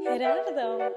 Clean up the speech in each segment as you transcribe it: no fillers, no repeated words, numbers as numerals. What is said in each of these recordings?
Gerardo.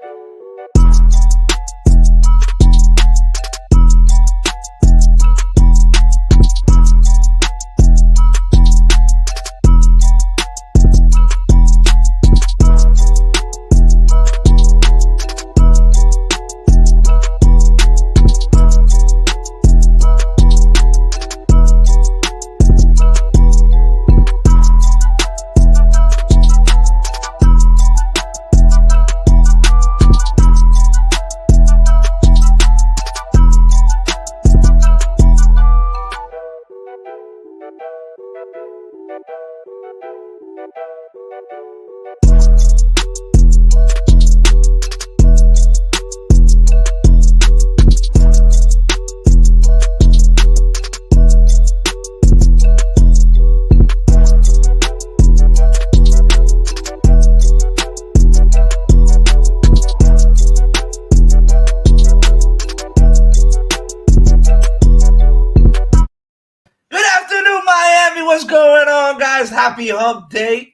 What's going on, guys? Happy Hump Day.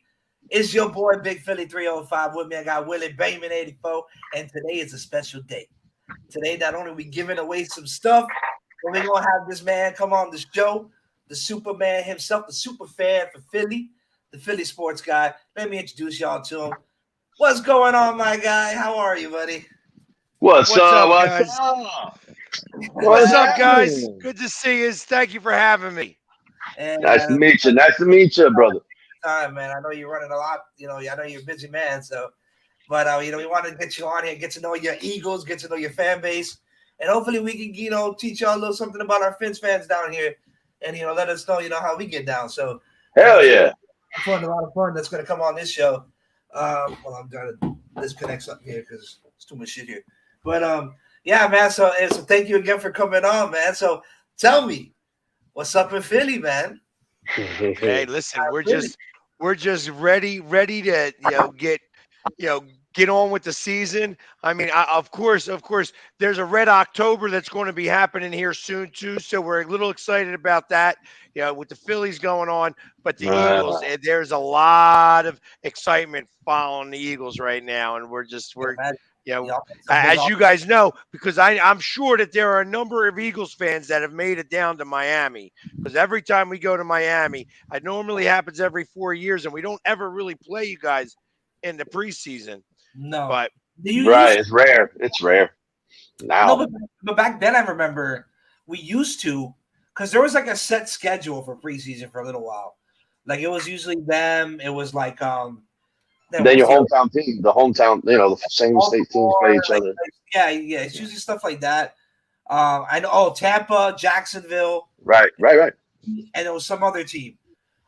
It's your boy Big Philly 305 with me. I got Willie Bayman 84, and today is a special day. Today, not only we giving away some stuff, but we're gonna have this man come on the show, the Superman himself, the super fan for Philly, the Philly sports guy. Let me introduce y'all to him. What's going on, my guy? How are you, buddy? What's up, guys? What's up, guys? happening? Good to see you. Thank you for having me. And Nice to meet you. Nice to meet you, brother. time, man. I know you're running a lot. I know you're a busy man. So, but we want to get you on here, get to know your Eagles, get to know your fan base, and hopefully we can, teach y'all a little something about our Finns fans down here, and let us know, how we get down. So, Hell yeah. a lot of fun that's going to come on this show. Well, I'm trying to disconnect something here because it's too much shit here. But yeah, man. So thank you again for coming on, man. So tell me, what's up in Philly, man? Hey, listen, we're just ready to get on with the season. I mean, of course, there's a Red October that's going to be happening here soon too. So we're a little excited about that. With the Phillies going on, but the Eagles, there's a lot of excitement following the Eagles right now, and we're as you guys know, because I'm sure that there are a number of Eagles fans that have made it down to Miami. Because every time we go to Miami, it normally happens every 4 years, and we don't ever really play you guys in the preseason. No, but it's rare. It's rare now. No, but back then I remember we used to, because there was like a set schedule for preseason for a little while. Like it was usually them. It was like Then your hometown team, the hometown, the same state teams play each other. Yeah. It's usually stuff like that. I know. Oh, Tampa, Jacksonville. Right. And it was some other team.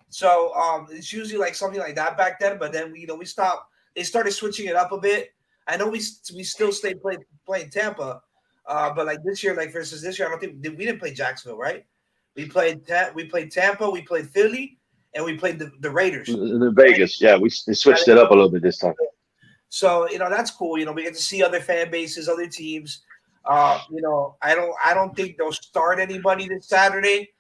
So it's usually like something like that back then. But then we stopped. They started switching it up a bit. I know we still stayed playing Tampa, but like this year, like for instance, this year I don't think we didn't play Jacksonville, right? We played Tampa, we played Philly, and we played the Raiders. The Vegas, yeah, they switched it up a little bit this time. So that's cool. We get to see other fan bases, other teams. I don't think they'll start anybody this Saturday.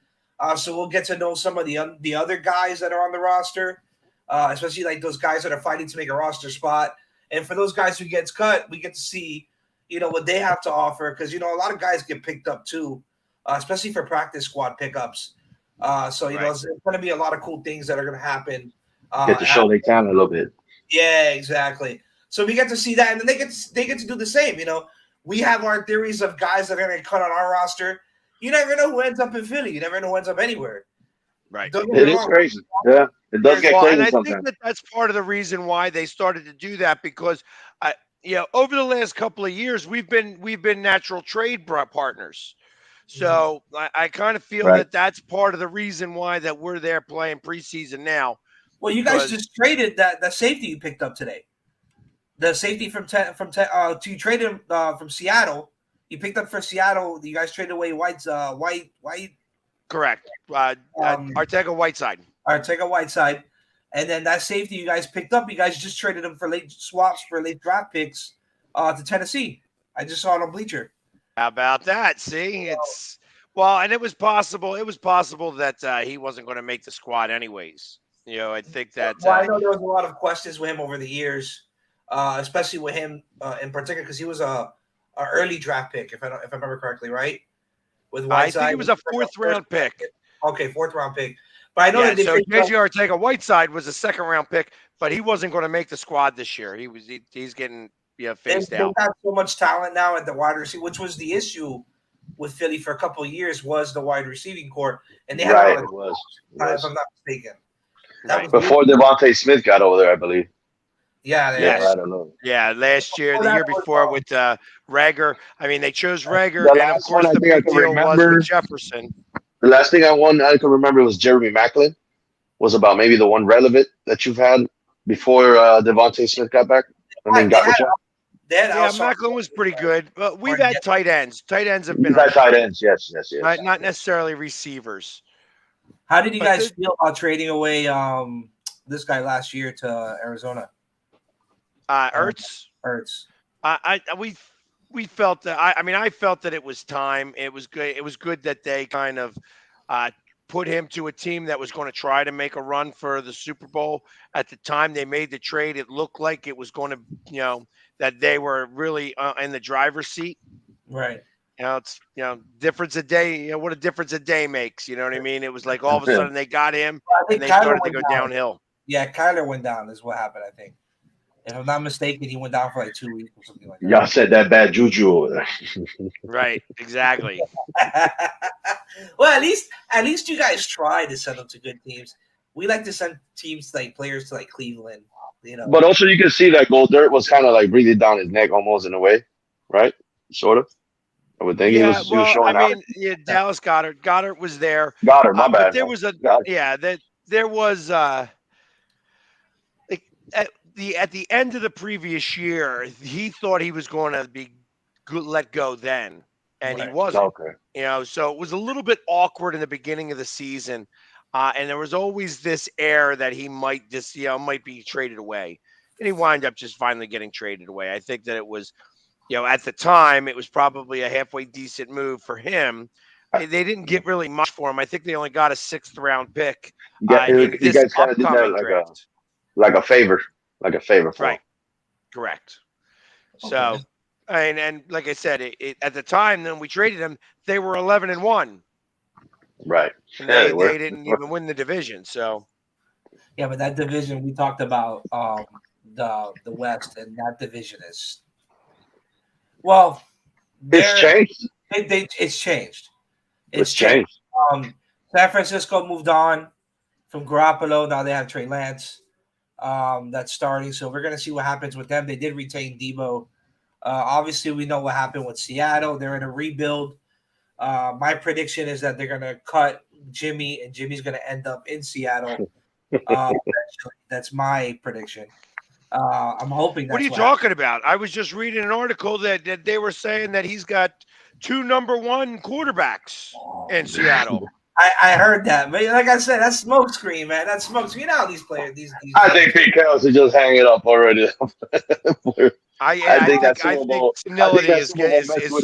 So we'll get to know some of the other guys that are on the roster, especially like those guys that are fighting to make a roster spot. And for those guys who gets cut, we get to see, what they have to offer because a lot of guys get picked up too, especially for practice squad pickups. So it's going to be a lot of cool things that are going to happen. Get to show their talent a little bit. Yeah, exactly. So we get to see that, and then they get to do the same. We have our theories of guys that are going to cut on our roster. You never know who ends up in Philly. You never know who ends up anywhere. Right. It is crazy. Yeah, it does get crazy sometimes. And I think that's part of the reason why they started to do that because, over the last couple of years, we've been natural trade partners. So I kind of feel that that's part of the reason why that we're there playing preseason now. Well, you guys just traded that safety you picked up today. The safety you traded from Seattle. You picked up for Seattle. You guys traded away White. Correct. Arcega-Whiteside. Arcega-Whiteside. And then that safety you guys picked up, you guys just traded him for late swaps for late draft picks to Tennessee. I just saw it on Bleacher. How about that? See, and it was possible. It was possible that he wasn't going to make the squad anyways. I think that. I know there was a lot of questions with him over the years. especially with him in particular because he was a early draft pick, if I remember correctly, right? With Whiteside, I think it was a fourth-round pick. Okay, fourth-round pick. But I know that they so JJ Arcega-Whiteside was a second-round pick, but he wasn't going to make the squad this year. He's getting phased out. They have so much talent now at the wide receiver, which was the issue with Philly for a couple of years was the wide receiving core, and they had right. a lot of if I'm not mistaken. That was before Devontae Smith got over there, I believe. Yeah, I don't know. Yeah, last year, the year before with Rager. I mean, they chose Rager, and of course the big deal was with Jefferson. The last thing I can remember was Jeremy Maclin was about maybe the one relevant that you've had before Devontae Smith got back. I mean, got with you. Maclin was pretty good, but we've had tight ends. Tight ends have been tight ends, yes. Not necessarily receivers. How did you guys feel about trading away this guy last year to Arizona? Ertz. We felt that. I felt that it was time. It was good. It was good that they kind of put him to a team that was going to try to make a run for the Super Bowl. At the time they made the trade, it looked like it was going to, that they were really in the driver's seat. Right. It's difference a day. What a difference a day makes. You know what I mean? It was like all of a sudden they got him and they started to go downhill. Yeah, Kyler went down is what happened, I think. If I'm not mistaken, he went down for like 2 weeks or something like that. Y'all said that bad juju over there. Right, exactly. Well, at least you guys try to send them to good teams. We like to send players to like Cleveland, But also you can see that Gold Dirt was kind of like breathing down his neck almost in a way, right? Sort of. I would think he was showing out. Dallas Goedert. Goedert was there. Goedert, my bad. But there was there was at the end of the previous year, he thought he was going to be let go then, and he wasn't. Okay. So it was a little bit awkward in the beginning of the season, and there was always this air that he might might be traded away, and he wound up just finally getting traded away. I think that it was, at the time, it was probably a halfway decent move for him. They didn't get really much for him. I think they only got a 6th-round pick. You guys kind of did that like a favor. Like a favor for him. Correct. So, and like I said, at the time then we traded him, they were 11-1. Right. And they didn't even win the division. So. Yeah, but that division we talked about the West, and that division is it's changed. It's changed. It's changed. San Francisco moved on from Garoppolo. Now they have Trey Lance. That's starting, so we're going to see what happens with them. They did retain Debo. Obviously, we know what happened with Seattle. They're in a rebuild. My prediction is that they're going to cut Jimmy, and Jimmy's going to end up in Seattle. That's my prediction. I'm hoping that's what are you talking about? I was just reading an article that they were saying that he's got 2 number 1 quarterbacks in Seattle. I heard that, but like I said, that's smoke screen, man. That's smoke screen. You know how these players, these I think Pete Carroll should just hang it up already. I think senility is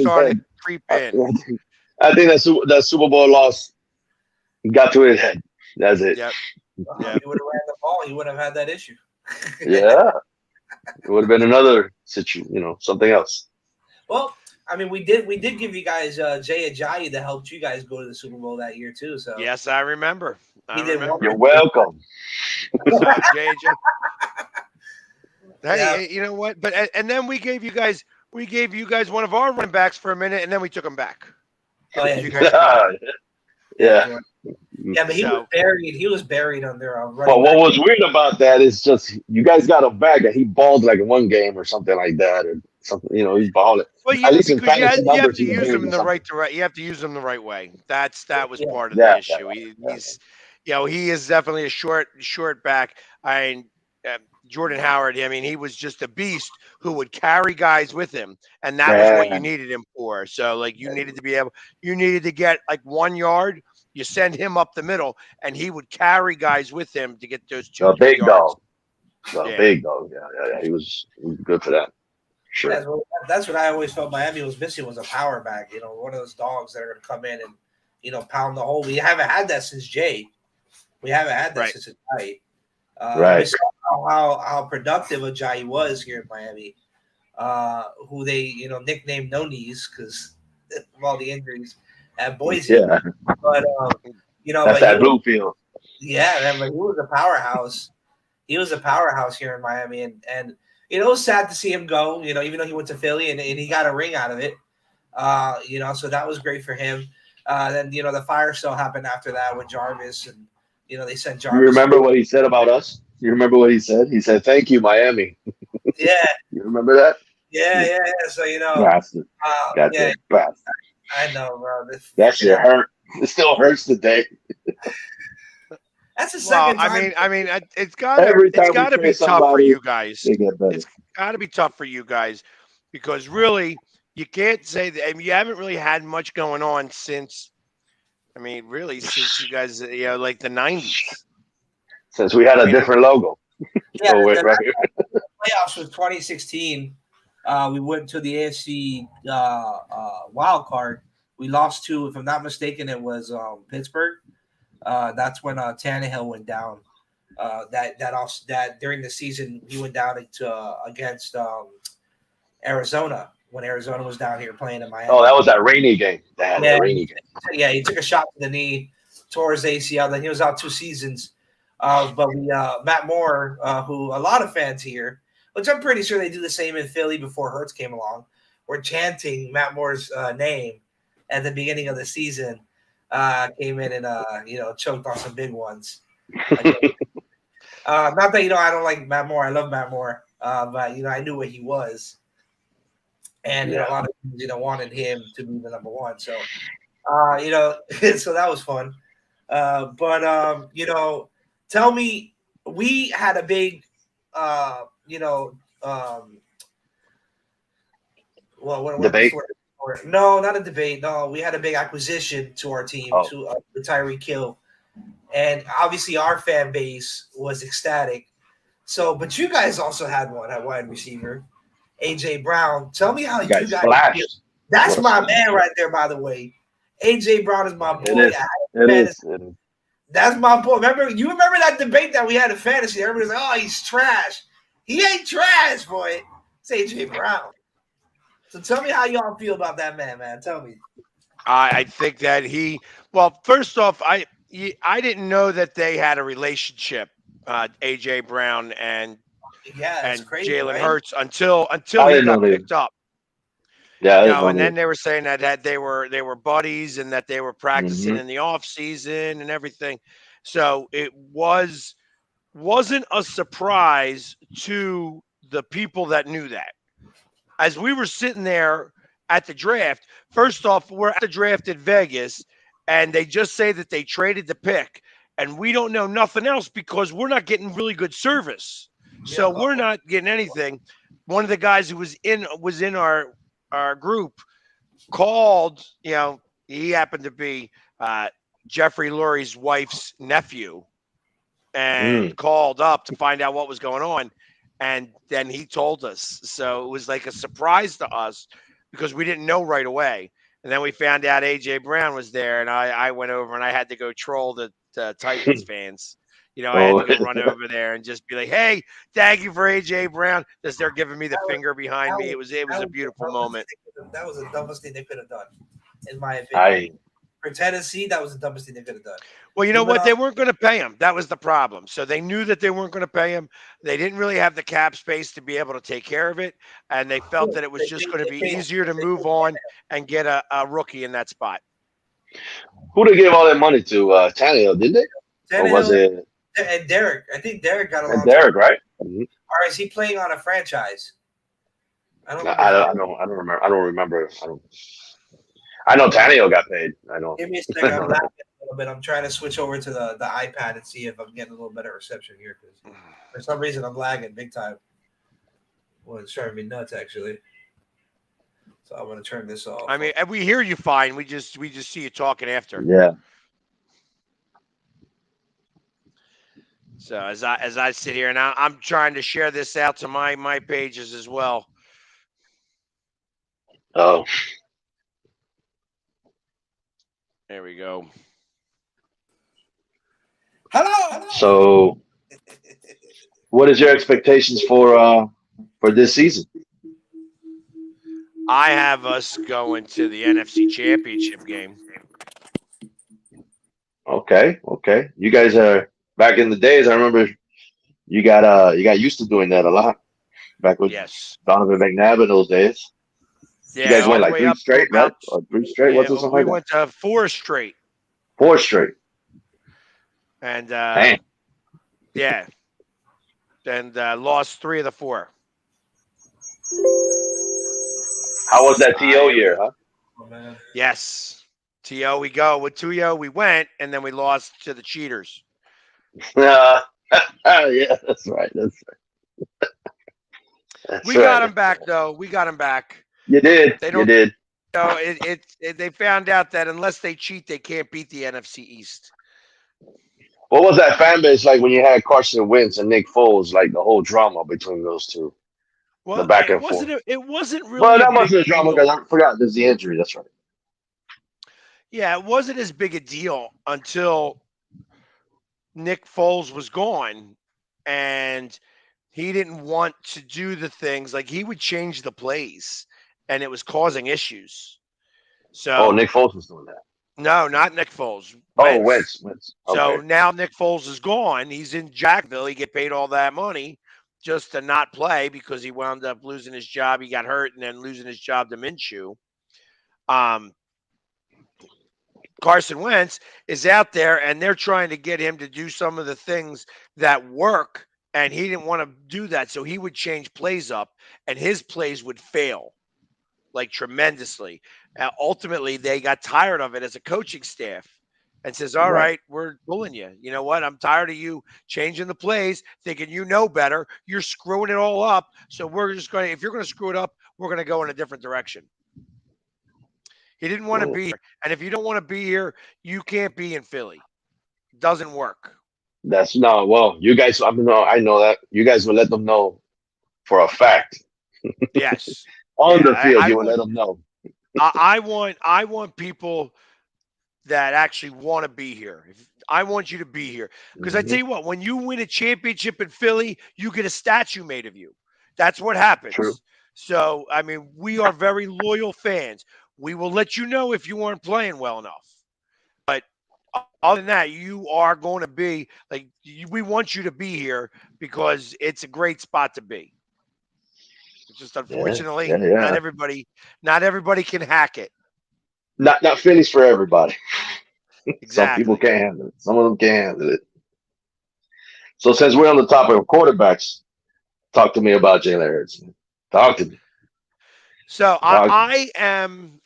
starting to creep in. I think that Super Bowl loss got to his head. That's it. Yep. He would have ran the ball. He wouldn't have had that issue. Yeah, it would have been another situation. Something else. Well, I mean, we did give you guys Jay Ajayi that helped you guys go to the Super Bowl that year too. So yes, I remember. You're welcome. Jay. Hey, you know what? But and then we gave you guys one of our running backs for a minute, and then we took him back. Oh, yeah. You guys yeah. Yeah, but he was buried under a running But what was weird about that is just you guys got him back and he balled like in one game or something like that, or something. He's balling. Well, at least you have to use them the right you have to use them the right way. That was part of the issue. He is definitely a short back. Jordan Howard, he was just a beast who would carry guys with him, and that was what you needed him for. So, you needed to get like 1 yard. You send him up the middle, and he would carry guys with him to get those 2 big yards. Big dog. Yeah. He was good for that. Sure. That's what I always felt Miami was missing was a power back. One of those dogs that are going to come in and pound the hole. We haven't had that since Jay. We haven't had that since Ajayi. Right. how productive Ajayi was here in Miami. Who they nicknamed No Knees because of all the injuries at Boise. Yeah, But that's but he that was blue field. yeah, man, but he was a powerhouse. He was a powerhouse here in Miami, and it was sad to see him go. Even though he went to Philly and he got a ring out of it. So that was great for him. Then the fire still happened after that with Jarvis, and they sent You Jarvis remember away. what he said about us? You remember what he said? He said, "Thank you, Miami." Yeah, You remember that? yeah. So Bastard, yeah, goddamn bastard. I know, bro. This That freaking shit hurt. It still hurts today. that's the Well, second I time. mean, I mean, Every it's time we gotta trade be tough for somebody, you guys. they get better. It's gotta be tough for you guys because really, you can't say that. I mean, you haven't really had much going on since. I mean, really, since you guys, like the '90s. Since we had I a mean, different logo. Yeah, Oh wait, the right here. playoffs was 2016. We went to the AFC wild card. We lost to, if I'm not mistaken, it was Pittsburgh. That's when Tannehill went down. That during the season he went down against Arizona when Arizona was down here playing in Oh, that Miami. was that rainy game. Damn, Yeah, that rainy game. yeah, he took a shot to the knee, tore his ACL. Then he was out 2 seasons. But Matt Moore, who a lot of fans here, which I'm pretty sure they do the same in Philly before Hurts came along, were chanting Matt Moore's name at the beginning of the season. Came in and choked on some big ones. Again, not that I don't like Matt Moore. I love Matt Moore, but I knew what he was, and a Yeah. lot of teams wanted him to be the number one. So so that was fun. But tell me, we had a big, well, what's the Debate. word? No, not a debate. No, we had a big acquisition to our team Oh, to Tyreek Hill, and obviously our fan base was ecstatic. So, but you guys also had one at wide receiver, AJ Brown. Tell me how you guys you guys feel. splashed. That's What a my splash. man right there, by the way. AJ Brown is my It boy. I is. had It fantasy. is. It is. That's my boy. Remember that debate that we had in fantasy? Everybody's like, "Oh, he's trash." He ain't trash, boy. It's AJ Brown. So tell me how y'all feel about that man. Tell me. I think that well, first off, I didn't know that they had a relationship, AJ Brown Yeah, it's and crazy, Jalen right? Hurts until I he didn't know got they. picked up. Yeah, I didn't know And they. then they were saying that they were buddies and that they were practicing Hmm. in the off season and everything. So it wasn't a surprise to the people that knew that. As we were sitting there at the draft, first off, we're at the draft at Vegas, and they just say that they traded the pick, and we don't know nothing else because we're not getting really good service. Yeah. So we're not getting anything. One of the guys who was in our group called. He happened to be Jeffrey Lurie's wife's nephew, and Mm. called up to find out what was going on. And then he told us. So it was like a surprise to us because we didn't know right away. And then we found out AJ Brown was there, and I went over and I had to go troll the Titans fans. I had Oh, to go run over there and just be like, "Hey, thank you for AJ Brown." As they're giving me the finger behind That me, was, it was a beautiful moment. that was the dumbest thing they could have done, in my opinion. I. For Tennessee, that was the dumbest thing they could have done. Well, you know Moving what? on. They weren't going to pay him. That was the problem. So they knew that they weren't going to pay him. They didn't really have the cap space to be able to take care of it. And they felt that it was just going to be easier to move on and get a rookie in that spot. Who they gave all that money to? Tannehill, did they? Or was Tannehill it and Derek. I think Derek got a and long term. Derek? Right. Hmm. Or is he playing on a franchise? I don't remember. I don't. I don't. I don't remember. I don't remember. I don't. I know Tannehill got paid. I know. Give me a I second. I'm know lagging that. a little bit. I'm trying to switch over to the iPad and see if I'm getting a little better reception here because for some reason I'm lagging big time. Well, it's driving me nuts actually. So I'm gonna turn this I off. mean, and we hear you fine. We just see you talking after. Yeah. So as I sit here and I'm trying to share this out to my pages as well. Oh, There we go. Hello. so What is your expectations for this season? I have us going to the NFC Championship game. Okay, okay. You guys are back in the days. I remember you got used to doing that a lot back with Yes. Donovan McNabb in those days. You Yeah, guys all went the like way three up to straight, right? about Or three straight? Was yeah, it something we like that? went to four straight, Four straight. and Damn. yeah, and lost three of the four. How was that TO I year, huh? Oh, man. yes, To we go with Tuyo. We went, and then we lost to the cheaters. Yeah, yeah, that's right. That's We got right. him back though. We got him back. You did. They You don't. did. know, they found out that unless they cheat, they can't beat the NFC East. What was that fan base like when you had Carson Wentz and Nick Foles? Like the whole drama between those two, the Well, back and forth. it wasn't Well, really a that must big have been drama deal. because I forgot there's the injury. That's right. Yeah, it wasn't as big a deal until Nick Foles was gone, and he didn't want to do the things like he would change the plays, and it was causing issues. Oh, So Nick Foles was doing that. no, not Nick Foles, Oh, Wentz. Wentz. So Okay. now Nick Foles is gone. He's in Jacksonville. He get paid all that money just to not play because he wound up losing his job. He got hurt and then losing his job to Minshew. Um, Carson Wentz is out there and they're trying to get him to do some of the things that work. And he didn't want to do that. So he would change plays up and his plays would fail like tremendously. Ultimately, they got tired of it as a coaching staff and says, all Right. right, we're pulling you. You know what? I'm tired of you changing the plays, thinking you know better. You're screwing it all up. So we're just going to, if you're going to screw it up, we're going to go in a different direction. He didn't want to Mm, be here. And if you don't want to be here, you can't be in Philly. Doesn't work. that's no. Well, you guys. I know that you guys will let them know for a fact Yes. on Yeah. the field. I You will want let them know. I want people that actually want to be here. I want you to be here. Because I tell Hmm. you what, when you win a championship in Philly, you get a statue made of you. That's what True. happens. So, I mean, we are very loyal fans. We will let you know if you weren't playing well enough. But other than that, you are going to be like, we want you to be here because it's a great spot to be. It's just Yeah. unfortunately, Yeah. Yeah. not everybody can hack it. Not Phillies for everybody. Some people Exactly. can't handle it. Some of them can't handle it. So since we're on the topic of quarterbacks, talk to me about Jalen Hurts. Talk to me. So Talk. I am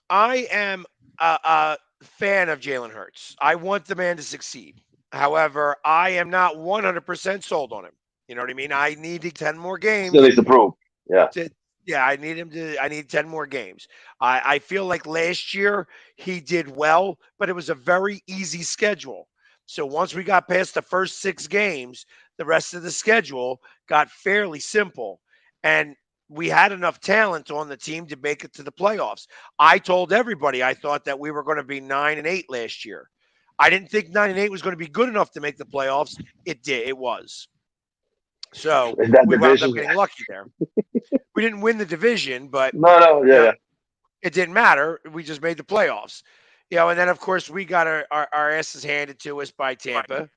a fan of Jalen Hurts. I want the man to succeed. However, I am not 100% sold on him. You know what I mean? I need 10 more Still games needs to prove. Yeah. to, yeah, I need him to, I need 10 more games. I feel like last year he did well, but it was a very easy schedule. So once we got past the first 6 games, the rest of the schedule got fairly simple. And we had enough talent on the team to make it to the playoffs. I told everybody I thought that we were going to be 9-8 last year. I didn't think 9-8 was going to be good enough to make the playoffs. It did. It was. So In that we wound up division. getting lucky there. We didn't win the division, but No, no, you yeah, know, yeah. it didn't matter. We just made the playoffs. And then of course we got our asses handed to us by Tampa.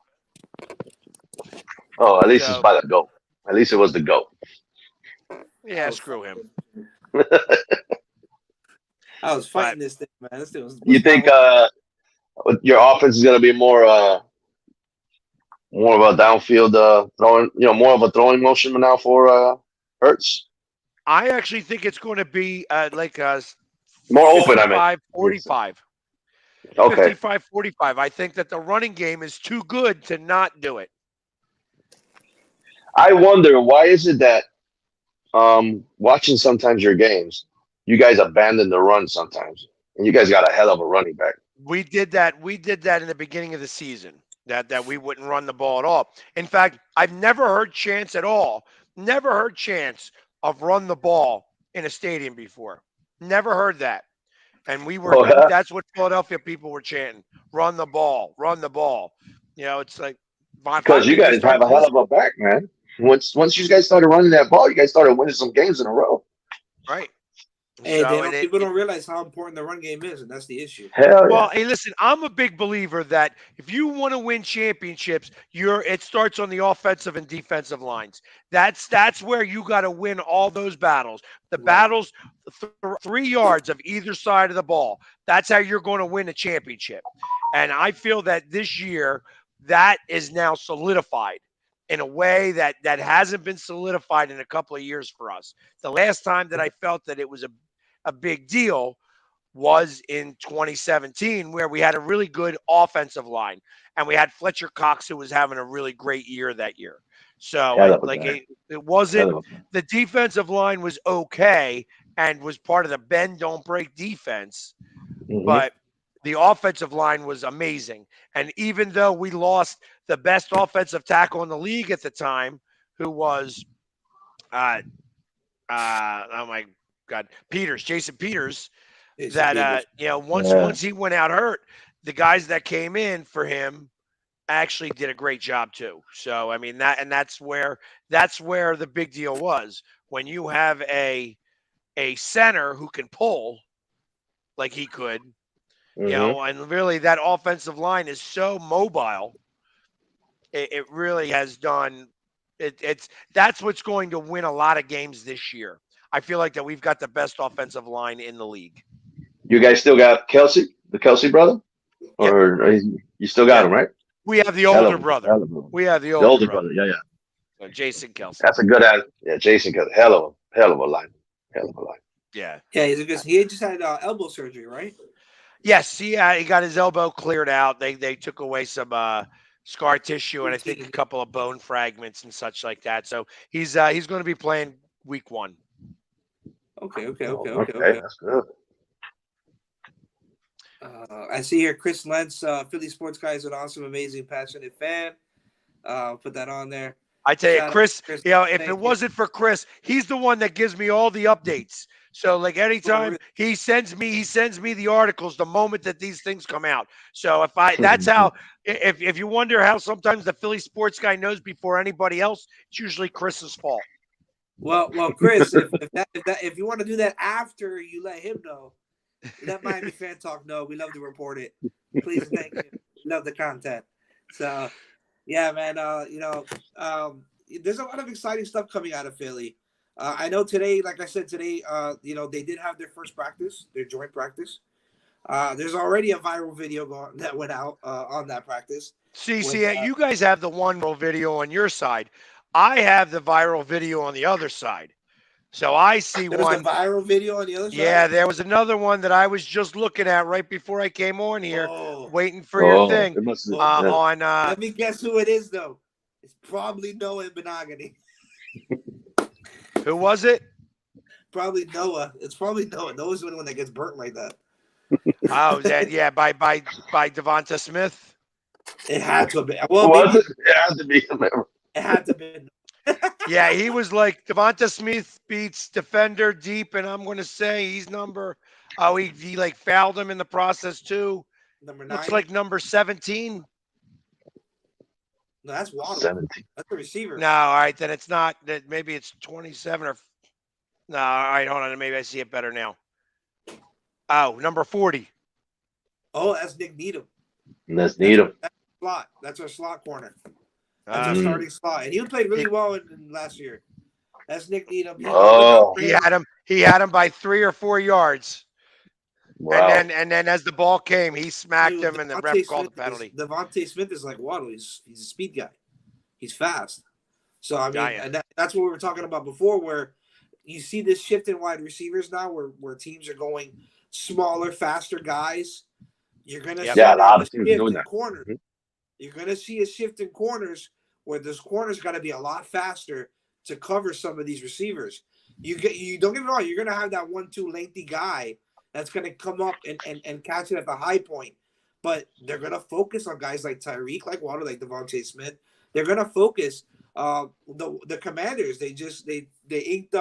Oh, at least it's So by the goat. At least it was the goat. I yeah, was screw him. fighting. I was But fighting this thing, man. This thing You was not think working. your offense is gonna be more of a downfield throwing, more of a throwing motion now for Hurts? I actually think it's going to be like a More open, I meant. 55 45. Okay. 55 45. I think that the running game is too good to not do it. I wonder why is it that watching sometimes your games, you guys abandon the run sometimes, and you guys got a hell of a running back. We did that. We did that in the beginning of the season. That we wouldn't run the ball at all. In fact, I've never heard chants at all. Never heard chants of run the ball in a stadium before. Never heard that. And we were. Oh yeah, That's what Philadelphia people were chanting: run the ball, run the ball. It's like because you finally they guys have started a to hell listen. of a back, man. Once you guys started running that ball, you guys started winning some games in a row. Right. Hey, So people don't realize how important the run game is, and that's the issue. Hell yeah. well, hey, listen, I'm a big believer that if you want to win championships, it starts on the offensive and defensive lines. That's where you got to win all those battles. The Right. battles 3 yards of either side of the ball. That's how you're going to win a championship. And I feel that this year that is now solidified in a way that hasn't been solidified in a couple of years for us. The last time that I felt that it was a big deal was in 2017, where we had a really good offensive line and we had Fletcher Cox, who was having a really great year that year. So Hell of a like guy. it wasn't, Hell of a guy. the defensive line was okay and was part of the bend don't break defense, Mm-hmm. but the offensive line was amazing. And even though we lost the best offensive tackle in the league at the time, who was oh my God, Jason Peters, Jason that Peters. Yeah. once he went out hurt, the guys that came in for him actually did a great job too. So I mean that's where the big deal was, when you have a center who can pull like he could, Mm-hmm. and really that offensive line is so mobile. It really has done it's that's what's going to win a lot of games this year. I feel like that we've got the best offensive line in the league. You guys still got Kelsey, the Kelsey brother, Yep. or you still got Yeah. him, right? We have the Hell older of a, brother. hell of a, We have the the older older brother, brother. Yeah, yeah. Jason Kelsey. That's a good ass. Yeah, Jason Kelsey. Hell of a line. Hell of a line. Yeah. Yeah, he's a good. He just had elbow surgery, right? Yes, he got his elbow cleared out. They took away some scar tissue and I think a couple of bone fragments and such like that. So he's going to be playing week 1. Okay. Oh, okay, that's good. I see here Chris Lentz, Philly sports guy, is an awesome, amazing, passionate fan. Put that on there. I tell you, Shout out Chris, Chris. if Thank it you. wasn't for Chris, he's the one that gives me all the updates. So like Oh, anytime really? he sends me the articles the moment that these things come out. So that's how, if you wonder how sometimes the Philly sports guy knows before anybody else, it's usually Chris's fault. Well, Chris, if you want to do that after you let him know, let Miamifantalk know. We love to report it. Please, thank you. Love the content. So, yeah, man. There's a lot of exciting stuff coming out of Philly. I know today, like I said today, they did have their first practice, their joint practice. There's already a viral video that went out on that practice. See, you guys have the one viral video on your side. I have the viral video on the other side. So I see There was a one. viral video on the other side. Yeah, there was another one that I was just looking at right before I came on here, waiting for your Oh, thing. it must have, yeah. On Let me guess who it is, though. It's probably Noah and Benogany. Who was it? Probably Noah. It's probably Noah. Noah's the only one that gets burnt like that. Oh, that by Devonta Smith. It had to have been. Well, Was maybe it? It had to be him. it had to have been. Yeah, he was like Devonta Smith beats defender deep, and I'm going to say he's number. Oh, he like fouled him in the process too. Number 9. Looks like number 17. No, that's Waddle. 17. That's the receiver. No, all right, then it's not. That maybe it's 27 or. No, all right, hold on. Maybe I see it better now. Oh, number 40. Oh, that's Nick Needham. That's Needham. That's slot. That's our slot corner. That's our starting slot, and he played really well in last year. That's Nick Needham. He had him by 3 or 4 yards. Wow. And then as the ball came, he smacked him, and the ref called the penalty. Devontae Smith is like Waddle. He's a speed guy. He's fast. So I mean, and that's what we were talking about before, where you see this shift in wide receivers now, where teams are going smaller, faster guys. You're gonna see a lot of shift teams doing in that. corners. Mm-hmm. You're gonna see a shift in corners where those corners got to be a lot faster to cover some of these receivers. You don't get me wrong. You're gonna have that 1-2 lengthy guy that's gonna come up and catch it at the high point, but they're gonna focus on guys like Tyreek, like Waddle, like Devontae Smith. They're gonna focus. The Commanders, they inked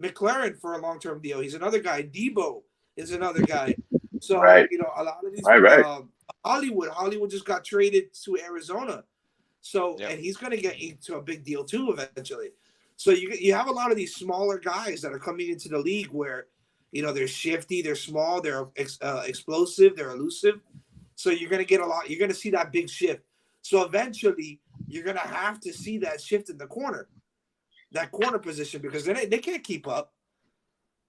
McLaren for a long-term deal. He's another guy. Debo is another guy. So a lot of these Hollywood just got traded to Arizona. So, and he's going to get into a big deal too eventually. So you have a lot of these smaller guys that are coming into the league where, they're shifty, they're small, they're explosive, they're elusive. So you're going to get a lot. You're going to see that big shift. So eventually, you're going to have to see that shift in the corner, that corner position, because they can't keep up.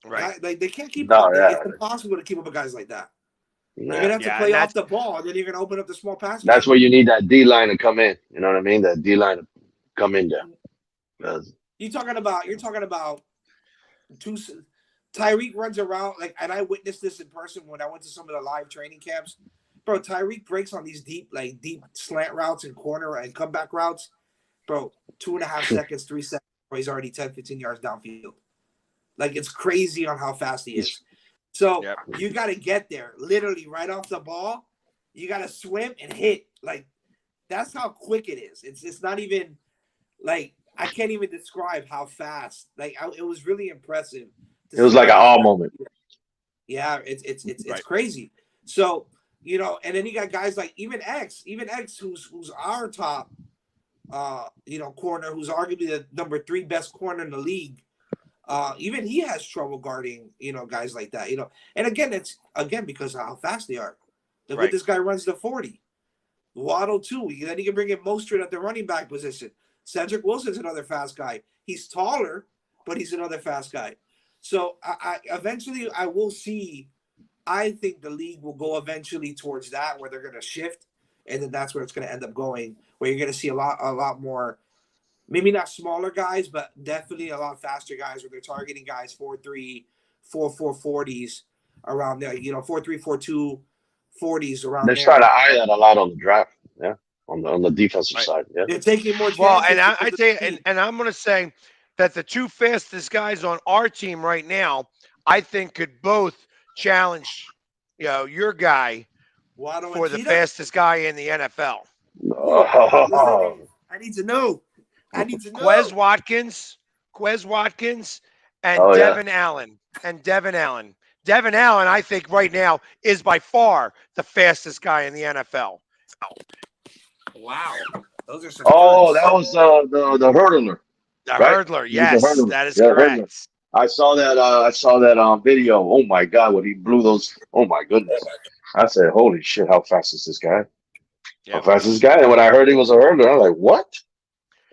Right. Like they can't keep No, up. yeah. It's impossible to keep up with guys like that. Nah. You're gonna have to play off the ball, and then you're gonna open up the small pass. That's where you need that D line to come in. You know what I mean? That D line to come in there. You're talking about two. Tyreek runs around and I witnessed this in person when I went to some of the live training camps. Bro, Tyreek breaks on these deep slant routes and corner and comeback routes. Bro, 2.5 seconds, 3 seconds, bro, he's already 10, 15 yards downfield. Like, it's crazy on how fast he is. So you got to get there literally right off the ball. You got to swim and hit. Like, that's how quick it is. It's not even I can't even describe how fast. It was really impressive. It was like an awe moment. Yeah, it's crazy. So, and then you got guys like even X, who's our top corner, who's arguably the number 3 best corner in the league. Even he has trouble guarding, guys like that, And again, it's because of how fast they are. Look what this guy runs the 40. Waddle too. Then you can bring in Mostert at the running back position. Cedric Wilson's another fast guy. He's taller, but he's another fast guy. So I eventually I will see. I think the league will go eventually towards that where they're going to shift, and then that's where it's going to end up going. Where you're going to see a lot more. Maybe not smaller guys, but definitely a lot faster guys where they're targeting guys 4.3, 4.4 40s around there. 4.3, 4.2 40s around there. They're trying to eye that a lot on the draft. Yeah, on the defensive side. Yeah, they're taking more chances. Well, and I say, and I'm going to say that the 2 fastest guys on our team right now, I think could both challenge, your guy for the fastest guy in the NFL. Oh. I need to know. Quez Watkins, and Devin Allen. Devin Allen, I think right now is by far the fastest guy in the NFL. Wow, those are some. Oh, that was the hurdler. The hurdler, yes, that is correct. Hurdler. I saw that video. Oh my God, when he blew those! Oh my goodness! I said, "Holy shit! How fast is this guy? How fast is this guy?" And when I heard he was a hurdler, I was like, "What?"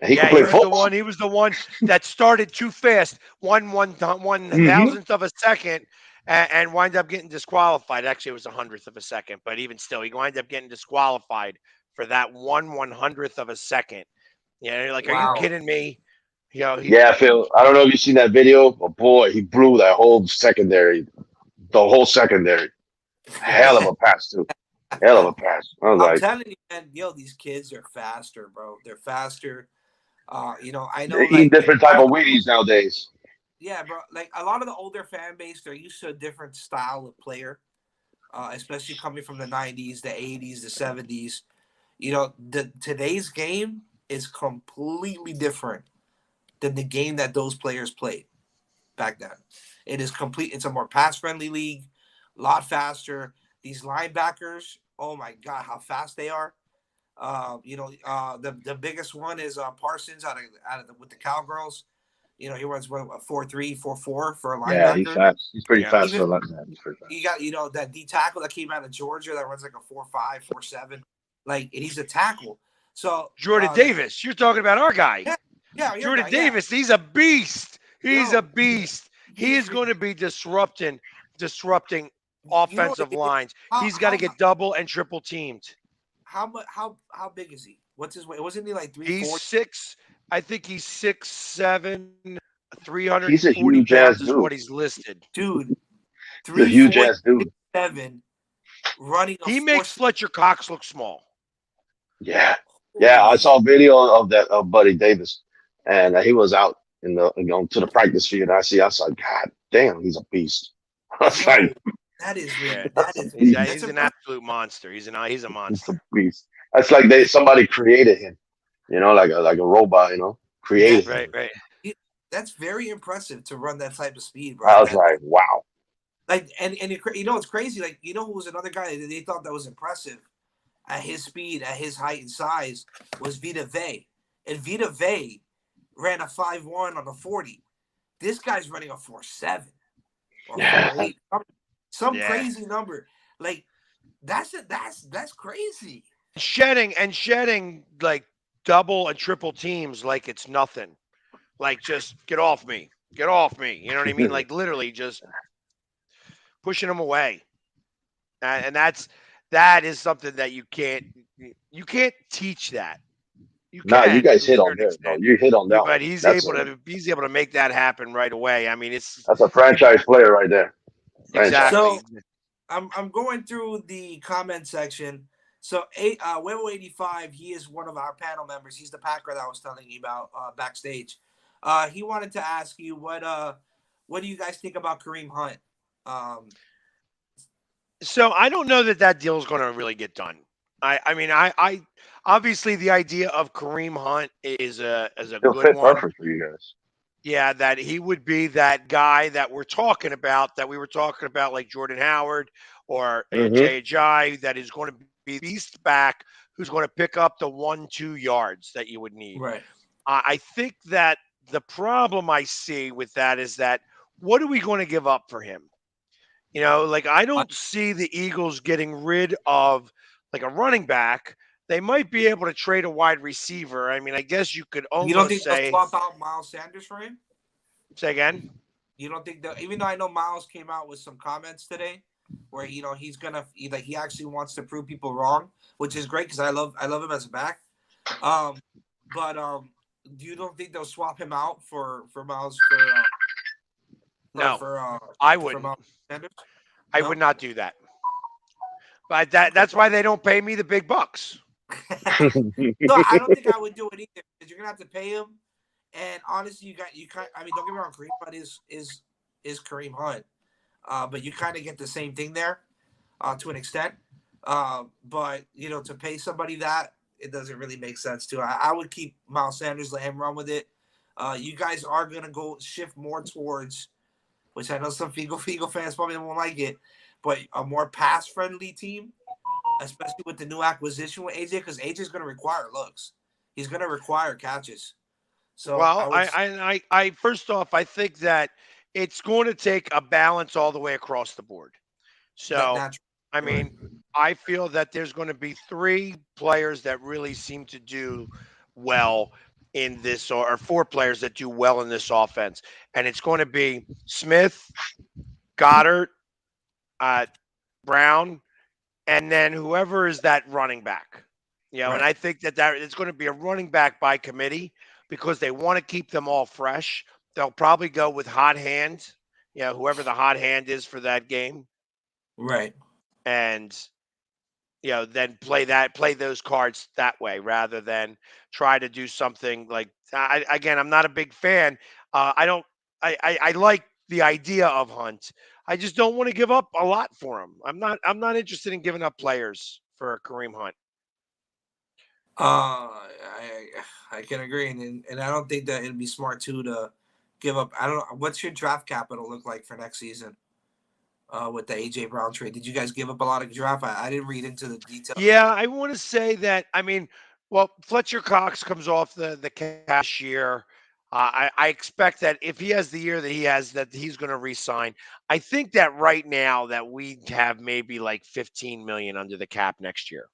And he could play football. He was the one that started too fast, one thousandth of a second, and wind up getting disqualified. Actually, it was 100th of a second, but even still, he wind up getting disqualified for that 1/100th of a second. Are you kidding me? Phil. I don't know if you've seen that video, but boy, he blew that whole secondary. The whole secondary. Hell of a pass, too. Hell of a pass. I'm telling you, man, these kids are faster, bro. They're faster. I know they eat different type of Wheaties nowadays. Yeah, bro. Like a lot of the older fan base, they're used to a different style of player, especially coming from the 90s, the 80s, the 70s. Today's game is completely different than the game that those players played back then. It's a more pass-friendly league, a lot faster. These linebackers, oh my God, how fast they are. The biggest one is Parsons with the Cowgirls. He runs 4.3, 4.4 for a linebacker. Yeah, he's fast. He's pretty fast for a linebacker. He's pretty fast. You got that D tackle that came out of Georgia that runs like a 4.5, 4.7. And he's a tackle. So Jordan Davis, you're talking about our guy. Yeah, Jordan Davis, he's a beast. He's a beast. He is going to be disrupting offensive lines. He's got to get double and triple teamed. How big is he? What's his weight? Wasn't he like 340? He's 6. I think he's 6'7", 340 He's a huge pounds ass is what he's listed. Dude, he's a huge ass dude. 7 running. He makes Fletcher Cox look small. Yeah. I saw a video of Buddy Davis, and he was out to the practice field. I was like, God damn, he's a beast. I was like, he's an absolute monster. He's a monster. He's a beast. That's like somebody created him, like a robot, created him. Right. That's very impressive to run that type of speed, bro. I was like, wow. And it's crazy. Like, who was another guy that they thought that was impressive? at his speed, at his height and size, was Vita Vey. And Vita Vey ran a 5.1 on the 40. This guy's running a 4.7 or Yeah. 4.8. Some Yeah. crazy number. Like that's crazy. Shedding like double and triple teams like it's nothing. Like just get off me. Get off me. You know what I mean? Like literally just pushing them away. And that is something that you can't teach that. You Nah, you can guys to a hit on certain there. No, extent. you hit on that But one. That's he's able to make that happen right away. I mean, it's a franchise player right there. Franchise. exactly. So I'm going through the comment section. So Webo 85, he is one of our panel members. He's the Packer that I was telling you about backstage. He wanted to ask you what do you guys think about Kareem Hunt? Um, So I don't know that deal is going to really get done. I mean I obviously the idea of Kareem Hunt is a He'll good fit one. perfect for you guys. Yeah, that he would be that guy that we're talking about, that we were talking about, like Jordan Howard or Mm-hmm. Jay, that is going to be beast back, who's going to pick up the 1-2 yards that you would need. right. I think that the problem I see with that is that what are we going to give up for him? Like I don't see the Eagles getting rid of like a running back. They might be able to trade a wide receiver. I mean, I guess you could You don't almost think they'll say, swap out Miles Sanders for him? say again. You don't think that, even though I know Miles came out with some comments today, where he actually wants to prove people wrong, which is great because I love him as a back. Um, but do you don't think they'll swap him out for Miles No, for I for wouldn't. Miles Sanders? I would No. not do that. But Okay. that's why they don't pay me the big bucks. No, I don't think I would do it either because you're gonna have to pay him. And honestly, you kind. I mean, don't get me wrong, Kareem Hunt is Kareem Hunt, but you kind of get the same thing there, to an extent. But to pay somebody that, it doesn't really make sense to. I would keep Miles Sanders, let him run with it. You guys are gonna go shift more towards, which I know some Figo fans probably won't like it, but a more pass friendly team, especially with the new acquisition with AJ, because AJ's gonna require looks. He's gonna require catches. So I Well, would I first off, I think that it's going to take a balance all the way across the board. that So, natural. I Right. mean, I feel that there's going to be three players that really seem to do well in this, or four players that do well in this offense, and it's going to be Smith, Goddard, uh, Brown, and then whoever is that running back. And Right. I think that it's going to be a running back by committee because they want to keep them all fresh. They'll probably go with hot hand, whoever the hot hand is for that game, Right. and then play those cards that way rather than try to do something like. Again, I'm not a big fan. I don't. I like the idea of Hunt. I just don't want to give up a lot for him. I'm not interested in giving up players for Kareem Hunt. I can agree, and I don't think that it'd be smart too to give up. I don't know what's your draft capital look like for next season. With the AJ Brown trade, did you guys give up a lot of draft? I didn't read into the details. Yeah, I want to say that. I mean, well, Fletcher Cox comes off the cash year. I expect that if he has the year that he has, that he's going to re-sign. I think that right now that we have maybe like 15 million under the cap next year.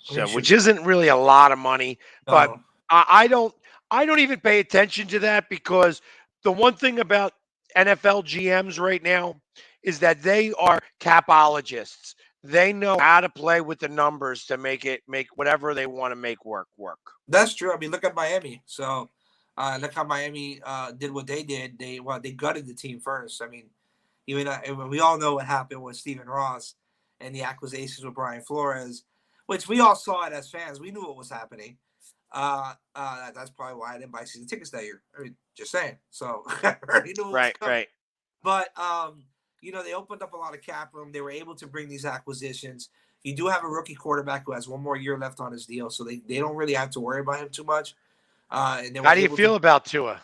We So, should which isn't really a lot of money, but know. I don't even pay attention to that because the one thing about NFL GMs right now is that they are capologists. They know how to play with the numbers to make whatever they want to make work. That's true. I mean, look at Miami. So, look how Miami did what they did. They gutted the team first. I mean, we all know what happened with Stephen Ross and the accusations with Brian Flores, which we all saw it as fans. We knew what was happening. That's probably why I didn't buy season tickets that year. I mean, just saying. So I already knew what was Right, coming. right. But they opened up a lot of cap room. They were able to bring these acquisitions. You do have a rookie quarterback who has one more year left on his deal, so they don't really have to worry about him too much. And they were How do you able to. feel about Tua?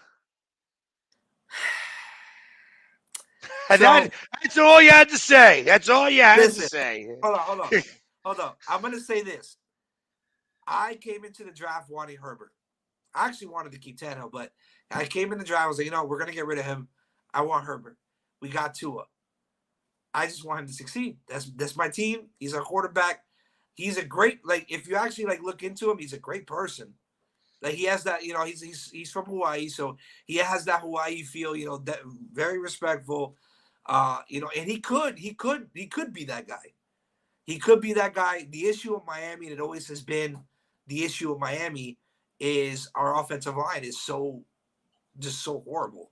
So That's all you had to say. That's all you had to listen, say. hold on. hold on. I'm gonna say this. I came into the draft wanting Herbert. I actually wanted to keep Tannehill, but I came in the draft. I was like, we're gonna get rid of him. I want Herbert. We got Tua. I just want him to succeed. That's my team. He's our quarterback. He's a great if you actually look into him, he's a great person. Like he has that, he's from Hawaii, so he has that Hawaii feel, that very respectful. And he could be that guy. He could be that guy. The issue of Miami, and it always has been the issue of Miami, is our offensive line is so horrible.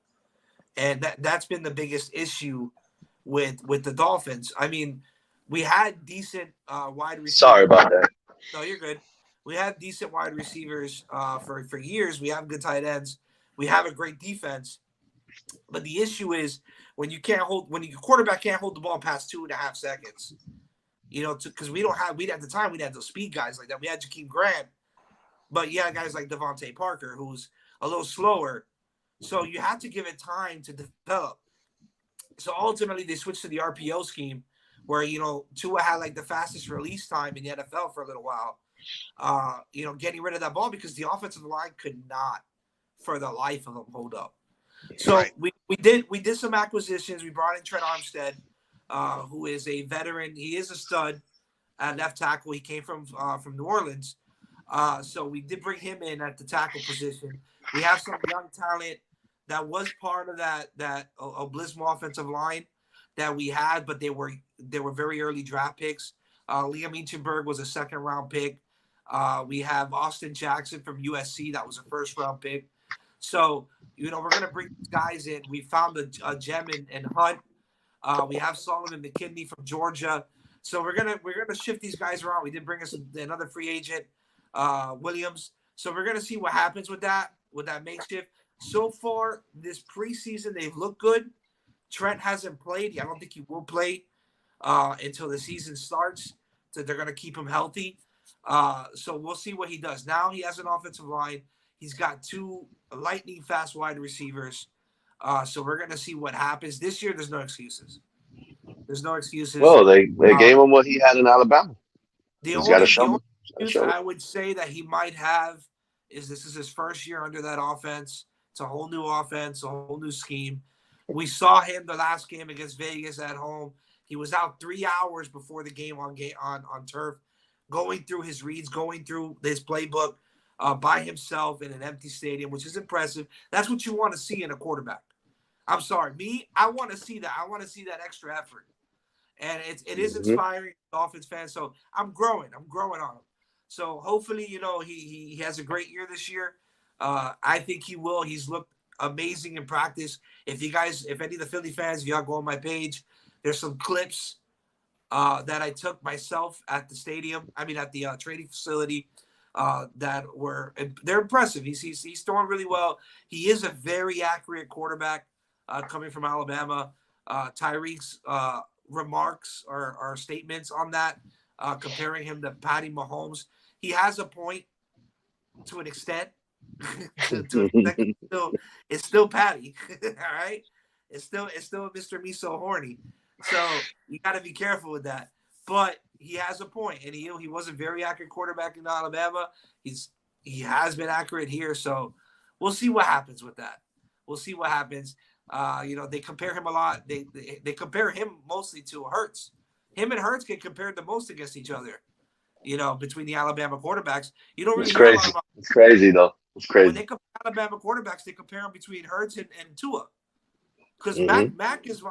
And that's been the biggest issue with the Dolphins. I mean, we had decent wide receivers. Sorry about that. No, you're good. We have decent wide receivers for years. We have good tight ends. We have a great defense. But the issue is when your quarterback can't hold the ball past 2.5 seconds. Because we at the time we had those speed guys like that. We had Jakeem Grant, but yeah, guys like Devontae Parker, who's a little slower. So you have to give it time to develop. So ultimately, they switched to the RPO scheme, where Tua had the fastest release time in the NFL for a little while. Getting rid of that ball because the offensive line could not, for the life of them, hold up. So we did some acquisitions. We brought in Trent Armstead, who is a veteran. He is a stud at left tackle. He came from New Orleans. So we did bring him in at the tackle position. We have some young talent that was part of that abysmal offensive line that we had, but they were very early draft picks. Liam Eichenberg was a second-round pick. We have Austin Jackson from USC. That was a first-round pick. So, we're going to bring these guys in. We found a gem in Hunt. We have Solomon McKinney from Georgia. So we're gonna shift these guys around. We did bring us another free agent, Williams. So we're gonna see what happens with that makeshift. So far this preseason, they've looked good. Trent hasn't played. I don't think he will play until the season starts. So they're gonna keep him healthy. So we'll see what he does. Now he has an offensive line. He's got 2 lightning fast wide receivers. So we're going to see what happens. This year, there's no excuses. There's no excuses. Well, they gave him what he had in Alabama. He's got to show. I would say that he might have is this is his first year under that offense. It's a whole new offense, a whole new scheme. We saw him the last game against Vegas at home. He was out 3 hours before the game on turf, going through his reads, going through his playbook by himself in an empty stadium, which is impressive. That's what you want to see in a quarterback. I'm sorry, I want to see that. I want to see that extra effort, and it is inspiring Dolphins fans. So I'm growing on him. So hopefully, he has a great year this year. I think he will. He's looked amazing in practice. If any of the Philly fans, if y'all go on my page, there's some clips that I took myself at the stadium. I mean, at the training facility. They're impressive. He's throwing really well. He is a very accurate quarterback coming from Alabama. Tyreek's remarks or statements on that, comparing him to Patty Mahomes. He has a point to an extent. It's still Patty. All right. It's still Mr. Me So Horny. So you got to be careful with that. But he has a point, and he was a very accurate quarterback in Alabama. He has been accurate here, so we'll see what happens with that. We'll see what happens. They compare him a lot. They compare him mostly to Hurts. Him and Hurts get compared the most against each other. Between the Alabama quarterbacks, you don't really hear a lot about. It's crazy though. It's crazy. When they compare Alabama quarterbacks, they compare them between Hurts and Tua. Because Mac is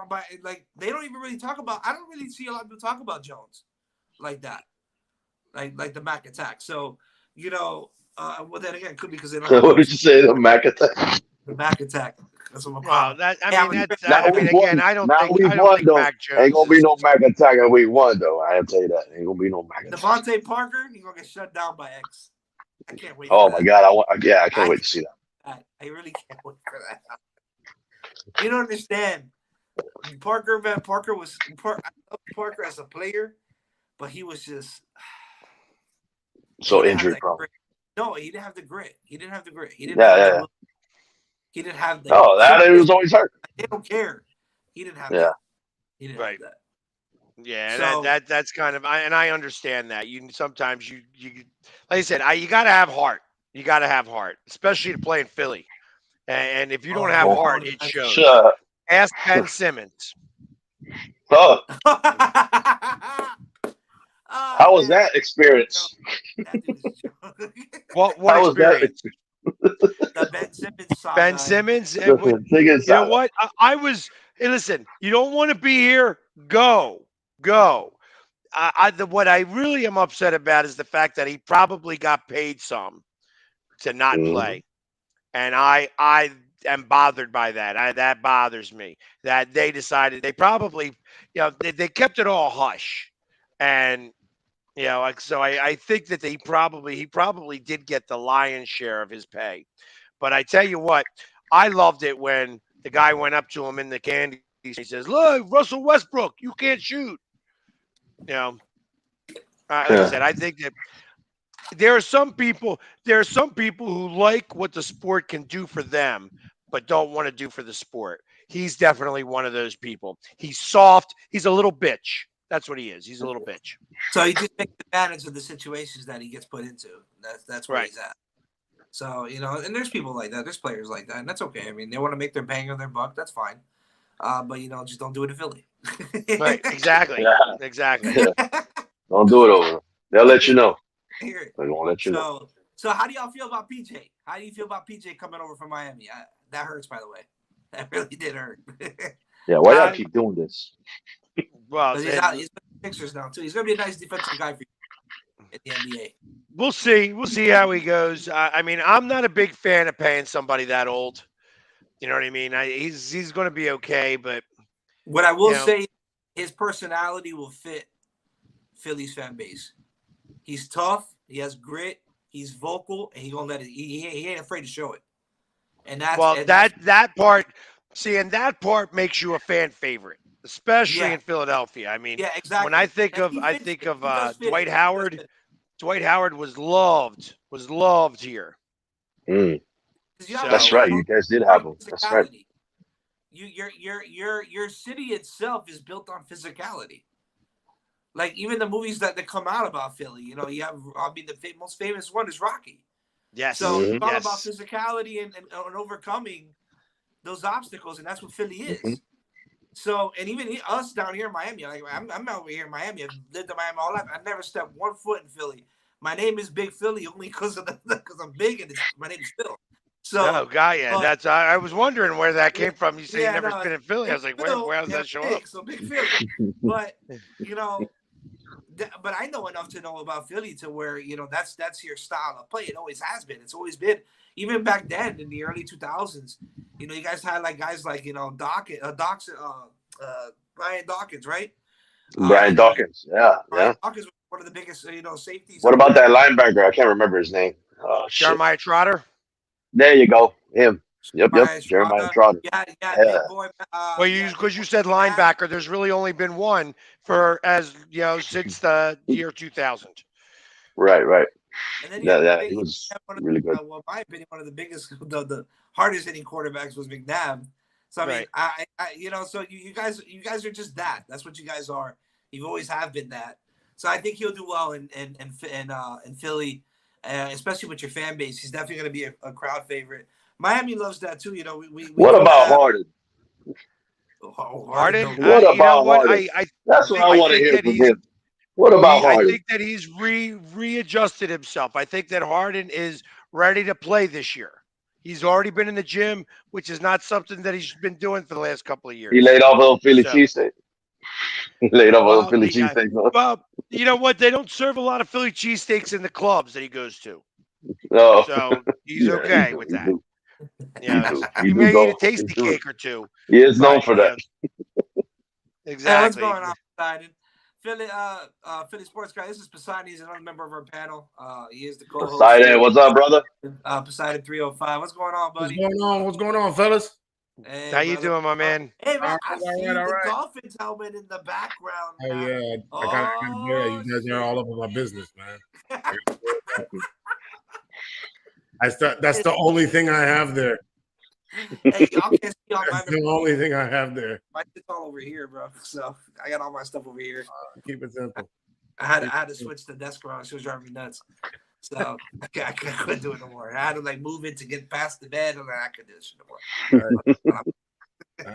they don't even really talk about. I don't really see a lot of people talk about Jones like that, like the Mac attack. So well, then again, it could be because they don't. What did you say? The Mac attack. The Mac attack. That's what I don't think Mac Jones ain't gonna be no Mac attack in week 1 though. I tell you that ain't gonna be no Mac attack. Devontae Parker, he's gonna get shut down by X. I can't wait. Oh my God! I can't wait to see that. I really can't wait for that. You don't understand. Parker was I love Parker as a player, but he was just so injury prone. No, he didn't have the grit. He didn't have the grit. He didn't have that he was always hurt. They don't care. He didn't have that. He didn't have that. Yeah, So that's kind of and I understand that. You sometimes you like I said, you got to have heart. You got to have heart, especially to play in Philly. And if you don't have Oh, heart, it shows. shut. Ask Ben Simmons. Oh, oh how was man, that experience? that dude is a joke. What How was that? experience? The Ben Simmons Ben saga. Simmons. Take it You know saga. what? I was. Hey, listen. You don't want to be here? Go. What I really am upset about is the fact that he probably got paid some to not Mhm. play, and I am bothered by that. That bothers me that they decided they probably they kept it all hush, and like so I think that he probably did get the lion's share of his pay. But I tell you what, I loved it when the guy went up to him in the candy. He says, "Look, Russell Westbrook, you can't shoot." You know, like I Yeah. said, I think that there are some people who like what the sport can do for them, but don't want to do for the sport. He's definitely one of those people. He's soft. He's a little bitch. That's what he is. He's a little bitch. So he just takes advantage of the situations that he gets put into. That's where Right. he's at. So and there's people like that. There's players like that, and that's okay. I mean, they want to make their bang on their buck. That's fine. But just don't do it in Philly. Right. Exactly. Yeah. Exactly. Yeah. Don't do it over. They'll let you know. Here. They won't let you know. So how do y'all feel about PJ? How do you feel about PJ coming over from Miami? That hurts, by the way. That really did hurt. Yeah. Why y'all Uh, keep doing this? well, Because he's out. He's Sixers now too. He's gonna be a nice defensive guy for you in the NBA. we'll see. We'll see how he goes. I mean, I'm not a big fan of paying somebody that old. You know what I mean? He's going to be okay, but What I you will know, say, his personality will fit Philly's fan base. He's tough. He has grit. He's vocal, and he gonna let it. He ain't afraid to show it. And that's well, and that's that part, see, and that part makes you a fan favorite, especially yeah, in Philadelphia. I mean, yeah, when I exactly. think And of he I fits think it. of He does fit Dwight it. He does Howard. fit it. Dwight Howard was loved here. Mm, Because that's So right. You guys did have on them. That's right. physicality. Your city itself is built on physicality. Like even the movies that come out about Philly, you have. I mean, the most famous one is Rocky. So yes, it's Hmm. all about yes, physicality and overcoming those obstacles, and that's what Philly Hmm. is. So, and even us down here in Miami, like I'm out here in Miami. I've lived in Miami all life. I've never stepped one foot in Philly. My name is Big Philly only because I'm big and my name is Phil. oh So, God, yeah, but that's I was wondering where that yeah, came from. You say you yeah, never no, been in Philly. I it's was like, Phil where does and that show up? big, so Big Philly. But you know, but I know enough to know about Philly to where that's your style of play. It always has been. It's always been. Even back then in the early 2000s, you guys had like guys like Brian Dawkins, right? Brian Dawkins. Yeah. Brian Yeah. Dawkins was one of the biggest safeties What out about there. that linebacker? I can't remember his name. Oh shit. Jeremiah Trotter. There you go. Him. Yep. Yep. Brian Jeremiah Strada. Trotter. Yeah, Yeah. big boy. Well, Big because you boy said McNabb. linebacker, there's really only been one for since the year 2000. Right. Right. And then Yeah. Yeah. He you was have one of really good. well, in my opinion, one of the biggest, the hardest hitting quarterbacks was McNabb. So I mean, Right. so you guys are just that. That's what you guys are. You always have been that. So I think he'll do well in Philly, especially with your fan base. He's definitely going to be a crowd favorite. Miami loves that too. We What do about have Harden? Harden. Harden, No, What you know about what? Harden? That's what I I want to think hear that from him. What oh about yeah, I Harden? think that he's readjusted himself. I think that Harden is ready to play this year. He's already been in the gym, which is not something that he's been doing for the last couple of He years. laid off a little Philly So, cheesesteak. He laid off a little well, Philly cheesesteak. Huh? well, you know what? They don't serve a lot of Philly cheesesteaks in the clubs that he goes to, Oh, so he's yeah. He okay do. with He that. do. You He know, do. He he do may eat a go. He tasty do. cake or two, He is known but for that. Hey, what's exactly. going on, Poseidon? Philly Sports Guy. This is Poseidon. He's another member of our panel. He is the co-host Poseidon, here. what's up, brother? Poseidon 305. What's going on, What's buddy? going on? What's going on, fellas? Hey, How you brother. doing, my man? Hey, All man. right, I all right, see all the right. Dolphins helmet in the background, Oh man. yeah, I gotta do that. Oh You guys are shit. all over my business, man. That's the only thing I have there. Hey, y'all can't see all That's the only thing I have there. my shit's all over here, bro. So I got all my stuff over here. Keep it simple. I had to switch the desk around. She was driving me nuts. So I couldn't do it no more. I had to like move it to get past the bed, and then I couldn't do this shit no more. I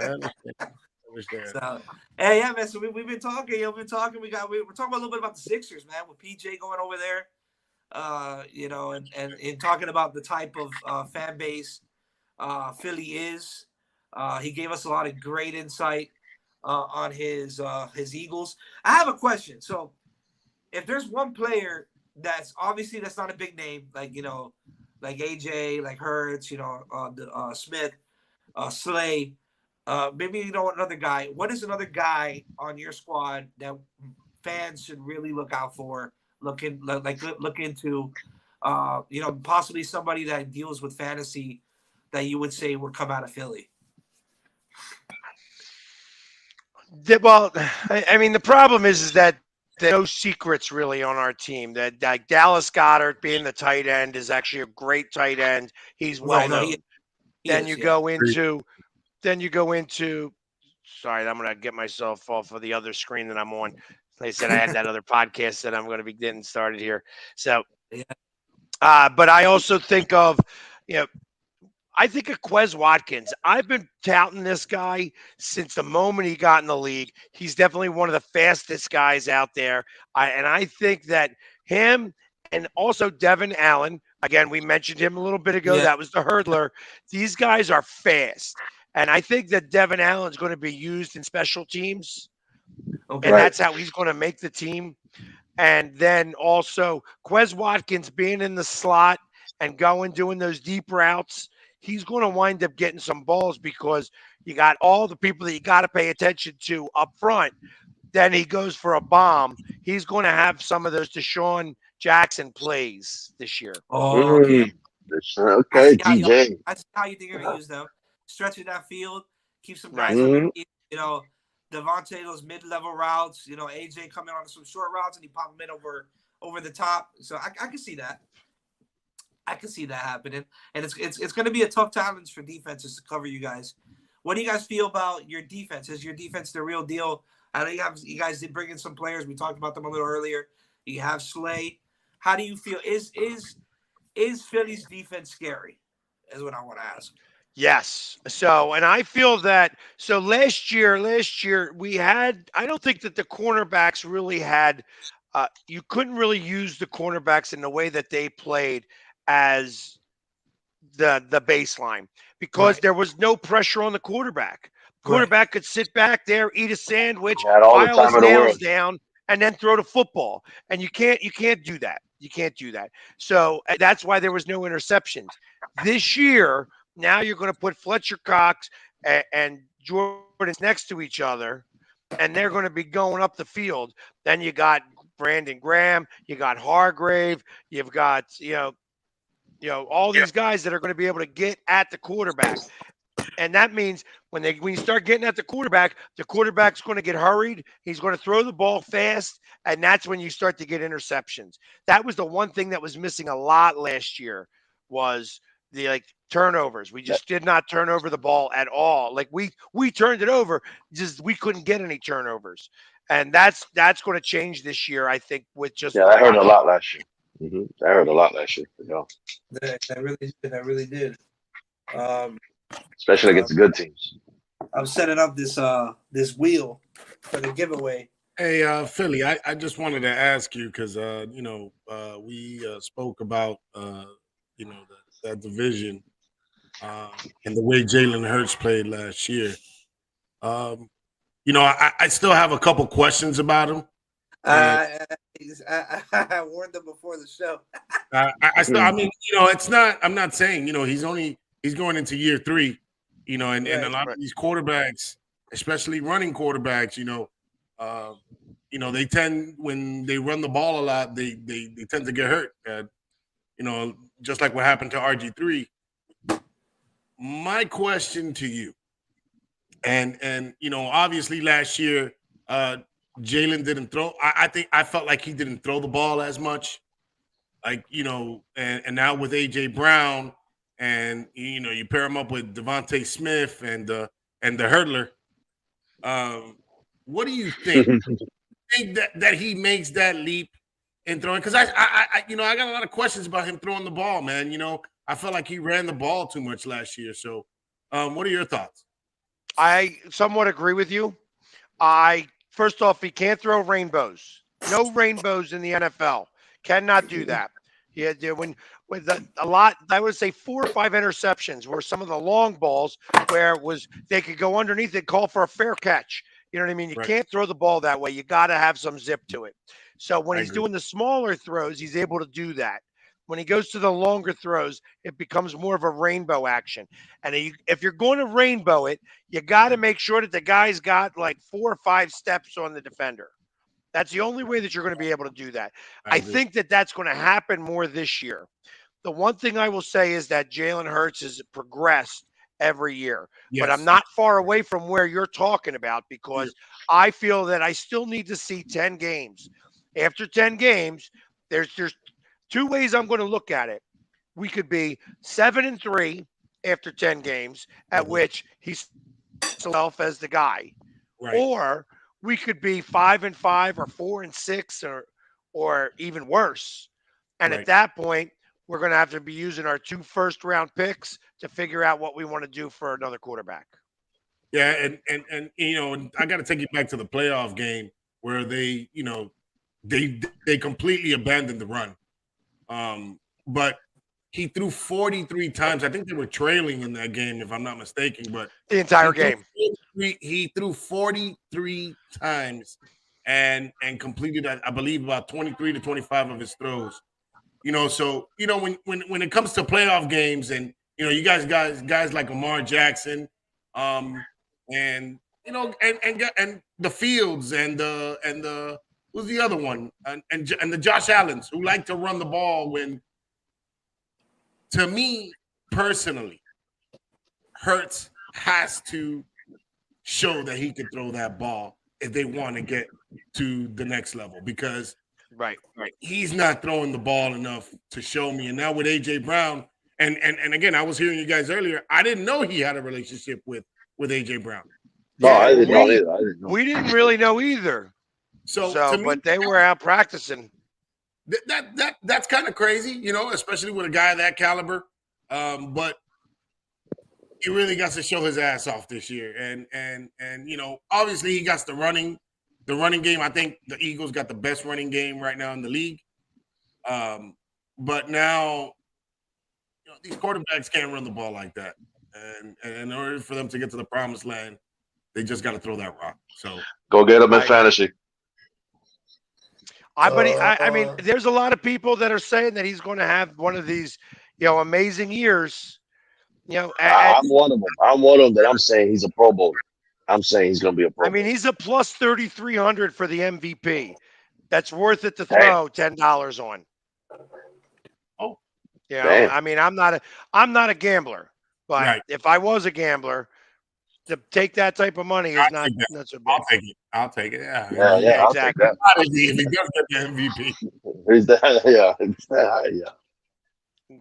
understand. So, hey, yeah, man. So we've been talking. We're talking. We're talking a little bit about the Sixers, man, with PJ going over there. And talking about the type of fan base Philly is. He gave us a lot of great insight on his Eagles. I have a question. So, if there's one player that's not a big name, like like AJ, like Hurts, Smith, Slay. Maybe another guy. What is another guy on your squad that fans should really look out for? Look into, possibly somebody that deals with fantasy that you would say would come out of Philly. Well, I mean, the problem is that there's no secrets really on our team. That Dallas Goedert being the tight end is actually a great tight end. He's well known. Then you go into. Sorry, I'm gonna get myself off of the other screen that I'm on. They said I had that other podcast that I'm going to be getting started here. So, but I also think of, I think of Quez Watkins. I've been touting this guy since the moment he got in the league. He's definitely one of the fastest guys out there. And I think that him and also Devin Allen, again, we mentioned him a little bit ago. Yeah. That was the hurdler. These guys are fast. And I think that Devin Allen is going to be used in special teams. Okay. And that's how he's going to make the team. And then also Quez Watkins being in the slot and doing those deep routes, he's going to wind up getting some balls because you got all the people that you got to pay attention to up front. Then he goes for a bomb. He's going to have some of those Deshaun Jackson plays this year. Oh, okay. Okay, DJ. I see how you think you're going to use them. Stretching that field, keep some guys on the, Devontae, those mid-level routes, AJ coming on some short routes and he pop them in over the top. So I can see that. I can see that happening. And it's going to be a tough challenge for defenses to cover you guys. What do you guys feel about your defense? Is your defense the real deal? I know you guys did bring in some players. We talked about them a little earlier. You have Slay. How do you feel? Is Philly's defense scary? Is what I want to ask. Yes. So, and I feel that, so last year we had, I don't think that the cornerbacks really had, you couldn't really use the cornerbacks in the way that they played as the baseline because there was no pressure on the quarterback. Quarterback could sit back there, eat a sandwich, file his nails down, and then throw the football. And you can't do that. You can't do that. So that's why there was no interceptions. This year, now you're going to put Fletcher Cox and Jordan next to each other, and they're going to be going up the field. Then you got Brandon Graham, you got Hargrave, you've got all these guys that are going to be able to get at the quarterback. And that means when you start getting at the quarterback's going to get hurried. He's going to throw the ball fast, and that's when you start to get interceptions. That was the one thing that was missing a lot last year was the turnovers. We just did not turn over the ball at all. Like we turned it over, just we couldn't get any turnovers. And that's going to change this year, I think, with just I heard a lot last year. I heard a lot last year. I really did. Especially against the good teams. I'm setting up this wheel for the giveaway. Hey, Philly, I just wanted to ask you because we spoke about that division and the way Jalen Hurts played last year. I still have a couple questions about him. I warned them before the show. It's not. I'm not saying he's going into year 3. And a lot of these quarterbacks, especially running quarterbacks, they tend when they run the ball a lot, they tend to get hurt. Just like what happened to RG3. My question to you, and obviously last year, Jalen didn't throw. I felt like he didn't throw the ball as much, and now with AJ Brown, and you pair him up with Devontae Smith and the hurdler. What do you think? Think that he makes that leap in throwing? Because I got a lot of questions about him throwing the ball, man. I felt like he ran the ball too much last year. So, what are your thoughts? I somewhat agree with you. First off, he can't throw rainbows. No rainbows in the NFL. Cannot do that. Yeah, when with a lot, I would say 4 or 5 interceptions were some of the long balls where it was they could go underneath and call for a fair catch. You know what I mean? You Right. can't throw the ball that way. You got to have some zip to it. So when I he's agree. doing the smaller throws, he's able to do that. When he goes to the longer throws, it becomes more of a rainbow action. And if you're going to rainbow it, you got to make sure that the guy's got like 4 or 5 steps on the defender. That's the only way that you're going to be able to do that. I I agree. think that that's going to happen more this year. The one thing I will say is that Jalen Hurts has progressed every year, but I'm Yes. not far away from where you're talking about because I feel that I still need to see 10 games. After 10 games, there's 2 ways I'm going to look at it. We could be 7-3 after 10 games, at which he's himself as the guy, Right. or we could be 5-5 or 4-6 or even worse. And Right. at that point, we're going to have to be using our 2 first-round picks to figure out what we want to do for another quarterback. Yeah, and I got to take you back to the playoff game where they completely abandoned the run. But he threw 43 times. I think they were trailing in that game, if I'm not mistaken. But The entire game. He threw 43 times and completed, I believe, about 23 to 25 of his throws. So when it comes to playoff games, and you guys like Lamar Jackson, and and the Fields and the who's the other one, and the Josh Allens who like to run the ball. When, to me personally, Hurts has to show that he can throw that ball if they want to get to the next level, because Right. he's not throwing the ball enough to show me. And now with AJ Brown, and again, I was hearing you guys earlier, I didn't know he had a relationship with AJ Brown. No, Yeah, I didn't know we- either. I didn't know. We didn't really know either. So to me, But they were out practicing. that's kind of crazy, especially with a guy that caliber. But he really got to show his ass off this year, and obviously he got the running game. I think the Eagles got the best running game right now in the league. But now, these quarterbacks can't run the ball like that, and in order for them to get to the promised land, they just got to throw that rock. So Go get him in fantasy. I mean, there's a lot of people that are saying that he's going to have one of these, amazing years. I'm one of them. I'm one of them that I'm saying he's a Pro Bowler. I'm saying he's going to be a Pro Bowler. I mean, he's a plus 3,300 for the MVP. That's worth it to throw $10 on. Oh, I mean, I'm not a gambler, but right. if I was a gambler, to take that type of money is not so big. I'll take it. Yeah, I'll exactly. take that. If he does get the MVP. He's that, yeah.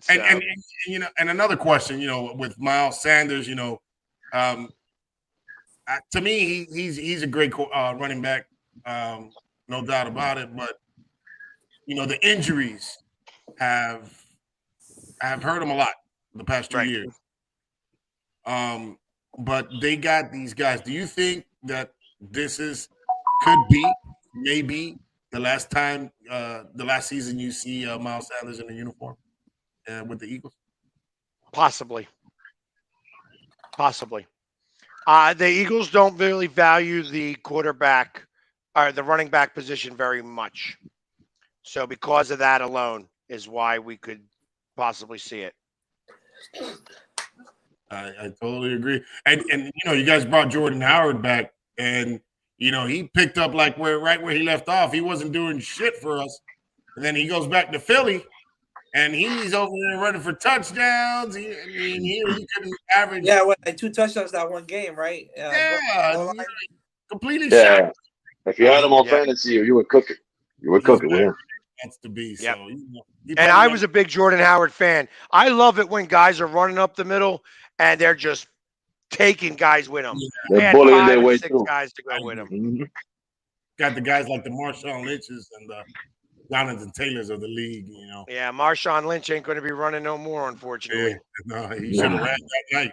So, And another question, with Miles Sanders, to me, he's a great running back, no doubt about it. But the injuries have hurt him a lot the past 2 years. But they got these guys. Do you think that this could be maybe the last time, the last season you see Miles Sanders in a uniform with the Eagles? Possibly. The Eagles don't really value the quarterback or the running back position very much. So because of that alone is why we could possibly see it. I totally agree. And you guys brought Jordan Howard back, and he picked up right where he left off. He wasn't doing shit for us. And then he goes back to Philly, and he's over there running for touchdowns. He couldn't average. Yeah, like 2 touchdowns that one game, right? Completely shot. shot. If you had him on fantasy, you were cooking. You were cooking with him. That's to be. Yep. So, And I was a big Jordan Howard fan. I love it when guys are running up the middle and they're just taking guys with them. They're They had bullying 5 their and way 6 through. guys to go with them. Mhm. Got the guys like the Marshawn Lynches and the Jonathan Taylors of the league. Yeah, Marshawn Lynch ain't going to be running no more, unfortunately. No, he should have ran that night.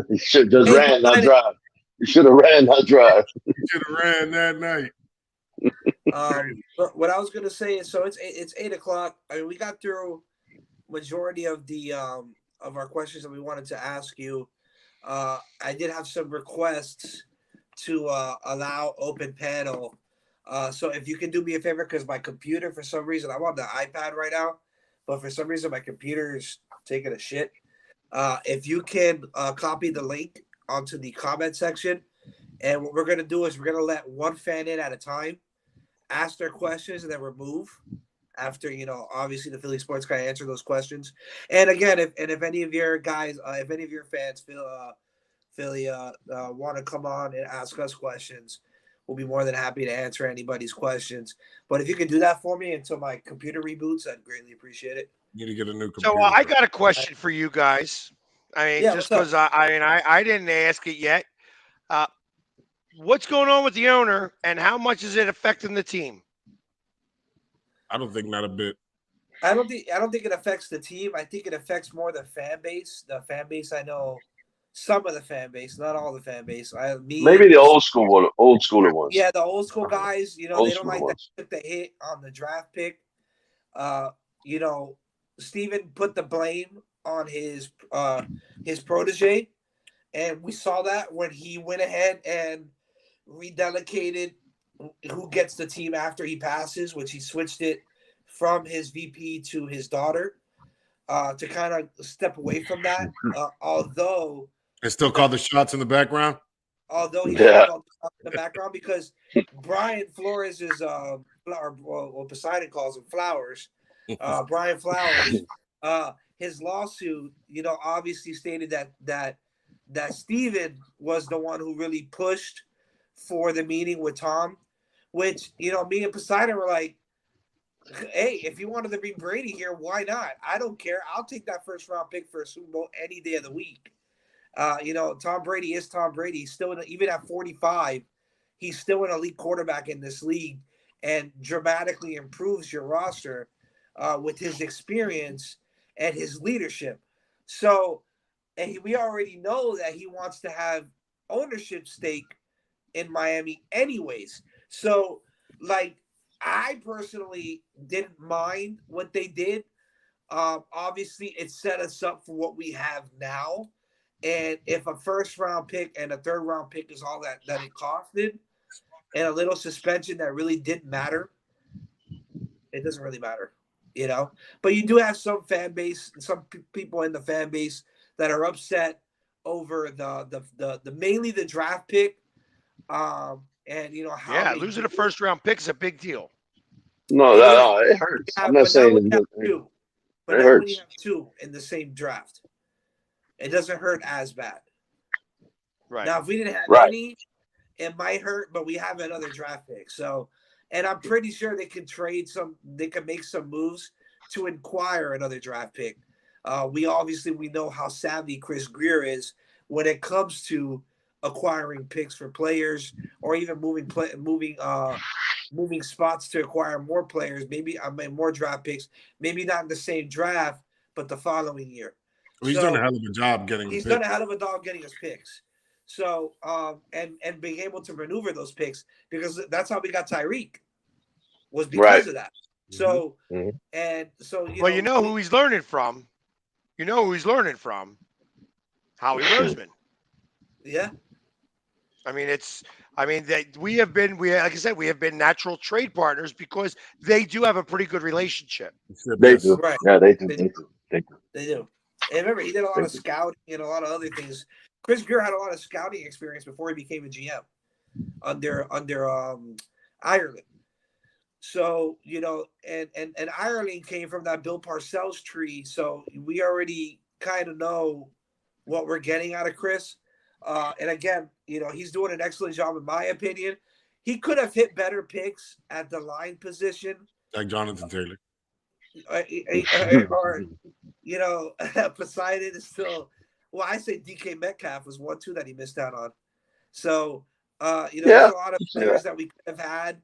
He should just Hey, ran, not drive. He should have ran, not drive. He should have ran that night. But what I was gonna say is, so it's 8 o'clock. I mean, we got through majority of the of our questions that we wanted to ask you. I did have some requests to allow open panel. So if you can do me a favor, because my computer, for some reason, I'm on the iPad right now, but for some reason my computer is taking a shit. If you can copy the link onto the comment section, and what we're gonna do is we're gonna let one fan in at a time, ask their questions, and then remove after, obviously the Philly sports guy answer those questions. And again, if any of your guys, if any of your fans feel Philly want to come on and ask us questions, we'll be more than happy to answer anybody's questions. But if you can do that for me until my computer reboots, I'd greatly appreciate it. You need to get a new computer. So I got a question for you guys. I mean, Yeah, just because I didn't ask it yet. What's going on with the owner, and how much is it affecting the team? I don't think not a bit. I don't think it affects the team. I think it affects more the fan base. The fan base, I know some of the fan base, not all the fan base. Maybe the old schooler ones. Yeah, the old school guys, they don't like that took the hit on the draft pick. Steven put the blame on his protege, and we saw that when he went ahead and redelegated who gets the team after he passes, which he switched it from his VP to his daughter, to kind of step away from that. Although it's still called the shots in the background. Although he's called in the background, because Brian Flores is Poseidon calls him Flowers. Brian Flowers, his lawsuit, obviously stated that Steven was the one who really pushed for the meeting with Tom, which, me and Poseidon were like, hey, if you wanted to bring Brady here, why not? I don't care. I'll take that first round pick for a Super Bowl any day of the week. Tom Brady is Tom Brady. He's still even at 45, he's still an elite quarterback in this league, and dramatically improves your roster with his experience and his leadership. So, and we already know that he wants to have ownership stake in Miami anyways. So, I personally didn't mind what they did. Obviously, it set us up for what we have now. And if a first round pick and a third round pick is all that it costed, and a little suspension that really didn't matter, it doesn't really matter, But you do have some fan base, some people in the fan base that are upset over the mainly the draft pick, and how losing a first round pick is a big deal. No, it hurts. I'm not saying it hurts. But now when you have two in the same draft, it doesn't hurt as bad. Right. Now, if we didn't have any, it might hurt, but we have another draft pick. So, and I'm pretty sure they can make some moves to acquire another draft pick. We know how savvy Chris Greer is when it comes to acquiring picks for players, or even moving spots to acquire more players, more draft picks, maybe not in the same draft, but the following year. Well, he's done a hell of a job getting. He's done a hell of a job getting us picks. So, and being able to maneuver those picks, because that's how we got Tyreek, was because of that. So, and so you know who he's learning from. Howie Roseman. Yeah. We have been natural trade partners because they do have a pretty good relationship. They do. Right. Yeah, they do. They do. And remember, he did a lot of scouting and a lot of other things. Chris Greer had a lot of scouting experience before he became a GM under Ireland. So, and Ireland came from that Bill Parcells tree. So we already kind of know what we're getting out of Chris. And again, he's doing an excellent job, in my opinion. he could have hit better picks at the line position, like Jonathan Taylor. or Poseidon is still. Well, I say DK Metcalf was one too that he missed out on. So, there's Yeah. a lot of players that we could have had.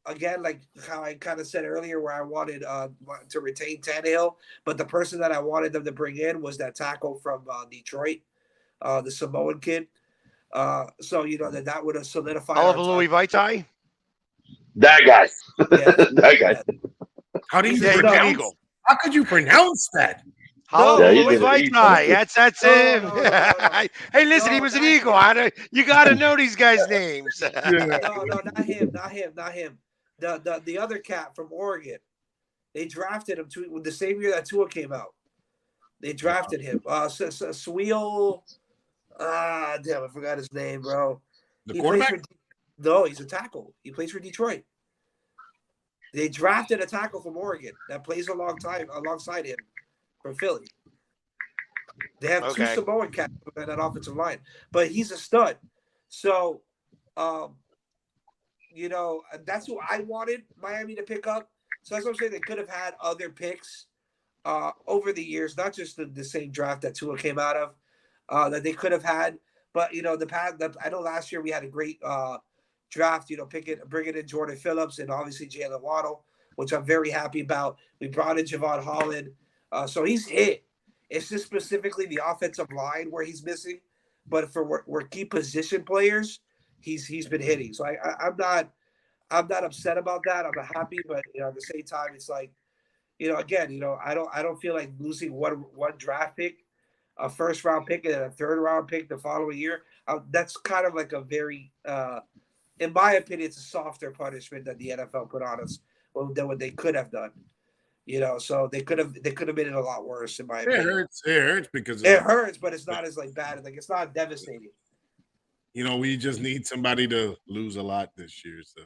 Again, like how I kind of said earlier, where I wanted to retain Tannehill, but the person that I wanted them to bring in was that tackle from Detroit, the Samoan kid. So that would have solidified our Oliver target. Louis Vitae. That guy. Yes, That guy. yes. How do you Yeah, he's an pronounce? Eagle. How could you pronounce that? Oliver Yeah, he Louis did it. Vitae. That's No, him. no, no, no, no. Hey, listen, he No, was an not Eagle. him. You got to know these guys' names. Yeah. No, not him, not him, not him. The other cat from Oregon. They drafted him the same year that Tua came out. They drafted him. Sewell. Damn, I forgot his name, bro. The He quarterback? plays for. No, he's a tackle. He plays for Detroit. They drafted a tackle from Oregon that plays alongside him from Philly. They have two Okay. Samoan cats on that offensive line, but he's a stud. So, that's who I wanted Miami to pick up. So that's what I'm saying. They could have had other picks over the years, not just the same draft that Tua came out of, that they could have had. But I know last year we had a great draft. Bringing in Jordan Phillips and obviously Jalen Waddle, which I'm very happy about. We brought in Javon Holland, so he's hit. It's just specifically the offensive line where he's missing, but for key position players, he's been hitting. So I'm not upset about that. I'm happy, but at the same time, it's like, again, I don't feel like losing one draft pick, a first round pick, and then a third round pick the following year. That's kind of like a very, in my opinion, it's a softer punishment that the NFL put on us than what they could have done. So they could have made it a lot worse, in my It opinion. hurts. It hurts because It hurts, but it's not as bad. Like, it's not devastating. we just need somebody to lose a lot this year, so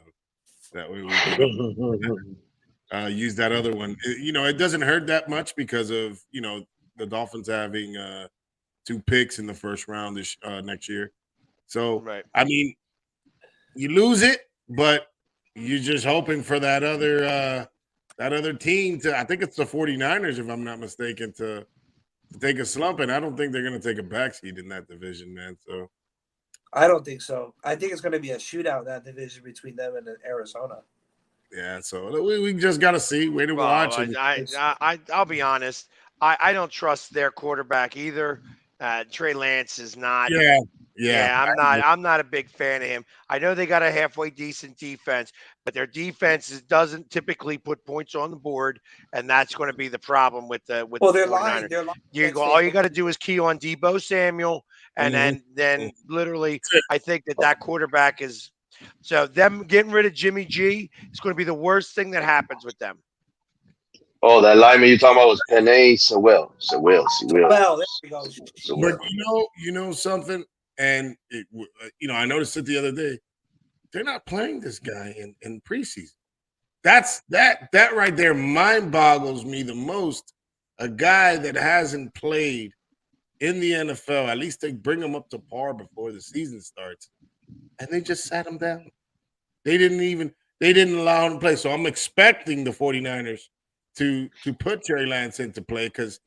that way we can use that other one. It doesn't hurt that much because of the Dolphins having 2 picks in the first round this next year. So Right. I mean, you lose it, but you're just hoping for that other team to. I think it's the 49ers, if I'm not mistaken, to take a slump, and I don't think they're going to take a backseat in that division, man. So I don't think so. I think it's going to be a shootout in that division between them and Arizona. yeah, so we just got to see, wait and Well, watch. And I'll be honest. I don't trust their quarterback either. Trey Lance is not. yeah, Yeah, I'm not a big fan of him. I know they got a halfway decent defense, but their defense doesn't typically put points on the board, and that's going to be the problem with the They're 49ers. lying. They're lying. All you got to do is key on Debo Samuel, and then literally, I think that quarterback is. So them getting rid of Jimmy G is going to be the worst thing that happens with them. Oh, that lineman you talking about was Penay Sewell. Well, there we go. but you know something, and I noticed it the other day. They're not playing this guy in preseason. That right there mind boggles me the most. A guy that hasn't played in the NFL, at least they bring him up to par before the season starts, and they just sat him down. They didn't allow him to play. So I'm expecting the 49ers to put Trey Lance into play because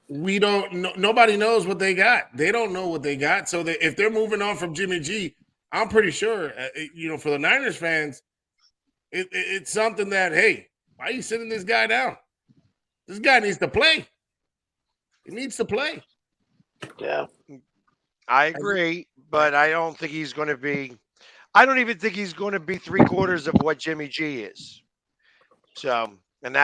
we don't know. Nobody knows what they got. They don't know what they got. So if they're moving on from Jimmy G, I'm pretty sure, for the Niners fans, it's something that, hey, why are you sitting this guy down? This guy needs to play. He needs to play. Yeah. I agree, but I don't think he's going to be. I don't even think he's going to be 3/4 of what Jimmy G is. So, and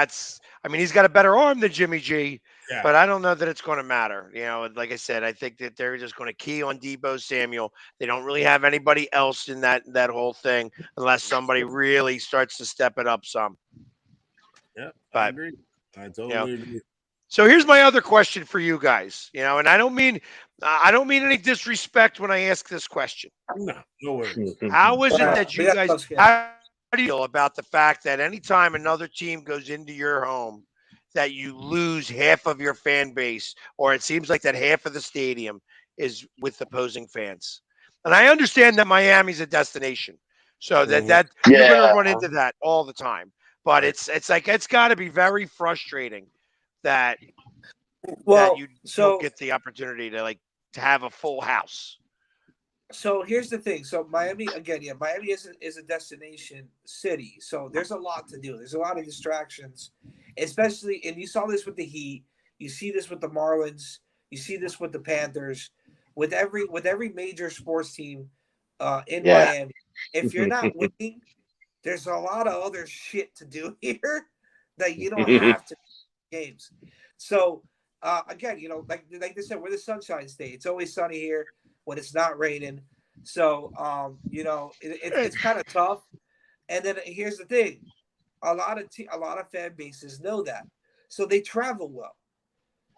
he's got a better arm than Jimmy G, but I don't know that it's going to matter. Like I said, I think that they're just going to key on Debo Samuel. They don't really have anybody else in that whole thing unless somebody really starts to step it up some. Yeah, but, I agree. I totally agree. So here's my other question for you guys. And I don't mean any disrespect when I ask this question. No worries. How is it that you guys? How do you feel about the fact that anytime another team goes into your home, that you lose half of your fan base, or it seems like that half of the stadium is with opposing fans? And I understand that Miami's a destination, so that you're going to Yeah. run into that all the time. But it's like it's got to be very frustrating that Well, you don't so get the opportunity to have a full house. so here's the thing. So Miami again, yeah, Miami is a destination city. So there's a lot to do. There's a lot of distractions, especially, and you saw this with the Heat. You see this with the Marlins. You see this with the Panthers. With every major sports team in Yeah. Miami, if you're not winning, there's a lot of other shit to do here that you don't have to games. So again, like they said, we're the Sunshine State. It's always sunny here when it's not raining. So it's kind of tough. And then here's the thing: a lot of fan bases know that, so they travel well.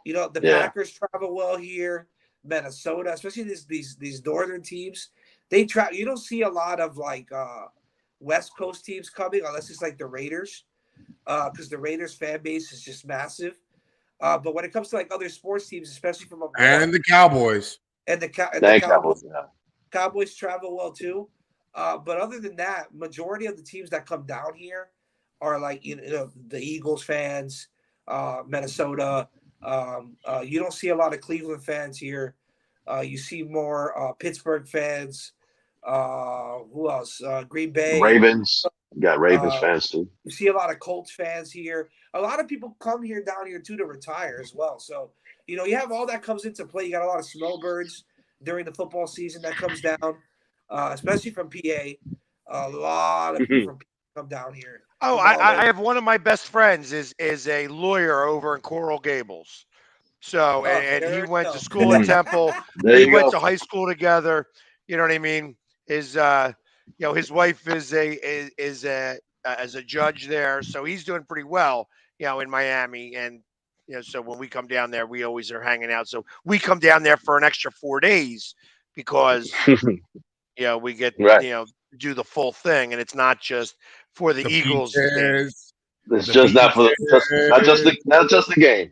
The Yeah. Packers travel well here. Minnesota, especially these northern teams, they travel. You don't see a lot of West Coast teams coming unless it's like the Raiders, because the Raiders fan base is just massive. But when it comes to like other sports teams, especially from up north, And the Cowboys. and the Thank Cowboys, Cowboys. Yeah. Cowboys travel well too. But other than that, majority of the teams that come down here are like the Eagles fans, Minnesota. You don't see a lot of Cleveland fans here. You see more Pittsburgh fans. Who else? Green Bay. Ravens. You got Ravens Uh, fans too. you see a lot of Colts fans here. A lot of people come here down here too to retire as well. So you have all that comes into play. You got a lot of snowbirds during the football season that comes down, especially from PA. A lot of people from PA come down here. Oh, From all I over. have one of my best friends is a lawyer over in Coral Gables. So and he There went we to go. school at Temple. There We you went go. to high school together. You know what I mean? His his wife is a as a judge there, so he's doing pretty well. In Miami, and so when we come down there, we always are hanging out. So we come down there for an extra 4 days because we get Right. do the full thing, and it's not just for the The Eagles game. peaches. It's The just not for just not just peaches. the game.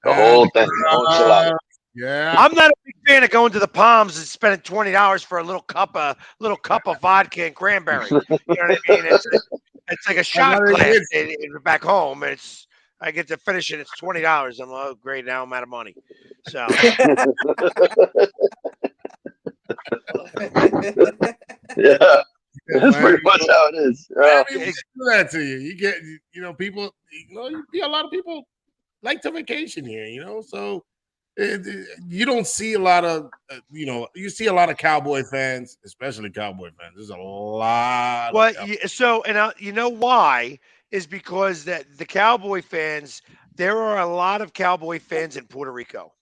The And whole the thing. The whole enchilada. crust. Yeah. I'm not a big fan of going to the Palms and spending $20 for a little cup of vodka and cranberry. You know what I mean? It's like a I'd shot rather glass get back home. I get to finish it. It's $20. I'm like, oh great, now I'm out of money. So Yeah. yeah, That's pretty much how it is. Miami will do that to you. You get, people, a lot of people like to vacation here, so you don't see a lot of, you see a lot of Cowboy fans, especially Cowboy fans. There's a lot of Cowboy. you know why is because that the Cowboy fans. There are a lot of Cowboy fans in Puerto Rico.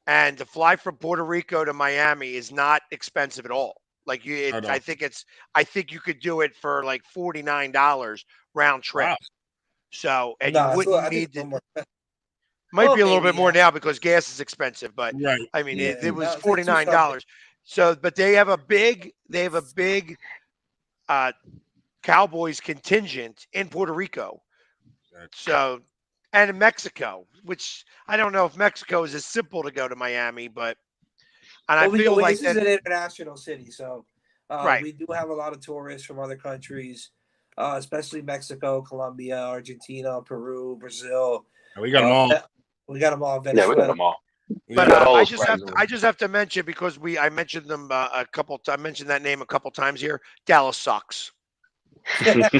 And to fly from Puerto Rico to Miami is not expensive at all. Like I know. I think you could do it for like $49 round trip. Wow. So and No, you wouldn't I think need it's a little more. might be a little Maybe, bit more yeah. now because gas is expensive, but Right. I mean Yeah, it was no, it's like $2 something. $49. So but they have a big uh Cowboys contingent in Puerto Rico. So and in Mexico, which I don't know if Mexico is as simple to go to Miami, but and I feel like This is that an international city, so right. we do have a lot of tourists from other countries, especially Mexico, Colombia, Argentina, Peru, Brazil. We got them all. We got them all. Yeah, we Venezuela. got them all. But got all I those just friends I just have to mention because I mentioned them a couple. I mentioned that name a couple times here. Dallas sucks. It's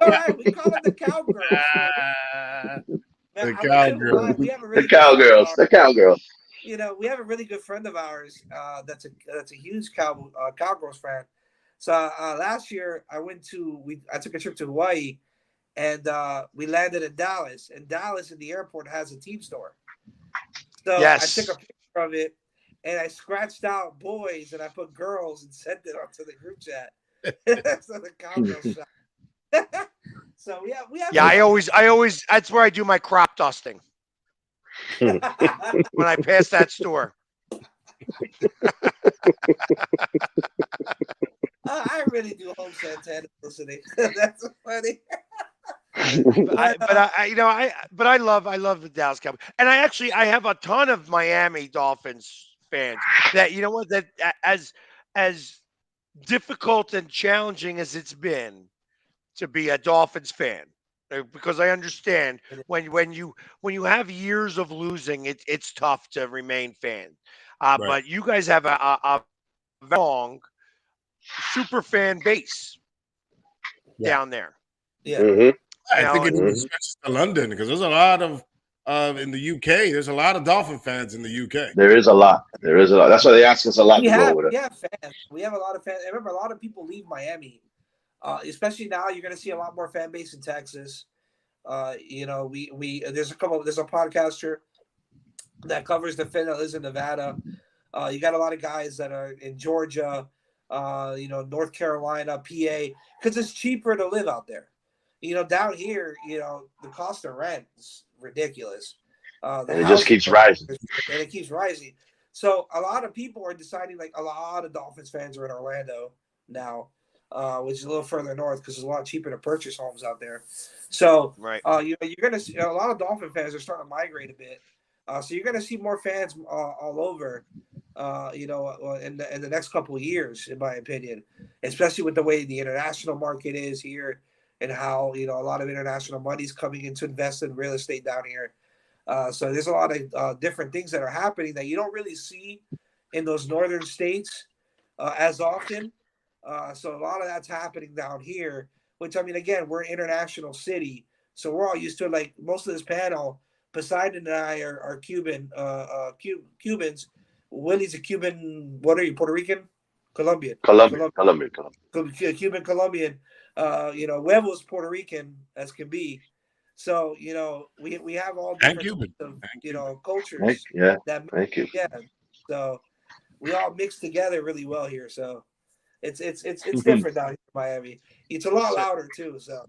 all right. We call them the Cowgirls. The I'm not gonna lie, Cowgirls. we have a The really good friend of cowgirls. ours. The cowgirls. We have a really good friend of ours that's a huge Cowgirls fan. So last year I took a trip to Hawaii, and we landed in Dallas. And Dallas in the airport has a team store. So Yes. I took a picture of it, and I scratched out boys and I put girls and sent it onto the group chat. So the Cowgirls shot. So we have. Yeah, I always that's where I do my crop dusting when I pass that store. I really do hope Santana's listening. That's funny. But I love the Dallas Cowboys, and I have a ton of Miami Dolphins fans that that as as difficult and challenging as it's been to be a Dolphins fan, because I understand when you have years of losing, it's tough to remain fan. Right. But you guys have a very long super fan base Yeah. down there. Yeah. Hmm. I think Now, it even stretches to London because there's a lot of in the UK. There's a lot of Dolphin fans in the UK. There is a lot. There is a lot. That's why they ask us a lot We to go have over there. we have fans. We have a lot of fans. I remember a lot of people leave Miami. Especially now, you're going to see a lot more fan base in Texas. We there's a podcaster that covers the fan that lives in Nevada. You got a lot of guys that are in Georgia, North Carolina, PA, because it's cheaper to live out there. Down here, the cost of rent is ridiculous. The And it just housing keeps rising. and it keeps rising. So a lot of people are deciding, like a lot of Dolphins fans are in Orlando now, which is a little further north because it's a lot cheaper to purchase homes out there. So right. you're going to see a lot of Dolphin fans are starting to migrate a bit. So you're going to see more fans all over, in the next couple of years, in my opinion, especially with the way the international market is here and how a lot of international money's coming in to invest in real estate down here. So there's a lot of different things that are happening that you don't really see in those northern states as often. So a lot of that's happening down here, which, I mean, again, we're an international city, so we're all used to it. Like most of this panel, Poseidon and I are Cuban, Cubans. Willie's a Cuban. What are you, Puerto Rican? Colombian. Colombia. Cuban, Colombian. Huevo's Puerto Rican as can be. So we have all And different Cuban. types of And Cuban. cultures Yeah. that Thank you. yeah. So we all mix together really well here. So it's different down here in Miami. It's a lot So, louder too. So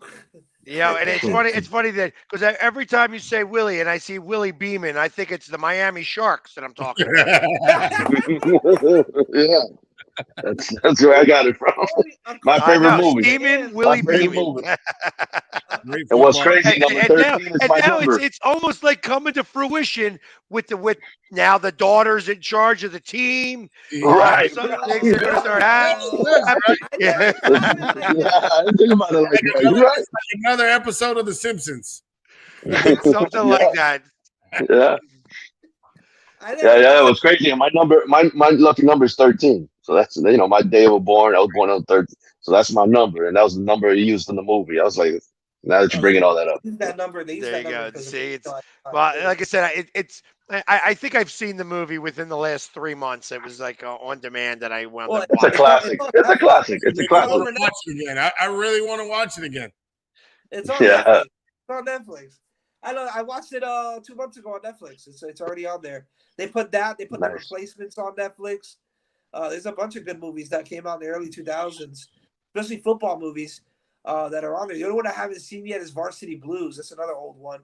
and it's funny. It's funny that because every time you say Willie and I see Willie Beeman, I think it's the Miami Sharks that I'm talking about. Yeah. That's where I got it from. My I favorite know, movie. Steeman, My Willie favorite Beeman. movie. Great And what's football. crazy, number And now 13 is my number. it's almost like coming to fruition with now the daughter's in charge of the team. All of a Right. sudden Right. things are going to start happening. I Yeah. never thought of it like Yeah, that. I didn't think about it like that. You're right. Another episode of The Simpsons. It's something like that. Yeah. I Yeah, never yeah, it thought. was crazy. And my lucky number is 13. So that's my day I was born. I was born on 13. So that's my number, and that was the number he used in the movie. I was like, now that you're Oh, they bringing all that up, use that number. They use There that you number go. because of See, it's I well, like I said, it's. I think I've seen the movie within the last 3 months. It was like on demand that I wound well, up it's a watching. classic. It's a classic. It's a I want classic. to watch it again. I really want to watch it again. It's on Yeah, Netflix. It's on Netflix. I know. I watched it 2 months ago on Netflix. It's already on there. They put that. They put the nice. replacements on Netflix. There's a bunch of good movies that came out in the early 2000s, especially football movies that are on there. The only one I haven't seen yet is Varsity Blues. That's another old one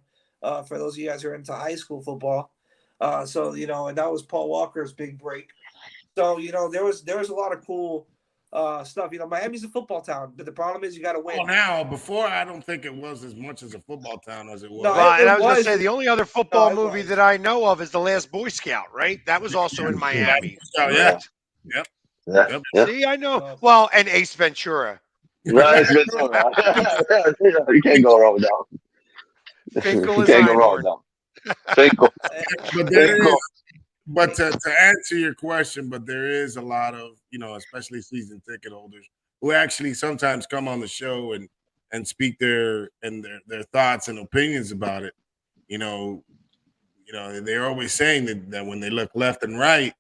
for those of you guys who are into high school football. And that was Paul Walker's big break. So there was a lot of cool stuff. Miami's a football town, but the problem is you got to win. Well, now, before, I don't think it was as much as a football town as it was. No, Well, and it I was going to was. say the only other football it movie was. that I know of is The Last Boy Scout, right? That was also in Miami. Yeah. Yeah. Yep. Yeah. Yep. Yeah. See, I know. Well, and Ace Ventura. Nice, Ventura. You can't go wrong with that. Finkel You is can't go wrong Einhorn. with that. Finkel. But there is, Finkel. but to answer your question, but there is a lot of, especially season ticket holders who actually sometimes come on the show and speak their thoughts and opinions about it. They're always saying that when they look left and right,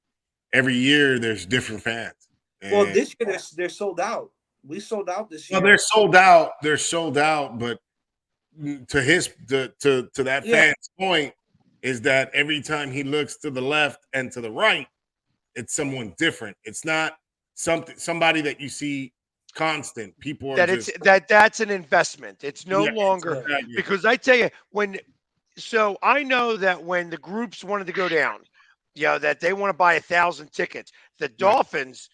every year there's different fans. Well, this year they're sold out. We sold out this year. Well, they're sold out. They're sold out. But to that fan's point is that every time he looks to the left and to the right, it's someone different. It's not somebody that you see constant. People are that's an investment. It's no longer because I tell you so I know that when the groups wanted to go down, that they want to buy 1,000 tickets. The Dolphins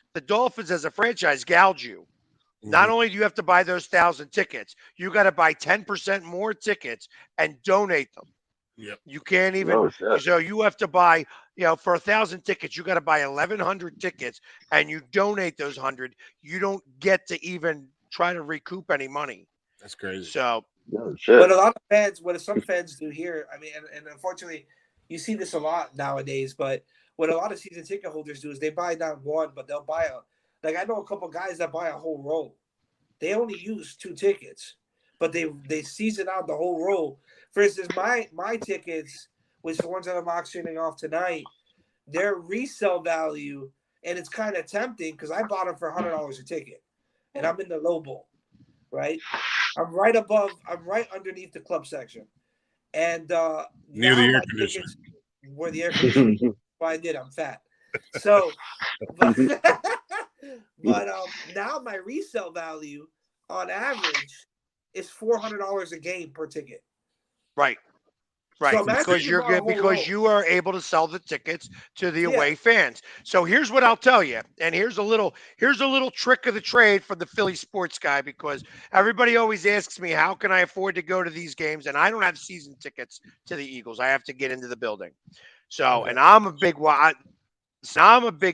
as a franchise gouge you. Not only do you have to buy those 1,000 tickets, you got to buy 10% more tickets and donate them. Yep. You can't even. Oh shit. So you have to buy, for 1,000 tickets, you got to buy 1,100 tickets, and you donate those 100. You don't get to even try to recoup any money. That's crazy. So, Oh shit. But a lot of fans, what some fans do here, I mean, and unfortunately, you see this a lot nowadays. But what a lot of season ticket holders do is they buy not one, but they'll buy like I know a couple guys that buy a whole row. They only use 2 tickets, but they season out the whole row. For instance, my tickets, which the ones that I'm auctioning off tonight, their resale value, and it's kind of tempting because I bought them for $100 a ticket, and I'm in the low bowl, right? I'm right underneath the club section, and Near now the air my conditioner. tickets where the air conditioner. Why I did, I'm fat. So, but, now my resale value on average is $400 a game per ticket. right. So Because you're good, because you are able to sell the tickets to the away fans. So here's what I'll tell you, and here's a little trick of the trade for the Philly sports guy, because everybody always asks me, how can I afford to go to these games? And I don't have season tickets to the Eagles. I have to get into the building. So, and I'm a big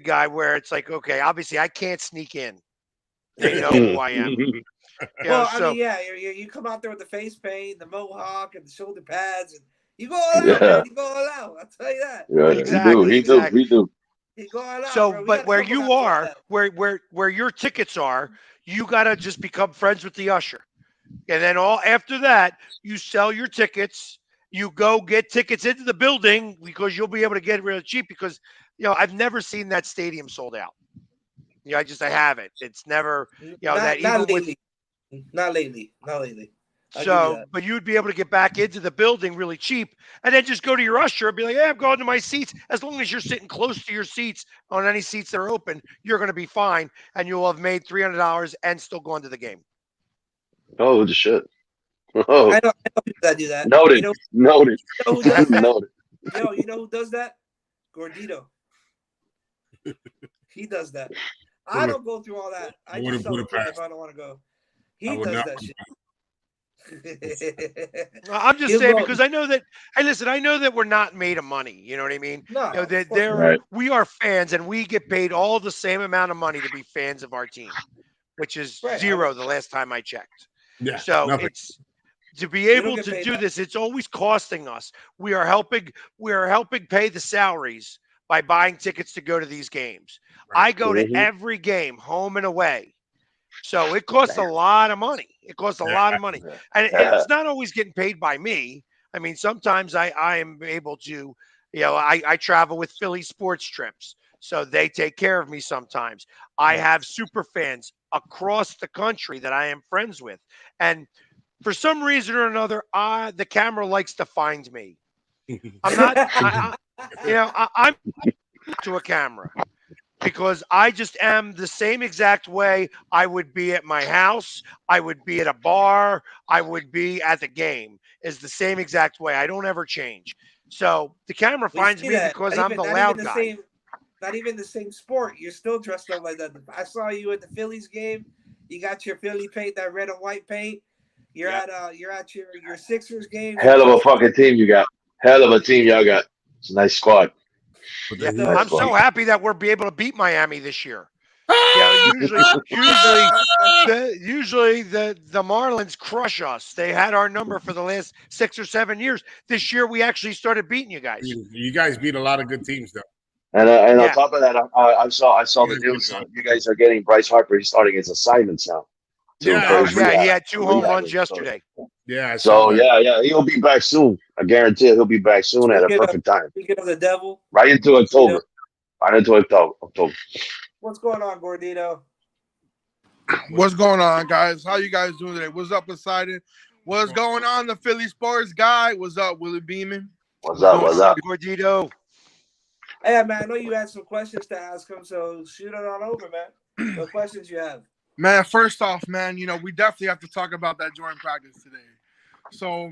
guy where it's like, okay, obviously I can't sneak in. They know who I am. I mean, you come out there with the face paint, the mohawk, and the shoulder pads, and you go all out, man. You go all out. I'll tell you that. Yeah, exactly. He do. You go all out. So, bro. but where you are, where your tickets are, you gotta just become friends with the usher, and then after that, you sell your tickets. You go get tickets into the building because you'll be able to get it really cheap. Because I've never seen that stadium sold out. I haven't. It's never that even not lately. Not lately. So, but you'd be able to get back into the building really cheap, and then just go to your usher and be like, "Hey, I'm going to my seats." As long as you're sitting close to your seats on any seats that are open, you're going to be fine, and you'll have made $300 and still gone to the game. Oh, the shit. Oh, I know people that do that. Noted. You know who does that? Noted. Yo, you know who does that? Gordito. He does that. I don't go through all that. I just sell the ticket if I don't want to go. He does that shit. I'm just saying, because I know that. Hey, listen, I know that we're not made of money. You know what I mean? No, we are fans, and we get paid all the same amount of money to be fans of our team, which is zero the last time I checked. Yeah. So nothing. it's to be able to do this. It's always costing us. We are helping pay the salaries by buying tickets to go to these games. Right. I go to every game, home and away. So it costs a lot of money. And it's not always getting paid by me. I mean, sometimes I am able to, I travel with Philly sports trips. So they take care of me sometimes. I have super fans across the country that I am friends with. And for some reason or another, the camera likes to find me. I'm not, I'm to a camera. Because I just am the same exact way I would be at my house, I would be at a bar, I would be at the game, is the same exact way. I don't ever change. So the camera finds me because I'm the loud guy. Not even the same sport. You're still dressed up like that. I saw you at the Phillies game. You got your Philly paint, that red and white paint. You're at your Sixers game. Hell of a fucking team you got. Hell of a team y'all got. It's a nice squad. Yeah, I'm so happy that we'll be able to beat Miami this year. Usually the Marlins crush us. They had our number for the last 6 or 7 years. This year we actually started beating you guys. You guys beat a lot of good teams, though. And on top of that, I saw the news. You guys are getting Bryce Harper. He's starting his assignments now. He had 2 home runs yesterday. Yeah. So he'll be back soon. I guarantee he'll be back soon at a perfect time. Speaking of the devil, right into October. October. What's going on, Gordito? What's going on, guys? How you guys doing today? What's up, Poseidon? What's going on, the Philly sports guy? What's up, Willie Beeman? What's up, Gordito? Hey, man, I know you had some questions to ask him, so shoot it on over, man. What questions you have? Man, first off, man, we definitely have to talk about that joint practice today. So,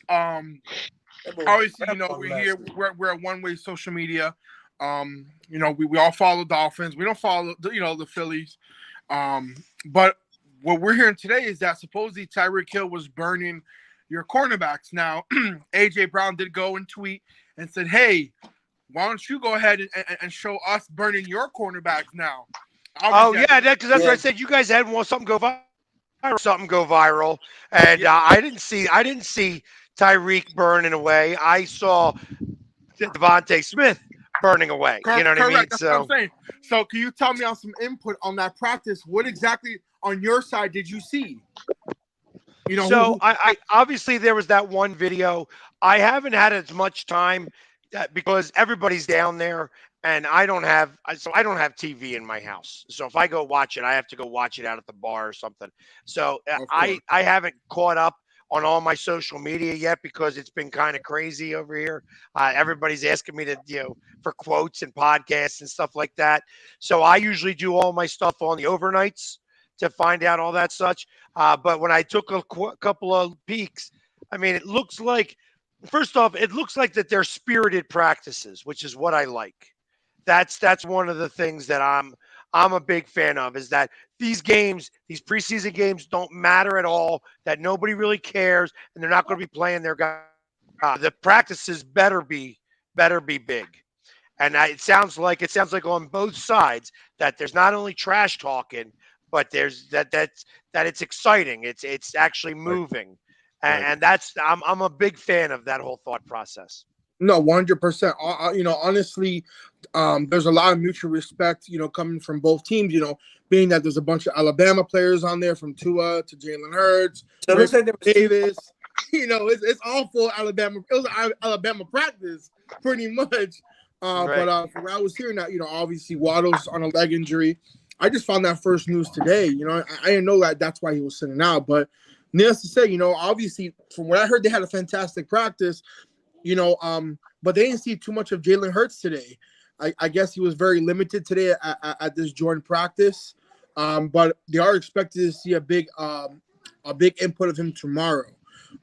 obviously, we're here. We're at One Way Social Media. We all follow Dolphins. We don't follow, the Phillies. But what we're hearing today is that supposedly Tyreek Hill was burning your cornerbacks. Now, AJ Brown did go and tweet and said, "Hey, why don't you go ahead and show us burning your cornerbacks now?" Oh Obviously, yeah, that's what I said. You guys had something go viral, and yeah, I didn't see Tyreek burning away. I saw Devontae Smith burning away. You know what I mean? correct. That's what I'm So saying. So, can you tell me on some input on that practice? What exactly on your side did you see? You know So I obviously there was that one video. I haven't had as much time because everybody's down there, and I don't have TV in my house. So if I go watch it, I have to go watch it out at the bar or something. So Of course. I haven't caught up on all my social media yet because it's been kind of crazy over here. Everybody's asking me to for quotes and podcasts and stuff like that. So I usually do all my stuff on the overnights to find out all that such. But when I took a couple of peeks, I mean, it looks like, first off, it looks like that they're spirited practices, which is what I like. That's one of the things that I'm a big fan of is that these games, these preseason games, don't matter at all. That nobody really cares, and they're not going to be playing their guys. The practices better be big. And it sounds like on both sides that there's not only trash talking, but there's that it's exciting. It's actually Right. moving, Right. and that's I'm a big fan of that whole thought process. No, 100%. Honestly, there's a lot of mutual respect, coming from both teams. Being that there's a bunch of Alabama players on there, from Tua to Jalen Hurts, So it looks like there was Davis. It's all full Alabama. It was Alabama practice, pretty much. Right. But from what I was hearing, that obviously Waddle's on a leg injury. I just found that first news today. I didn't know that that's why he was sitting out. But needless to say, obviously from what I heard, they had a fantastic practice. But they didn't see too much of Jalen Hurts today. I guess he was very limited today at this joint practice. But they are expected to see a big input of him tomorrow,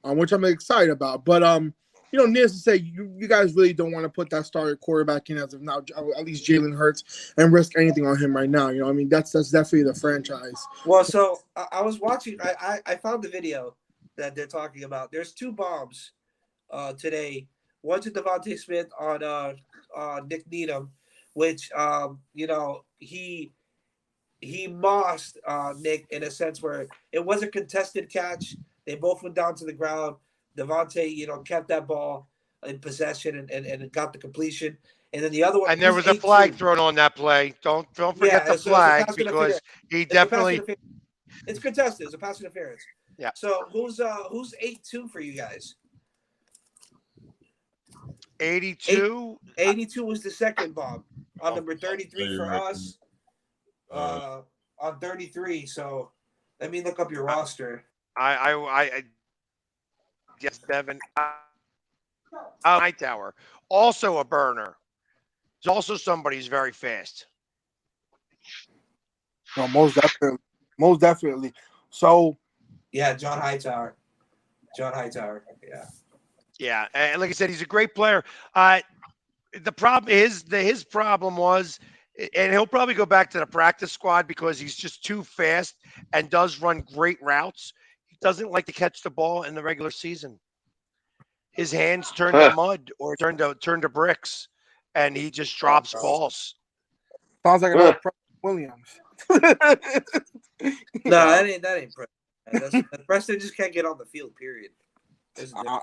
which I'm excited about. But needless to say, you guys really don't want to put that starter quarterback in as of now, at least Jalen Hurts, and risk anything on him right now. That's definitely the franchise. Well, so I was watching. I found the video that they're talking about. There's two bombs today. One to Devontae Smith on Nick Needham, which he mossed Nick in a sense where it was a contested catch. They both went down to the ground. Devontae, kept that ball in possession and got the completion. And then the other one, And there was a flag thrown on that play. Don't forget the it's a flag pass because interference. he definitely. It's contested. It's a pass interference. Yeah. So who's 8-2 for you guys? 82. 82 was the second bomb on number 33 for us. On 33. So let me look up your roster. I yes, Devin. Hightower, also a burner. He's also somebody who's very fast. No, most definitely. Most definitely. So, yeah, John Hightower. Yeah. Yeah, and like I said, he's a great player. The problem is that his problem was, and he'll probably go back to the practice squad because he's just too fast and does run great routes. He doesn't like to catch the ball in the regular season. His hands turn to mud or turn to bricks, and he just drops balls. Sounds like another Williams. No, that ain't Preston. Preston just can't get on the field, period.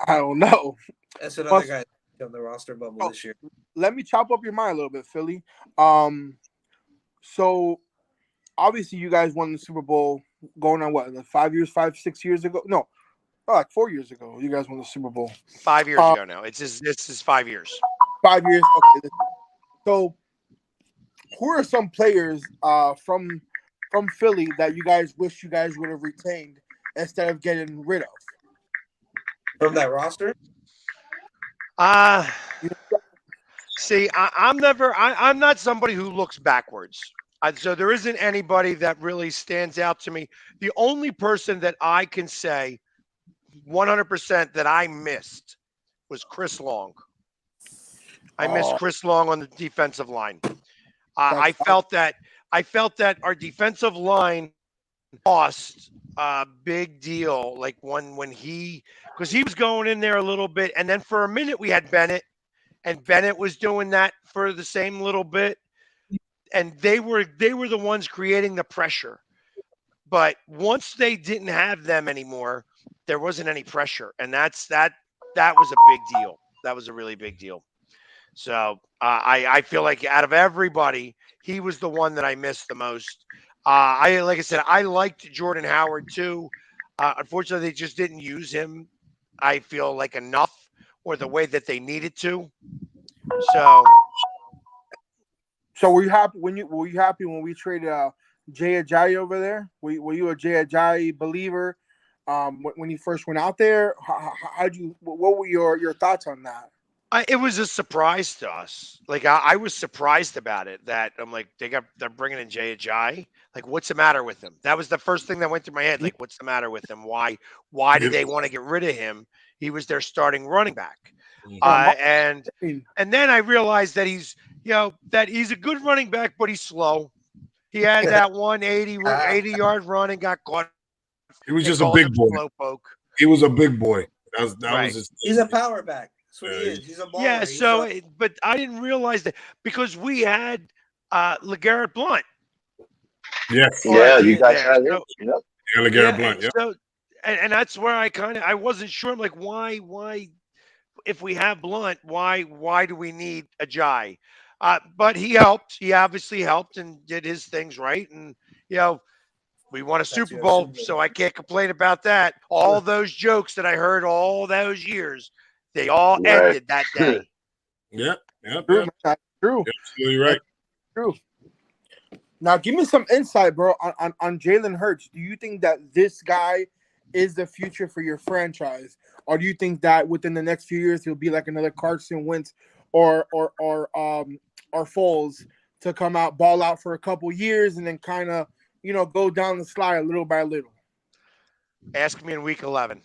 I don't know. That's another guy on the roster bubble this year. Let me chop up your mind a little bit, Philly. So obviously you guys won the Super Bowl going on what, 6 years ago? No, like 4 years ago. You guys won the Super Bowl. 5 years ago now. This is 5 years. 5 years. Okay. So who are some players from Philly that you guys wish you guys would have retained instead of getting rid of? From that roster? See, I'm not somebody who looks backwards. So there isn't anybody that really stands out to me. The only person that I can say 100% that I missed was Chris Long. I missed Chris Long on the defensive line. I felt that our defensive line lost big deal. Like when because he was going in there a little bit, and then for a minute we had Bennett, and Bennett was doing that for the same little bit, and they were the ones creating the pressure. But once they didn't have them anymore, there wasn't any pressure, and that was a big deal. That was a really big deal. So I feel like out of everybody, he was the one that I missed the most. I like I said, I liked Jordan Howard too. Unfortunately, they just didn't use him. I feel like enough or the way that they needed to. So So were you happy when we traded Jay Ajayi over there? Were you a Jay Ajayi believer when he first went out there? How'd you? What were your thoughts on that? it was a surprise to us. Like I was surprised about it. That I'm like they're bringing in Jay Ajayi. Like what's the matter with him? That was the first thing that went through my head. Like what's the matter with him? Why did Yep. they want to get rid of him? He was their starting running back. Mhm. And then I realized that he's a good running back, but he's slow. He had that 80-yard run and got caught. He was They just a called big him boy. slowpoke. He was a big boy. That Right. was his He's a power back. That's what he Yeah, is. He's a baller. Yeah. He's So, a, but I didn't realize that because we had LeGarrette Blunt Yes. Yeah, already you in guys there. had him. So Yep. Yeah, yeah, LeGarrette Blunt. and Yeah. so and that's where I wasn't sure. I'm like, why if we have Blunt, why do we need a Jai? But he helped. He obviously helped and did his things right. And you know, we won a that's Super your Bowl, Super so Bowl. I can't complain about that. All those jokes that I heard all those years, they all Right. ended that day. Yep. Yep. True, Yep. man. That's true. You're absolutely That's right. true. Now, give me some insight, bro, on Jalen Hurts. Do you think that this guy is the future for your franchise, or do you think that within the next few years he'll be like another Carson Wentz or Foles to come out, ball out for a couple years, and then kind of go down the slide little by little? Ask me in week 11.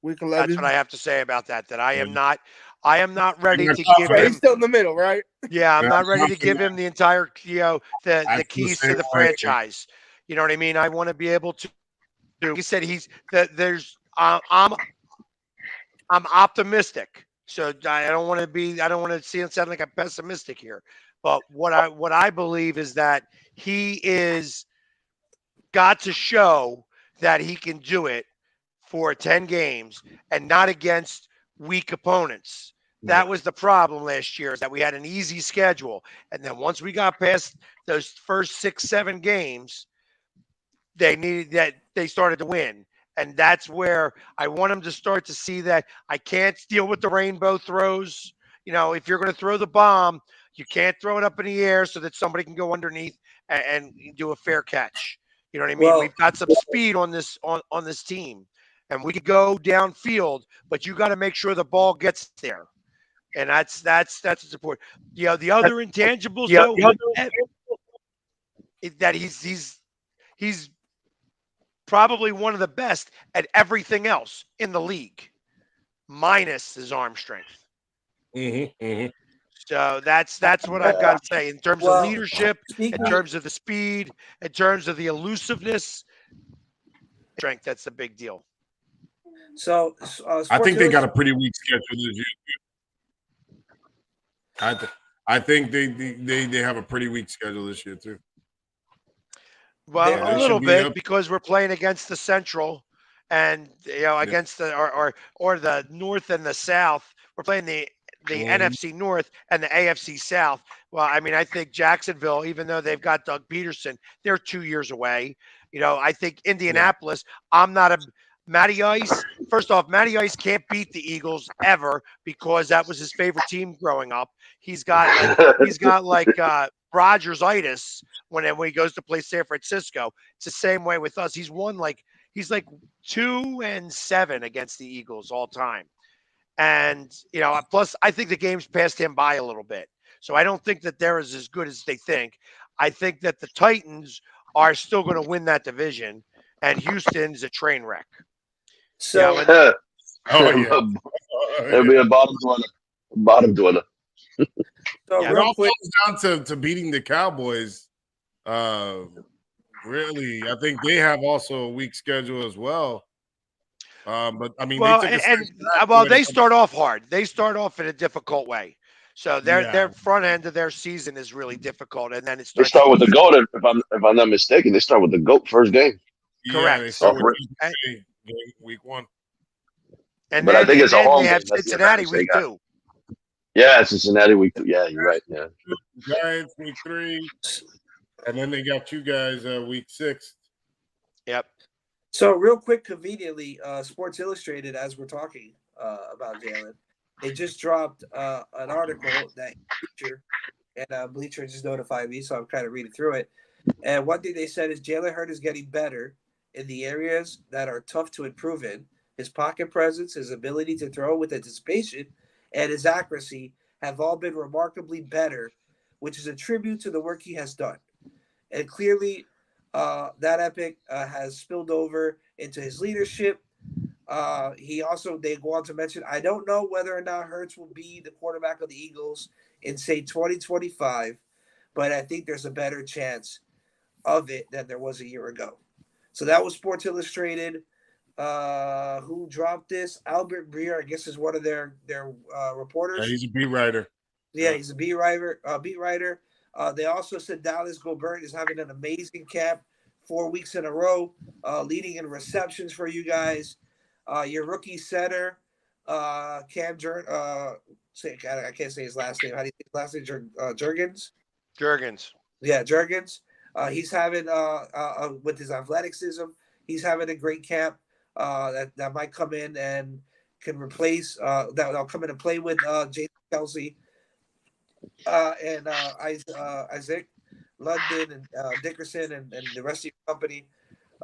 Week That's what 11. I have to say about that. That I Yeah. am not. I am not I'm ready not to give Okay, confident. he's him. still in the middle, right? Yeah, I'm I'm not ready to give confident. him the entire, the I feel the keys to same the way. franchise. You know what I mean? I want to be able to. He said he's that. There's. I'm optimistic. So I don't want to be. I don't want to see it sound like I'm pessimistic here. But what I believe is that he is got to show that he can do it for 10 games and not against weak opponents. Yeah. That was the problem last year is that we had an easy schedule. And then once we got past those first 6, 7 games, they started to win. And that's where I want them to start to see that I can't deal with the rainbow throws. If you're going to throw the bomb, you can't throw it up in the air so that somebody can go underneath and do a fair catch. You know what I mean? well, We've got some speed on this team, and we could go downfield, but you got to make sure the ball gets there, and that's the support. The other intangibles though that he's probably one of the best at everything else in the league, minus his arm strength. Mm-hmm. So that's what I've got to say in terms of well, leadership, in speaking. terms of the speed, in terms of the elusiveness, strength. That's the big deal. So, I Sports think they got a Illustrated. pretty weak schedule this year. I think they have a pretty weak schedule this year too. Well, a They little should be bit up. because we're playing against the Central, and Yeah. against the or the North and the South. We're playing the Mhm. NFC North and the AFC South. Well, I mean, I think Jacksonville, even though they've got Doug Peterson, they're 2 years away. I think Indianapolis. I'm not a Matty Ice. First off, Matty Ice can't beat the Eagles ever because that was his favorite team growing up. He's got like Rogers-itis when he goes to play San Francisco. It's the same way with us. He's like 2-7 against the Eagles all time. And plus I think the game's passed him by a little bit. So I don't think that they're as good as they think. I think that the Titans are still going to win that division, and Houston's a train wreck. So, And Oh yeah. It'll be a bottom dweller. Bottom dweller. so Yeah. It real all quick, comes down to beating the Cowboys. Really, I think they have also a weak schedule as well. But I mean, they Well, took a step and back the well, way they they start off hard. They start off in a difficult way. So their yeah. front end of their season is really difficult, and then it They starts to start with the ease. goat. If I'm not mistaken, they start with the goat first game. Yeah, they Correct. start Off with rip. Tampa Bay week 1. But I think And it's a then they home have game. That's the Cincinnati advantage they week got. 2. Yeah, Cincinnati week 2. Yeah, you're right. Yeah. Giants week 3, and then they got you guys week 6. Yep. So real quick, conveniently, Sports Illustrated, as we're talking about Jalen, they just dropped an article that Bleacher and Bleacher just notified me, so I'm kind of reading through it. And one thing they said is Jalen Hurts is getting better in the areas that are tough to improve in. His pocket presence, his ability to throw with anticipation, and his accuracy have all been remarkably better, which is a tribute to the work he has done. And clearly, that epic has spilled over into his leadership. They go on to mention, I don't know whether or not Hurts will be the quarterback of the Eagles in, say, 2025, but I think there's a better chance of it than there was a year ago. So that was Sports Illustrated. Who dropped this? Albert Breer, I guess, is one of their reporters. Yeah, he's a beat writer. Yeah, he's a beat writer. They also said Dallas Gobert is having an amazing camp, 4 weeks in a row, leading in receptions for you guys. Your rookie setter, Cam I can't say his last name. How do you say his last name? Jurgens? Jurgens. Yeah, Jurgens. He's having with his athleticism, he's having a great camp. That might come in and can replace that'll come in and play with Jason Kelsey and Isaac London and Dickerson and the rest of your company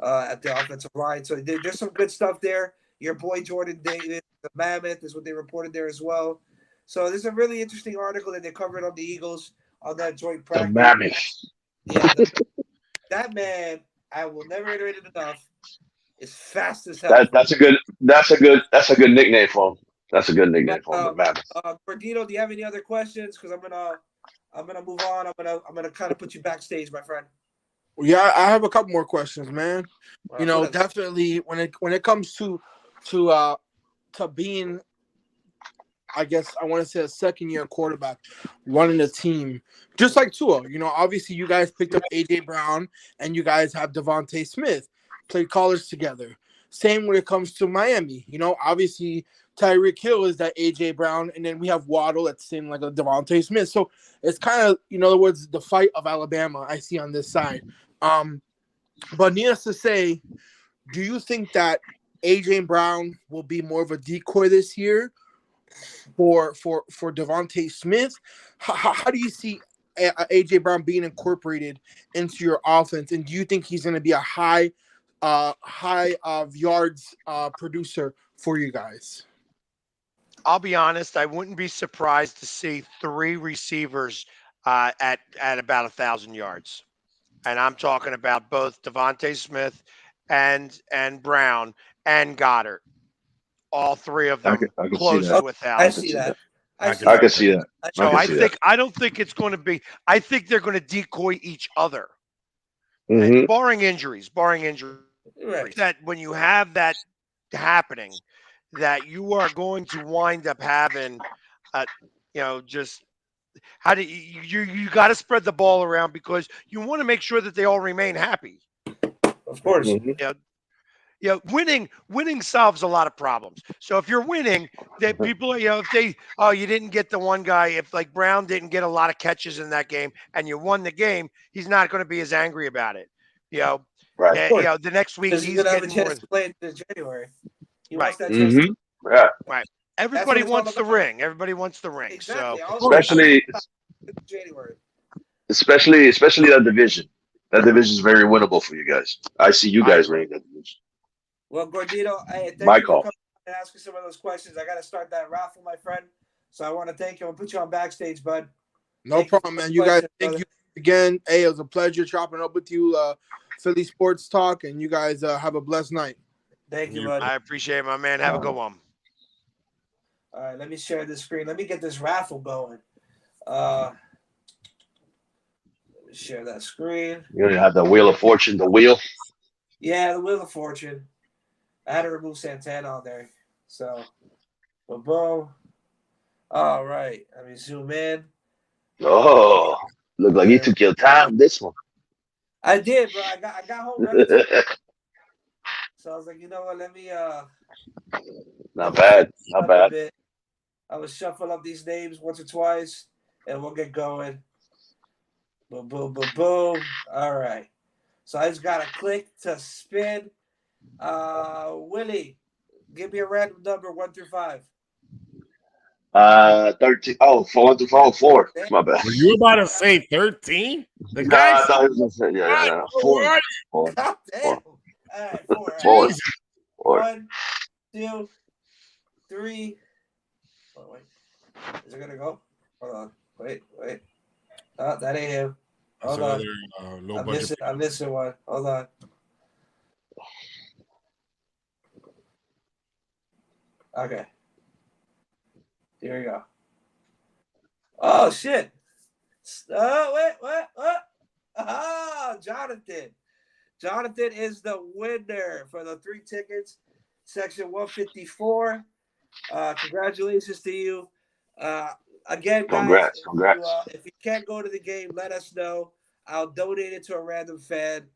at the offensive line. So there's some good stuff there. Your boy Jordan Davis, the Mammoth, is what they reported there as well. So there's a really interesting article that they covered on the Eagles on that joint The practice. mammoth. Yeah, that man, I will never iterate it enough. Is fast as hell. That's a good nickname for him. That's a good nickname for him, the mammoth. Gordito, do you have any other questions? Because I'm gonna move on. I'm gonna kind of put you backstage, my friend. Yeah, I have a couple more questions, man. What Definitely when it comes to being, I guess I want to say, a second-year quarterback running a team, just like Tua. Obviously you guys picked up AJ Brown, and you guys have Devontae Smith, played college together. Same when it comes to Miami. Obviously Tyreek Hill is that AJ Brown, and then we have Waddle that's same like a Devontae Smith. So it's kind of, in other words, the fight of Alabama I see on this side. But needless to say, do you think that AJ Brown will be more of a decoy this year for Devontae Smith? How do you see AJ Brown being incorporated into your offense, and do you think he's going to be a high of yards producer for you guys? I'll be honest. I wouldn't be surprised to see 3 receivers at about 1,000 yards, and I'm talking about both Devontae Smith and Brown and Goddard. All 3 of them I can see close that. to I 1,000. see that. I I see can I that. can see that. So I can see that. I don't think it's going to be. I think they're going to decoy each other, Mm-hmm. barring injuries. Right. That when you have that happening, that you are going to wind up having, just how do you got to spread the ball around because you want to make sure that they all remain happy. Of course. Mm-hmm. Winning solves a lot of problems. So if you're winning, that people, if you didn't get the one guy, if like Brown didn't get a lot of catches in that game and you won the game, he's not going to be as angry about it. Right. The next week Because he's gonna have a getting more. chance to play in January. He Right. wants that chance. Mm-hmm. Yeah. Right. Everybody it's all wants the about. ring. Everybody wants the ring. Exactly. So Especially January. especially that division. That division is very winnable for you guys. I see you I guys agree. winning that division. Well, Gordito, thank My you for call. coming and asking some of those questions. I got to start that raffle, my friend. So I want to thank you. I'll put you on backstage, bud. No Thank you problem, for man. the You guys, question, thank brother. you again. Hey, it was a pleasure chopping up with you, Philly Sports Talk, and you guys have a blessed night. Thank you, bud. I appreciate it, my man. Have a good one. All right, let me share the screen. Let me get this raffle going. Let me Share that screen. You have the Wheel of Fortune, the wheel. Yeah, the Wheel of Fortune. I had to remove Santana on there. So, boom. All right. Let me zoom in. Oh, look like you took your time this one. I did, bro. I got home relatively. So I was like, you know what? Let me Not bad. Not up a bad. bit. I will shuffle up these names once or twice, and we'll get going. Boom, boom, boom, boom. All right. So I just gotta click to spin. Willie, give me a random number 1 through 5. 13. Oh, 4. My bad. Were you about to say 13? The Nah, guy I said, thought he was gonna say, yeah. where are 4. God damn. 4. All right, 4. All right. 4. Jesus. 4. 1, 2, 3. Oh, wait. Is it gonna go? Hold on. Wait. Oh, that ain't him. That's Hold on. another low budget. I'm missing one. Hold on. Okay. Here we go. Oh shit. Oh wait, what? Ah, Jonathan. Jonathan is the winner for the 3 tickets, section 154. Congratulations to you. Again, guys, Congrats. if you can't go to the game, let us know. I'll donate it to a random fan.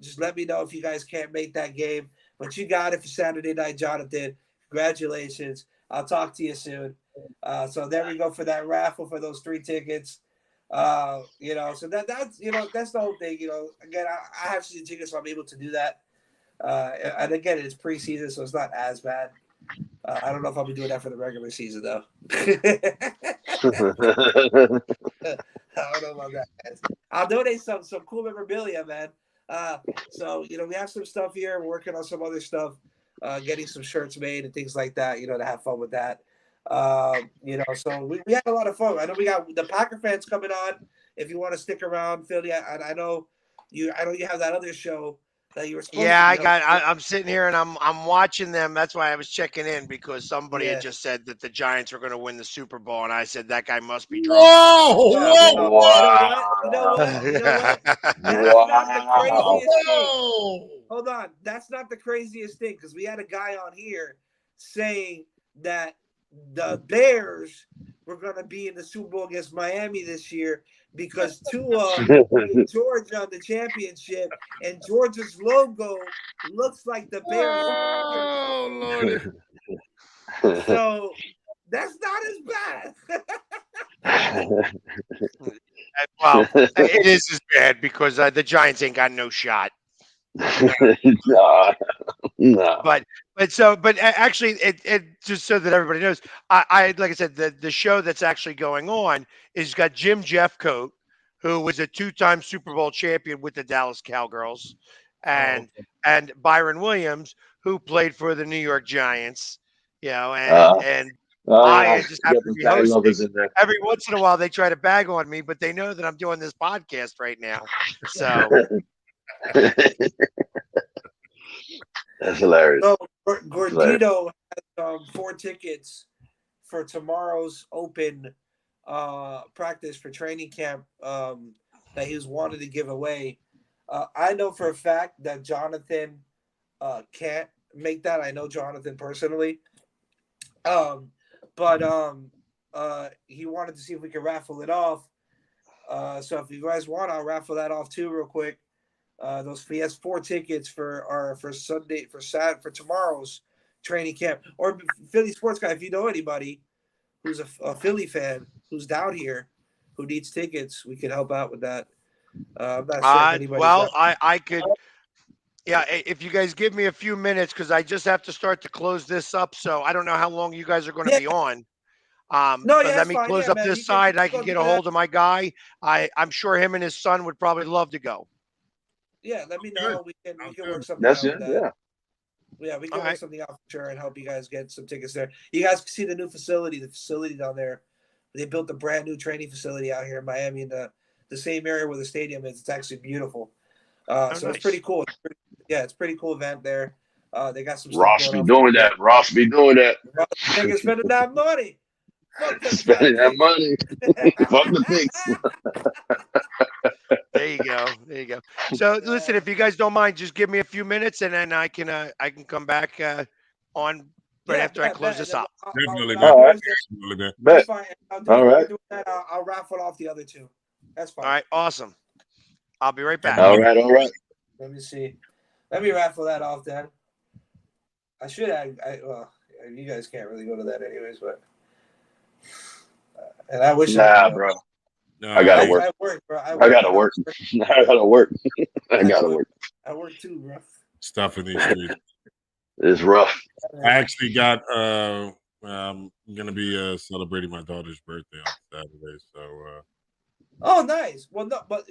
Just let me know if you guys can't make that game. But you got it for Saturday night, Jonathan. Congratulations. I'll talk to you soon. So there we go for that raffle for those 3 tickets. So that's that's the whole thing. Again, I have season tickets, so I'm able to do that. And again, it's preseason, so it's not as bad. I don't know if I'll be doing that for the regular season though. I don't know about that, guys. I'll donate some cool memorabilia, man. So we have some stuff here. We're working on some other stuff, getting some shirts made and things like that. To have fun with that. So we had a lot of fun. I know we got the Packer fans coming on. If you want to stick around, Philly, I know you. I know you have that other show that you were supposed to. I'm sitting here and I'm watching them. That's why I was checking in, because somebody had just said that the Giants were going to win the Super Bowl, and I said that guy must be drunk. Whoa! You know what? That's not the craziest thing. Hold on. That's not the craziest thing, because we had a guy on here saying that the Bears were going to be in the Super Bowl against Miami this year because Tua played Georgia on the championship, and Georgia's logo looks like the Bears. Oh, Lordy. So that's not as bad. Well, it is as bad because the Giants ain't got no shot. No. But actually, it just so that everybody knows, I like I said, the show that's actually going on is got Jim Jeffcoat, who was a 2-time Super Bowl champion with the Dallas Cowgirls, and Byron Williams, who played for the New York Giants. And I just happen to be hosting. Every once in a while, they try to bag on me, but they know that I'm doing this podcast right now. So. That's hilarious. So Gordito has 4 tickets for tomorrow's open practice for training camp that he was wanted to give away. I know for a fact that Jonathan can't make that. I know Jonathan personally. But he wanted to see if we could raffle it off. So if you guys want, I'll raffle that off too real quick. He has 4 tickets for Sunday for tomorrow's training camp, or Philly Sports Guy. If you know anybody who's a Philly fan who's down here who needs tickets, we could help out with that. I'm not sure if anybody. Well, I could. Yeah, if you guys give me a few minutes, because I just have to start to close this up. So I don't know how long you guys are going to be on. But let me close up this side. I can get a hold of my guy. I'm sure him and his son would probably love to go. Yeah, let me know. We can work something That's out. it. Yeah, we can work something out for sure and help you guys get some tickets there. You guys can see the new facility, down there. They built a brand new training facility out here in Miami in the same area where the stadium is. It's actually beautiful. So nice. It's pretty cool. It's pretty cool event there. They got some Ross stuff going on. Ross be doing that. Niggas spending that money. Spending that money. Fuck the picks. There you go. There you go. So listen, if you guys don't mind, just give me a few minutes, and then I can come back on right after I close this out. Definitely, All right. definitely, man. Bet. That's fine. All right. I'll raffle off the other two. That's fine. All right, awesome. I'll be right back. All right. All right. Let me see. Let me raffle that off then. I should. Well, you guys can't really go to that anyways, but. And I wish. Nah, bro. No, I gotta work. I work, bro. I gotta work. I gotta work. I gotta work. I work too, bro. Stuff in these streets. It's rough. I actually got. I'm gonna be celebrating my daughter's birthday on Saturday, so. Oh, nice. Well, no, but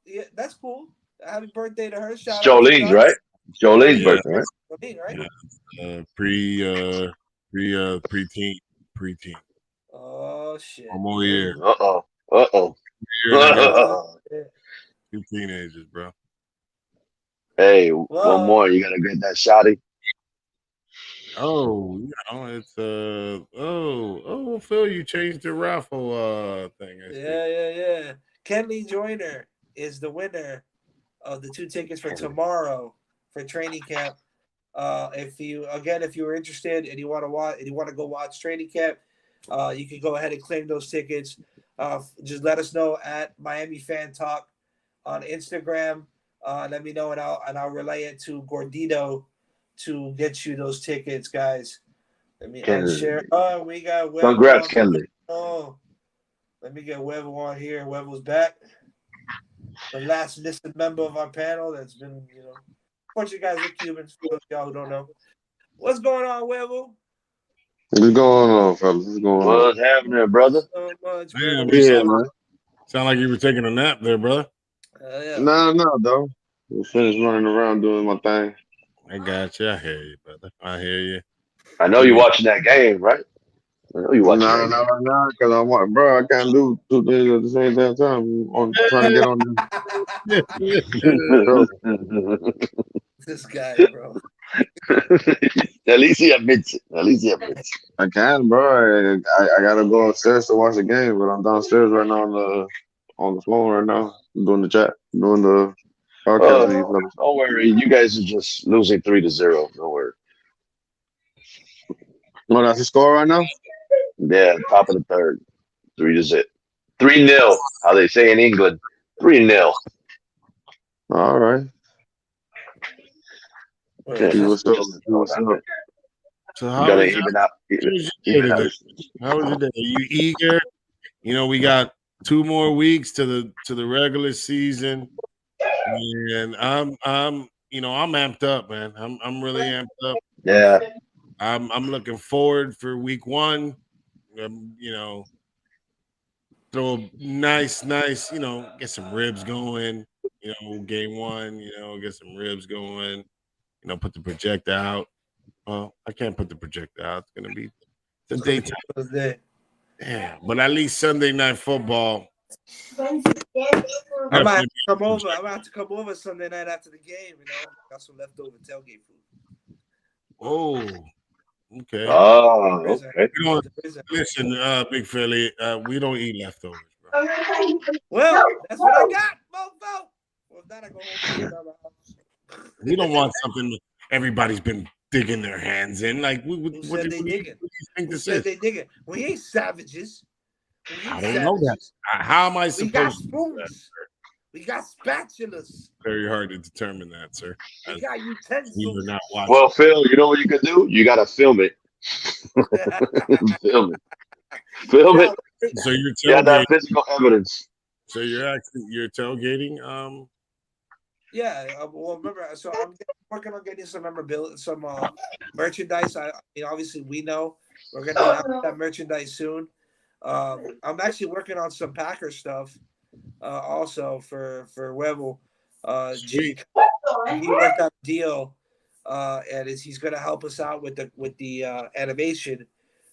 yeah, that's cool. Happy birthday to her. It's Shout out Jolene's, to right? Jolene's Yeah. birthday, right? Jolene, right? Yeah. Preteen. Oh shit. One more year. Uh oh. Year and I got 2 teenagers, bro. Hey, one more. You gotta get that shotty. Oh, it's Phil, you changed the raffle thing. I see. Yeah. Kenley Joyner is the winner of the 2 tickets for tomorrow for training camp. If you were interested and you want to go watch training camp, you can go ahead and claim those tickets. Just let us know at Miamifantalk on Instagram. Let me know and I'll relay it to Gordito to get you those tickets, guys. Let me share. Oh, we got Weber. Congrats, Kenley. Oh, let me get Weber on here. Weber's back. The last listed member of our panel that's been, a bunch of guys are Cubans, for those of y'all who don't know. What's going on, Weber? What's going on, fellas? What's going on? What's happening, brother? So much, Man, man. Yeah, man. Sound like you were taking a nap there, brother. Yeah. No, though. Just finished running around doing my thing. I got you. I hear you, brother. I hear you. I know you're watching that game, right? I know you're watching No, that game. right now, because I'm like, bro, I can't do 2 things at the same damn time. I'm trying to get on This guy, bro. At least he admits it. I can, bro. I gotta go upstairs to watch the game, but I'm downstairs right now on the phone right now, doing the chat, doing the podcast with you fellas. Don't worry. You guys are just losing 3-0. Don't worry. Well, that's the score right now? Yeah, top of the third. 3-0. 3-0. How they say in England. 3-0. All right. Yeah, See what's up. See what's up. So You how gotta was even out. your Even day out. today? How was your day? Are you eager? We got 2 more weeks to the regular season, and I'm amped up, man. I'm really amped up. Yeah. I'm looking forward for week 1. Throw a nice, get some ribs going. Game 1. Get some ribs going. Put the projector out. Well, I can't put the projector out. It's gonna be the daytime. Yeah, but at least Sunday Night Football. I'm gonna have to come over Sunday night after the game. Got some leftover tailgate food. Oh, okay. Oh, okay. Listen, Big Philly, we don't eat leftovers, bro. Well, that's what I got, mofo. Well, then I go home. We don't want something everybody's been digging their hands in. Like, what do you think this is? They digging. We ain't savages. I don't know that. How am I supposed We got to spoons. do that, sir? We got spatulas. Very hard to determine that, sir. We got utensils. We are not watching. Well, Phil, you know what you can do? You gotta film it. Film it. Film it. So you're Yeah, that tailgating. physical evidence. So you're tailgating. Yeah. Well, remember. So I'm working on getting some memorabilia, some merchandise. Obviously we know we're gonna have that merchandise soon. I'm actually working on some Packer stuff, also for Webble. Sweet. He worked out a deal, and he's gonna help us out with the animation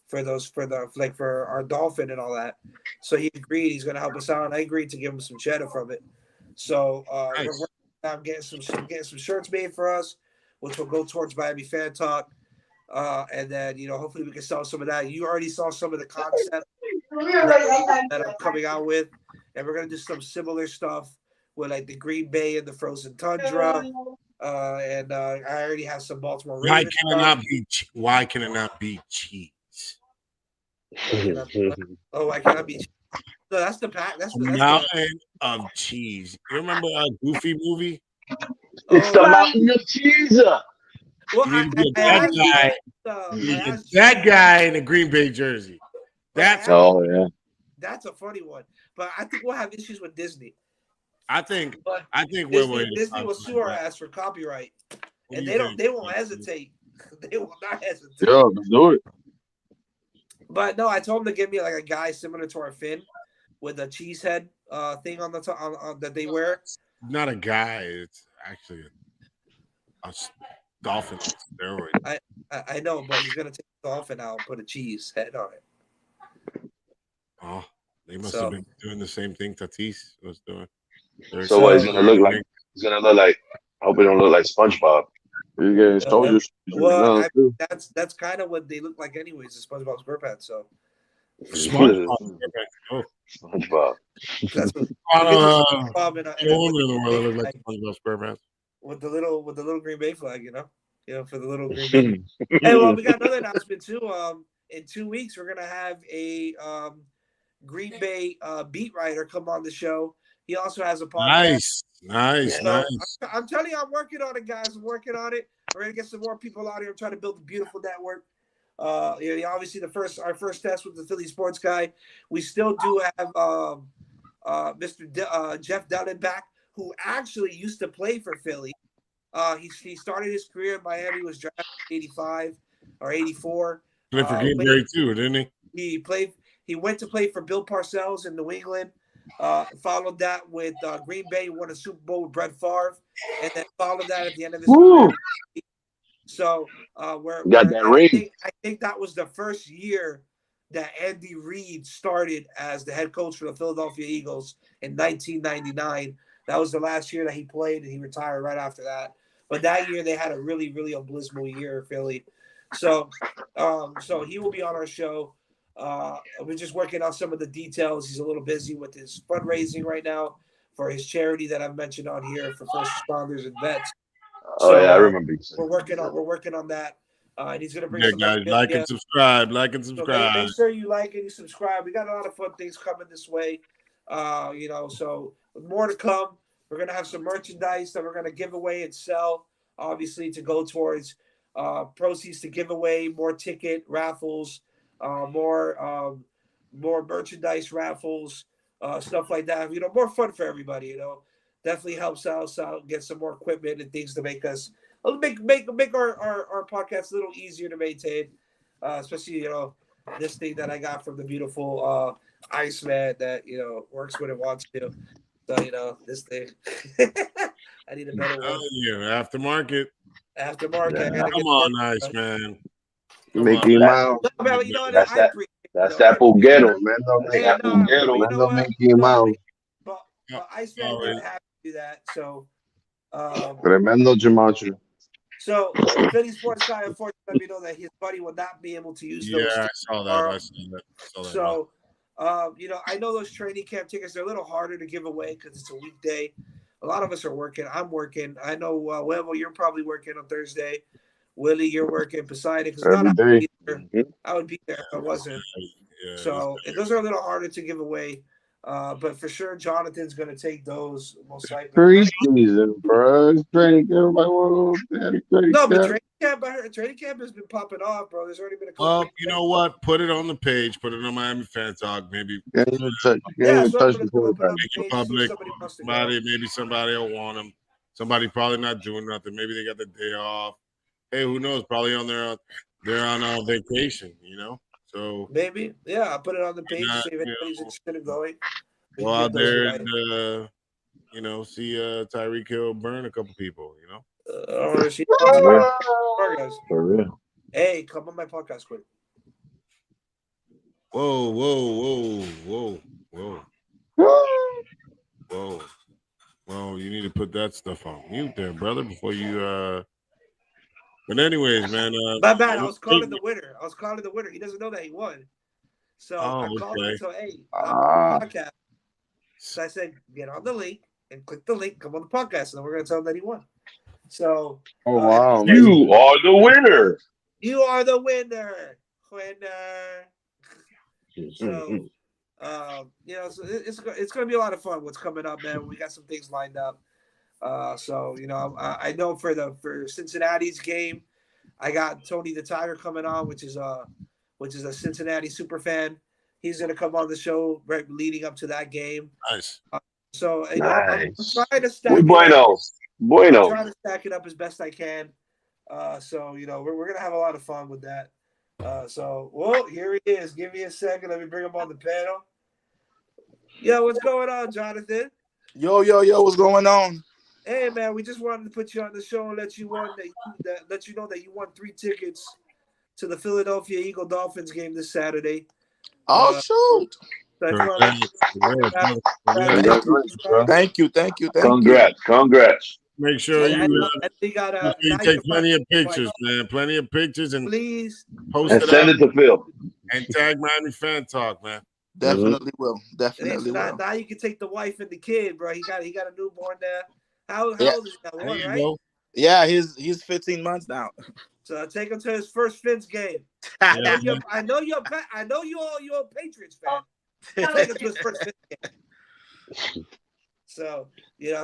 for our dolphin and all that. So he agreed he's gonna help us out, and I agreed to give him some cheddar from it. So Nice. I'm getting some shirts made for us, which will go towards Miami Fan Talk. And then hopefully we can sell some of that. You already saw some of the concept that I'm coming out with, and we're gonna do some similar stuff with like the Green Bay and the Frozen Tundra. And I already have some Baltimore Why Ravens can it stuff. not be? Why can it not be cheese? Oh, I cannot be. No, that's the pack. That's A the. mountain of cheese. You remember a Goofy movie? It's the Oh, mountain of cheese. well, You need to get I that asked you. guy. I You need to get asked you, that guy in a Green Bay jersey. but I That's. asked- Oh yeah. that's a funny one. But I think we'll have issues with Disney. I think. But I think we're waiting. Disney will sue our ass for copyright, What and do you think? they won't hesitate. They will not hesitate. Yeah, let's do it. But no, I told him to give me like a guy similar to our Finn with a cheese head thing on the top that they wear. Not a guy. It's actually a dolphin on steroids. I know, but he's gonna take the dolphin out and put a cheese head on it. Oh, they must have been doing the same thing Tatis was doing. So what? He's gonna look like? He's gonna look like. I hope it don't look like SpongeBob. You're getting soldiers. Well, that's kind of what they look like, anyways. The SpongeBob SquarePants. So SpongeBob. Oh, SpongeBob. that's what. SpongeBob in the world look like SpongeBob SquarePants with the little Green Bay flag, you know, for the little Green Bay. Hey, well, we got another announcement too. In 2 weeks, we're gonna have a Green Bay beat writer come on the show. He also has a podcast. Nice. I'm telling you, I'm working on it, guys. I'm working on it. We're gonna get some more people out here. I'm trying to build a beautiful network. Obviously, our first test with the Philly sports guy. We still do have Mr. Jeff Dillon back, who actually used to play for Philly. He started his career in Miami, was drafted in 85 or 84. Played for Green Bay too, didn't he? He went to play for Bill Parcells in New England. Followed that with Green Bay, won a Super Bowl with Brett Favre, and then followed that at the end of his career. So I think that was the first year that Andy Reid started as the head coach for the Philadelphia Eagles in 1999. That was the last year that he played, and he retired right after that. But that year they had a really, really abysmal year in Philly. So he will be on our show. We're just working on some of the details. He's a little busy with his fundraising right now for his charity that I've mentioned on here for first responders and vets. So, I remember. We're working on that. And he's gonna bring some guys, like and subscribe. So make sure you like and you subscribe. We got a lot of fun things coming this way. So more to come. We're gonna have some merchandise that we're gonna give away and sell, obviously, to go towards proceeds to give away more ticket raffles. More merchandise raffles, stuff like that. More fun for everybody. Definitely helps us out, get some more equipment and things to make us make our podcast a little easier to maintain. Especially this thing that I got from the beautiful Iceman that works when it wants to. So this thing, I need a better one. Aftermarket. Yeah. Come on, Iceman. Mickey Mouse. That's that Pulguero, man. That Pulguero. Mickey Mouse. But Iceman didn't have to do that. So, Tremendo Gemacho. So the Philly sports guy, unfortunately, let me know that his buddy will not be able to use those. Yeah, I saw that. So, I know those training camp tickets are a little harder to give away because it's a weekday. A lot of us are working. I'm working. I know, Webber, you're probably working on Thursday. Willie, you're working. Poseidon, because I would be there if I wasn't. So those are a little harder to give away. But for sure, Jonathan's going to take those most likely. Preseason, bro. Training camp. Training camp has been popping off, bro. There's already been a couple. Well, you know what? Put it on the page. Put it on Miamifantalk. Maybe. Make it public. Maybe somebody will want them. Somebody probably not doing nothing. Maybe they got the day off. Hey, who knows? Probably they're on vacation. So maybe, yeah. I'll put it on the page. See if anybody's interested in going. Go out there and see Tyreek Hill burn a couple people. For real. Hey, come on my podcast quick. Whoa. Well, you need to put that stuff on mute there, brother, before you. But anyways, man. My bad. I was calling the winner. He doesn't know that he won. So Oh, I called him okay. and said, hey, Ah. podcast. So I said, get on the link and click the link, come on the podcast, and then we're going to tell him that he won. So Oh wow. You are the winner. you are the winner. So, so it's going to be a lot of fun. What's coming up, man? We got some things lined up. So I know for Cincinnati's game, I got Tony the Tiger coming on, which is a Cincinnati super fan. He's going to come on the show right leading up to that game. Nice. So I'm Nice. trying to stack Muy it up. bueno. I'm Bueno. trying to stack it up as best I can. So we're gonna have a lot of fun with that. Here he is. Give me a second. Let me bring him on the panel. Yo, what's going on, Jonathan? Yo, what's going on? Hey man, we just wanted to put you on the show and let you know that you won 3 tickets to the Philadelphia Eagle Dolphins game this Saturday. Oh shoot! Thank you. Congrats. Make sure you take plenty of pictures, man. Plenty of pictures, and please post and it send up it to Phil. and tag Miamifantalk, man. Definitely will. Now you can take the wife and the kid, bro. He got a newborn there. How old is he now? One, right? Go. Yeah, he's 15 months now. So take him to his first Finns game. Yeah, I know you're a Patriots fan. Take him to his first Finns game. So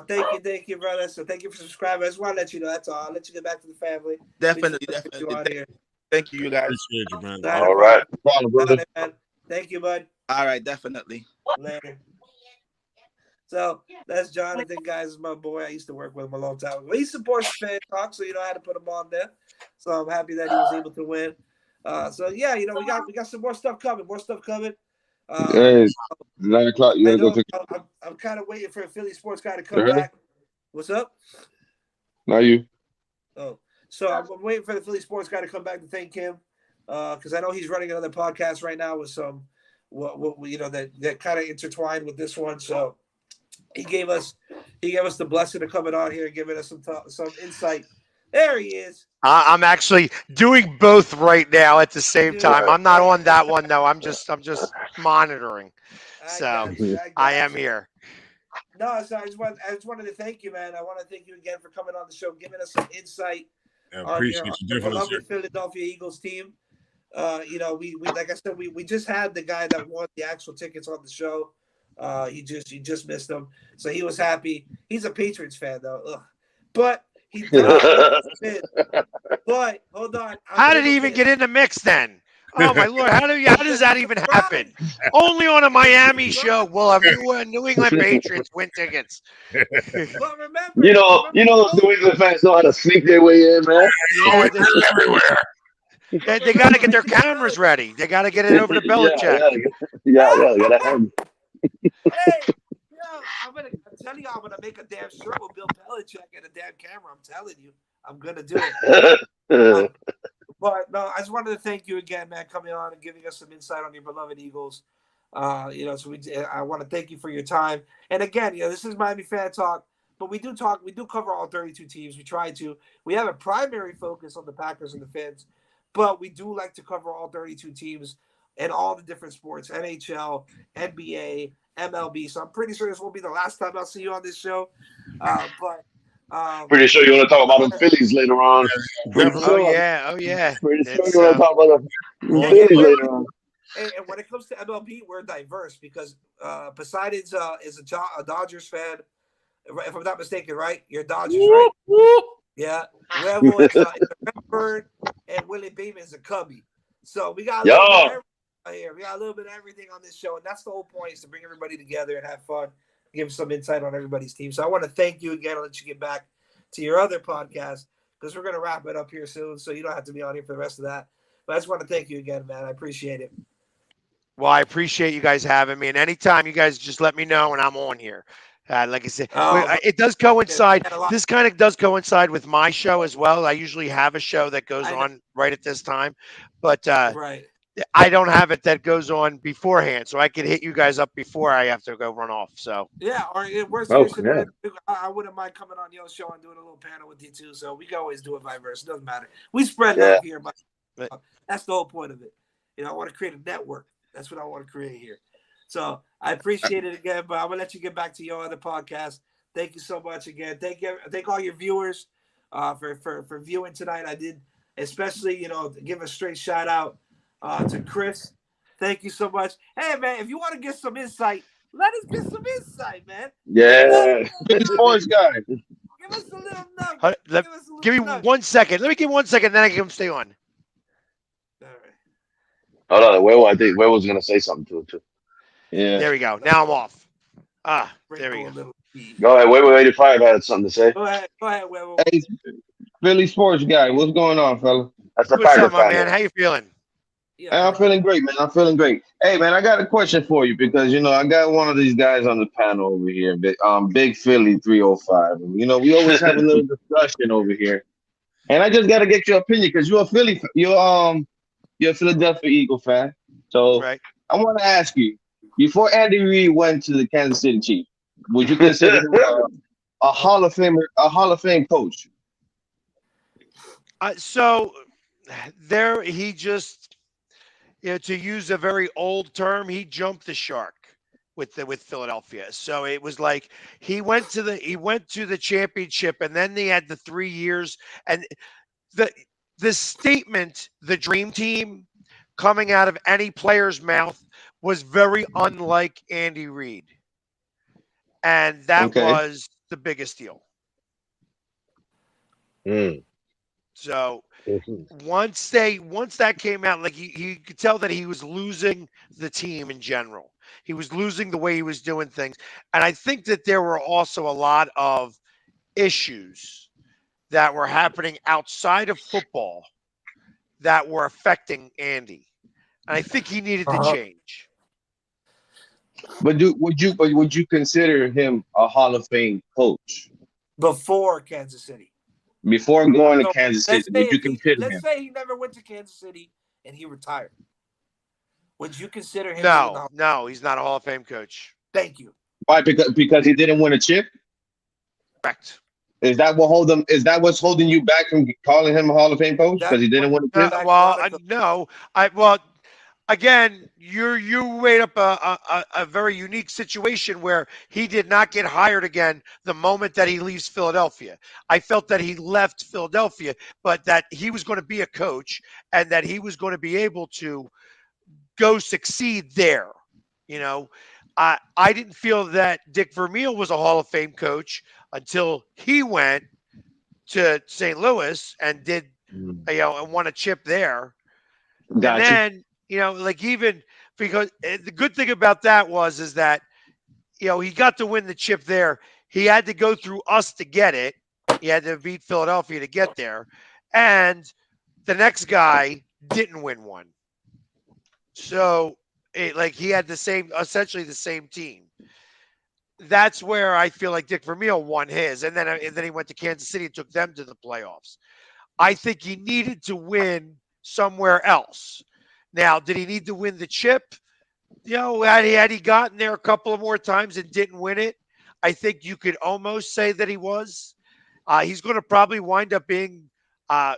thank you, brother. So thank you for subscribing. I just want to let you know that's all. I'll let you get back to the family. Definitely. Thank you, guys. Appreciate you, man. All right. Thank you, bud. All right, definitely. Later. So that's Jonathan, guys. Is my boy. I used to work with him a long time ago. He supports fan talk, so I had to put him on there. So I'm happy that he was able to win. We got some more stuff coming. Hey, 9 o'clock. You gotta go take. I'm kind of waiting for a Philly sports guy to come back. What's up? Not you. Oh, so I'm waiting for the Philly sports guy to come back to thank him, because I know he's running another podcast right now with some, that kind of intertwined with this one. So he gave us the blessing of coming on here and giving us some insight. There he is. I'm actually doing both right now at the same time. I'm not on that one though. I'm just monitoring. So I am here. No, so I just wanted to thank you, man. I want to thank you again for coming on the show, giving us some insight on your beloved Philadelphia Eagles team. We like I said, we just had the guy that won the actual tickets on the show. You just missed him, so he was happy. He's a Patriots fan though, but he does. But hold on, how did he even get in the mix then? Oh my Lord! How does that even happen? Only on a Miami show will a New England Patriots win tickets. But remember, New England fans know how to sneak their way in, man. Yeah, everywhere. They got to get their cameras ready. They got to get it over to Belichick. Gotta have. Hey, I'm telling you, I'm gonna make a damn shirt with Bill Belichick and a damn camera. I'm telling you, I'm gonna do it. But no, I just wanted to thank you again, man, coming on and giving us some insight on your beloved Eagles. So I want to thank you for your time. And again, this is Miami Fan Talk, but we do cover all 32 teams. We try to. We have a primary focus on the Packers and the Fins, but we do like to cover all 32 teams and all the different sports: NHL, NBA, MLB. So I'm pretty sure this won't be the last time I'll see you on this show. Pretty sure you want to talk about them Phillies later on. Oh yeah. Pretty sure you want to talk about the Phillies later on. And when it comes to MLB, we're diverse because Poseidon's is a Dodgers fan, if I'm not mistaken, right? You're Dodgers, right? Yeah. Rebel is a Redbird, and Willie Beeman is a Cubby. So we got a little bit of everything here. We got a little bit of everything on this show, and that's the whole point, is to bring everybody together and have fun. Give some insight on everybody's team. So I want to thank you again. I'll let you get back to your other podcast because we're going to wrap it up here soon. So you don't have to be on here for the rest of that. But I just want to thank you again, man. I appreciate it. Well, I appreciate you guys having me. And anytime you guys just let me know and I'm on here. Like I said, it does coincide. This kind of does coincide with my show as well. I usually have a show that goes on right at this time. But right. I don't have it that goes on beforehand, so I can hit you guys up before I have to go run off. So yeah, or worst case scenario, I wouldn't mind coming on your show and doing a little panel with you too. So we can always do it vice versa. It doesn't matter. We spread love here, but that's the whole point of it. I want to create a network. That's what I want to create here. So I appreciate it again, but I'm gonna let you get back to your other podcast. Thank you so much again. Thank all your viewers for viewing tonight. I did especially give a straight shout out to Chris. Thank you so much. Hey man, if you want to get some insight, let us get some insight, man. Yeah. Sports guy. Give us a little nugget. Give me 1 second. Let me give 1 second, then I can stay on. All right. Hold on. I think Where was gonna say something to it too. Yeah. There we go. Now I'm off. There we go. Go ahead. Wait, 85 had something to say. Go ahead, Weber. Hey, Philly sports guy, what's going on, fella? That's a What's Packer up, my fan. man? How you feeling? Hey, I'm feeling great, man. I'm feeling great. Hey, man, I got a question for you because I got one of these guys on the panel over here, Big Philly 305. And, we always have a little discussion over here, and I just got to get your opinion because you're a Philadelphia Eagle fan. So Right. I want to ask you, before Andy Reid went to the Kansas City Chiefs, would you consider him a Hall of Fame coach? So there, he just, to use a very old term, he jumped the shark with Philadelphia. So it was like he went to the championship, and then they had the 3 years, and the statement, the dream team, coming out of any player's mouth was very unlike Andy Reid, and that Okay. was the biggest deal. So once that came out, like he could tell that he was losing the team in general. He was losing the way he was doing things. And I think that there were also a lot of issues that were happening outside of football that were affecting Andy. And I think he needed to change. But would you consider him a Hall of Fame coach Before Kansas City. before going to Kansas City? Let's Would you consider let's him? say he never went to Kansas City and he retired. Would you consider him? No, he's not a Hall of Fame coach. Thank you. Why? Because he didn't win a chip. Correct. Is that what's holding you back from calling him a Hall of Fame coach? Because he didn't win a chip. No. Again, you made up a very unique situation where he did not get hired again the moment that he leaves Philadelphia. I felt that he left Philadelphia, but that he was going to be a coach and that he was going to be able to go succeed there. I didn't feel that Dick Vermeil was a Hall of Fame coach until he went to St. Louis and did, and won a chip there. Gotcha. And then, even because the good thing about that is that, he got to win the chip there. He had to go through us to get it. He had to beat Philadelphia to get there. And the next guy didn't win one. So he had essentially the same team. That's where I feel like Dick Vermeil won his. And then he went to Kansas City and took them to the playoffs. I think he needed to win somewhere else. Now, did he need to win the chip? Had he gotten there a couple of more times and didn't win it, I think you could almost say that he was. He's going to probably wind up being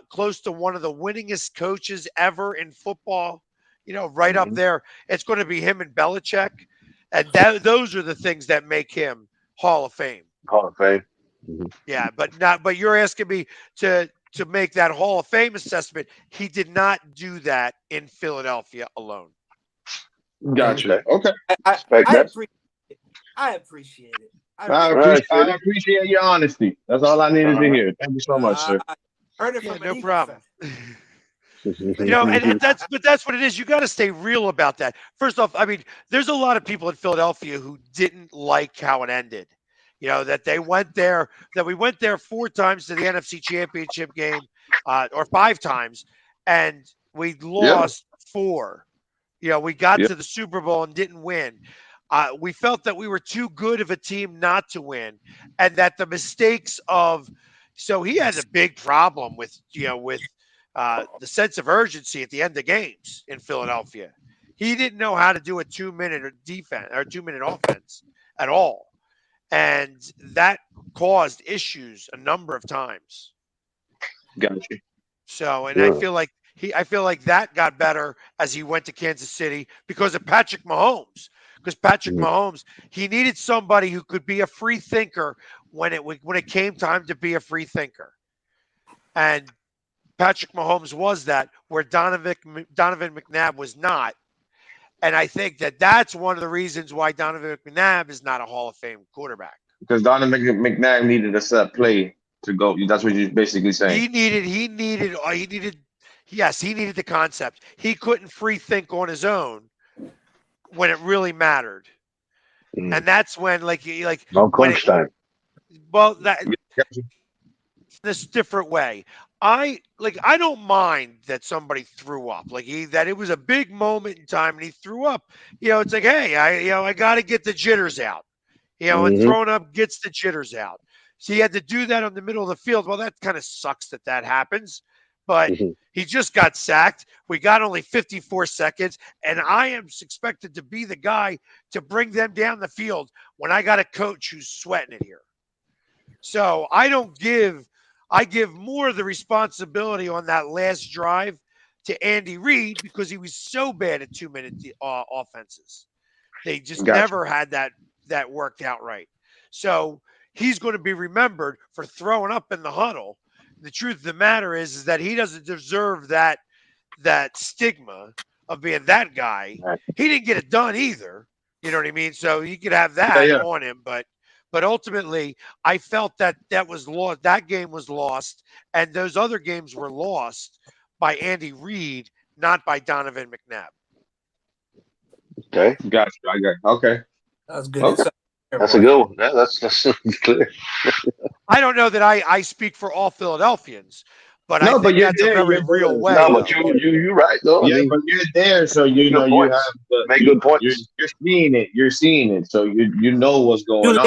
close to one of the winningest coaches ever in football. Right up there. It's going to be him and Belichick. And those are the things that make him Hall of Fame. Hall of Fame. Yeah, but you're asking me to make that Hall of Fame assessment. He did not do that in Philadelphia alone. Gotcha. Okay. I appreciate it. I appreciate your honesty. That's all I needed to hear. Thank you so much, sir. Heard it from no problem. And that's what it is. You got to stay real about that. First off, there's a lot of people in Philadelphia who didn't like how it ended. That we went there 4 times to the NFC Championship game, or 5 times, and we lost 4. We got to the Super Bowl and didn't win. We felt that we were too good of a team not to win, and that the mistakes so he has a big problem with the sense of urgency at the end of games in Philadelphia. He didn't know how to do a 2-minute defense or 2-minute offense at all. And that caused issues a number of times. Gotcha. So, I feel like I feel like that got better as he went to Kansas City because of Patrick Mahomes. Because Patrick Mhm. Mahomes, he needed somebody who could be a free thinker when it came time to be a free thinker. And Patrick Mahomes was that, where Donovan McNabb was not. And I think that that's one of the reasons why Donovan McNabb is not a Hall of Fame quarterback. Because Donovan McNabb needed a set play to go. That's what you're basically saying. Yes, he needed the concept. He couldn't free think on his own when it really mattered. Mhm. And that's when, like No when it, crunch time. well, that Yeah, this different way. I don't mind that somebody threw up. That it was a big moment in time and he threw up. It's like, hey, I got to get the jitters out. And Hmm. throwing up gets the jitters out. So he had to do that on the middle of the field. Well, that kind of sucks that happens. But Hmm. he just got sacked. We got only 54 seconds, and I am expected to be the guy to bring them down the field when I got a coach who's sweating it here. So I give more of the responsibility on that last drive to Andy Reid because he was so bad at 2 minute offenses. They just gotcha. never had that worked out right. So he's going to be remembered for throwing up in the huddle. The truth of the matter is that he doesn't deserve that stigma of being that guy. Right. He didn't get it done either. You know what I mean? So you could have Yeah, that yeah. on him, but ultimately, I felt that was lost. That game was lost, and those other games were lost by Andy Reid, not by Donovan McNabb. Okay, Gotcha. I got okay. That's good Okay. insight there, that's a boy. good one. Yeah, that's clear. I don't know that I speak for all Philadelphians, but I No, but think you're that's a there. very You're real there. No, way, but though. you're right though. I Yeah, mean, but you're there, so you know good you have points. Make good points. you're seeing it. You're seeing it, so you know what's going You on live,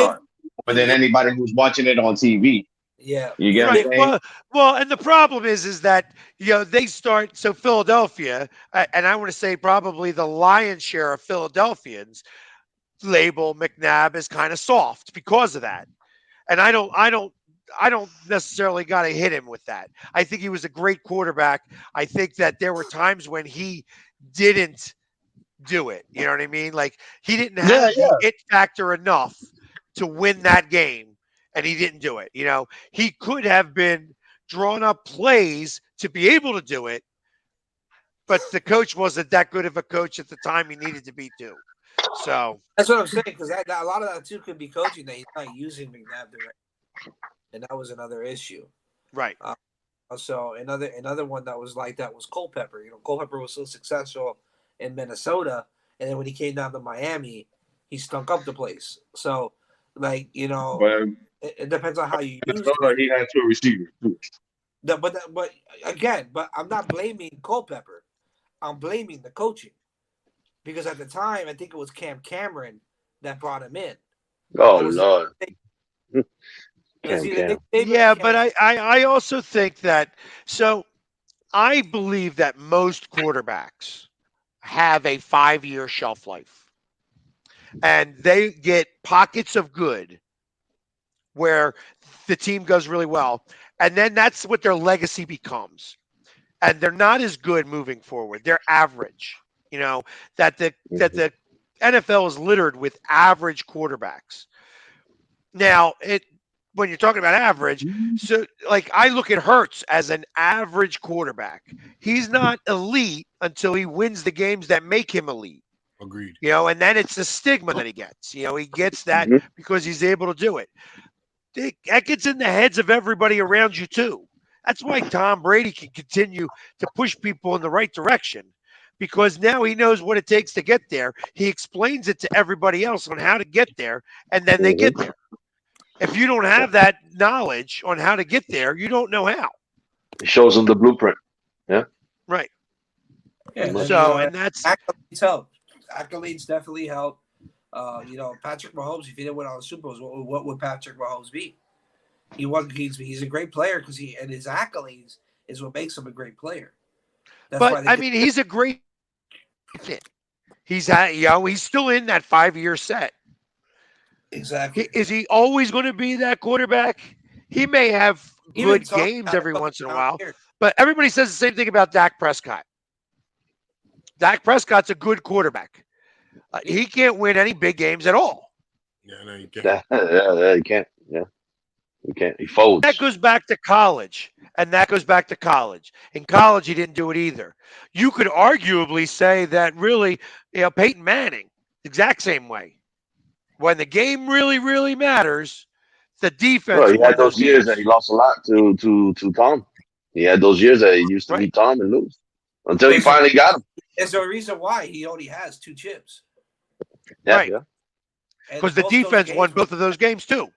more you than live, anybody who's watching it on TV. yeah, You you get what live. Right. I'm saying? Well, and the problem is that they start. So Philadelphia, and I want to say probably the lion's share of Philadelphians label McNabb as kind of soft because of that. And I don't necessarily got to hit him with that. I think he was a great quarterback. I think that there were times when he didn't do it. You know what I mean? Like he didn't Yeah, have the yeah. it factor enough to win that game, and he didn't do it. He could have been drawing up plays to be able to do it, but the coach wasn't that good of a coach at the time he needed to be too. So That's what I'm saying because a lot of that too could be coaching that he's not using McNabb direct, and that was another issue. right. Uh, so another one that was like that was Culpepper. Culpepper was so successful in Minnesota, and then when he came down to Miami, he stunk up the place. So, But it depends on how you use Minnesota, it. he had two receivers too. But again, I'm not blaming Culpepper. I'm blaming the coaching because at the time I think it was Cam Cameron that brought him in. Oh It was Lord, it was Cam either Nick Cam. Saban or Yeah, but Cam. I also think that so I believe that most quarterbacks have a 5 year shelf life and they get pockets of good where the team goes really well. And then that's what their legacy becomes. And they're not as good moving forward. They're average. You know, that Mhm. the NFL is littered with average quarterbacks. Now, it when you're talking about average, so like I look at Hertz as an average quarterback. He's not elite until he wins the games that make him elite. Agreed. And then it's the stigma that he gets. He gets that Mhm. because he's able to do it. That gets in the heads of everybody around you too. That's why Tom Brady can continue to push people in the right direction because now he knows what it takes to get there. He explains it to everybody else on how to get there, and then they get Mhm. there. If you don't have that knowledge on how to get there, you don't know how. It shows them the blueprint. Yeah. Right. Yeah, Mhm. and So, and that's accolades help. Accolades definitely help. Patrick Mahomes. If he didn't win all the Super Bowls, what would Patrick Mahomes be? He's a great player because and his accolades is what makes him a great player. That's but why they I did mean he's a great fit. He's still in that 5 year set. exactly. Is he always going to be that quarterback? He may have Even good Tom games had a every couple once in a down while, years. But everybody says the same thing about Dak Prescott. Dak Prescott's a good quarterback. He can't win any big games at all. Yeah, no, you can't. Yeah, you can't. Yeah, you can't. He That folds. goes back to college, and that goes back to college. In college, he didn't do it either. You could arguably say that really, Peyton Manning, exact same way. When the game really, really matters, the Well, defense he had won those those years that he games. lost a lot to Tom. He had those years that he used to Right. beat Tom and lose until he Listen, finally got him. there's a reason why he only has 2 chips. Yeah, Right. yeah. And Because the most of those defense won games were, both of those games too.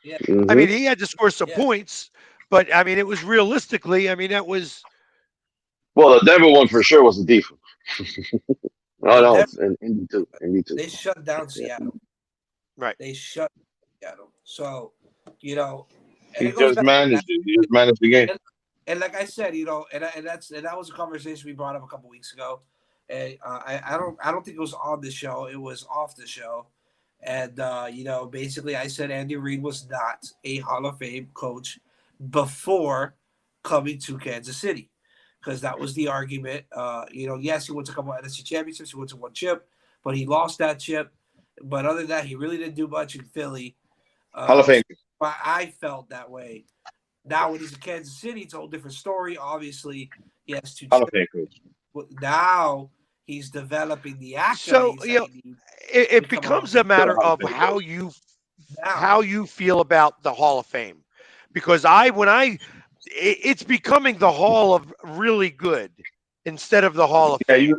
yeah, I Hmm. mean, he had to score some yeah. points, but I mean, it was realistically, I mean, that was Well, the Denver one for sure was the defense. Oh The no, Denver, it's in Indy too. Indy too. they shut down Yeah. Seattle. right. They shut Seattle. So, and He it goes just back to that. managed it. He just managed the game. And like I said, and that was a conversation we brought up a couple weeks ago. And I don't think it was on the show. It was off the show. And basically, I said Andy Reid was not a Hall of Fame coach before coming to Kansas City, because that was the argument. Yes, he went to a couple of NFC championships. He went to one chip, but he lost that chip. But other than that, he really didn't do much in Philly. Hall of Fame. I felt that way. Now, when he's in Kansas City, it's a whole different story. Obviously, he has 2 Hall of chips. Fame coach. Now he's developing the So, accolades that he needs. it become a Hall of becomes a Fame Still a matter Hall of of Fame how coach. you now. feel about the Hall of Fame, because it's becoming the Hall of really good instead of the Hall of Yeah, Fame.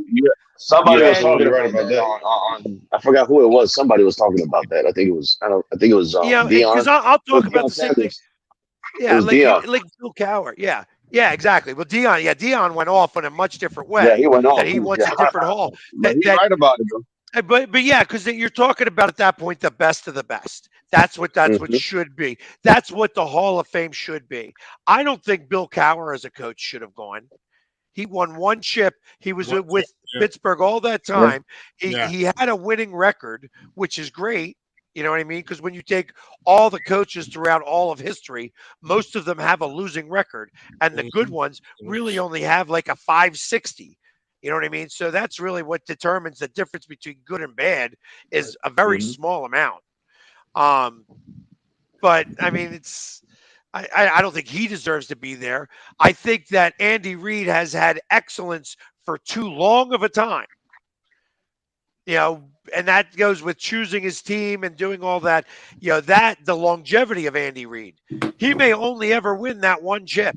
Somebody you're was And absolutely talking right about about that that. on I forgot who it was. Somebody was talking about that. I think it was Dion. because I'll It was talk about Deion the same thing. Sanders. It Yeah, was Dion. like Bill Cowher. Yeah, exactly. Well, Dion went off in a much different Yeah, he way. went That off. he wants Yeah. a different Hall. But he's right about it, though. But yeah, because you're talking about at that point the best of the best. That's what Hmm. should be. That's what the Hall of Fame should be. I don't think Bill Cowher as a coach should have gone. He won one chip. He was One chip, with yeah, Pittsburgh all that Yeah. time. He yeah. he had a winning record, which is great. You know what I mean? Because when you take all the coaches throughout all of history, most of them have a losing record, and the good Mhm. ones really only have like a 560. You know what I mean? So that's really what determines the difference between good and bad Right. is a very Hmm. small amount. Um, but I mean, I don't think he deserves to be there. I think that Andy Reid has had excellence for too long of a time. And that goes with choosing his team and doing all that. That the longevity of Andy Reid. He may only ever win that one chip,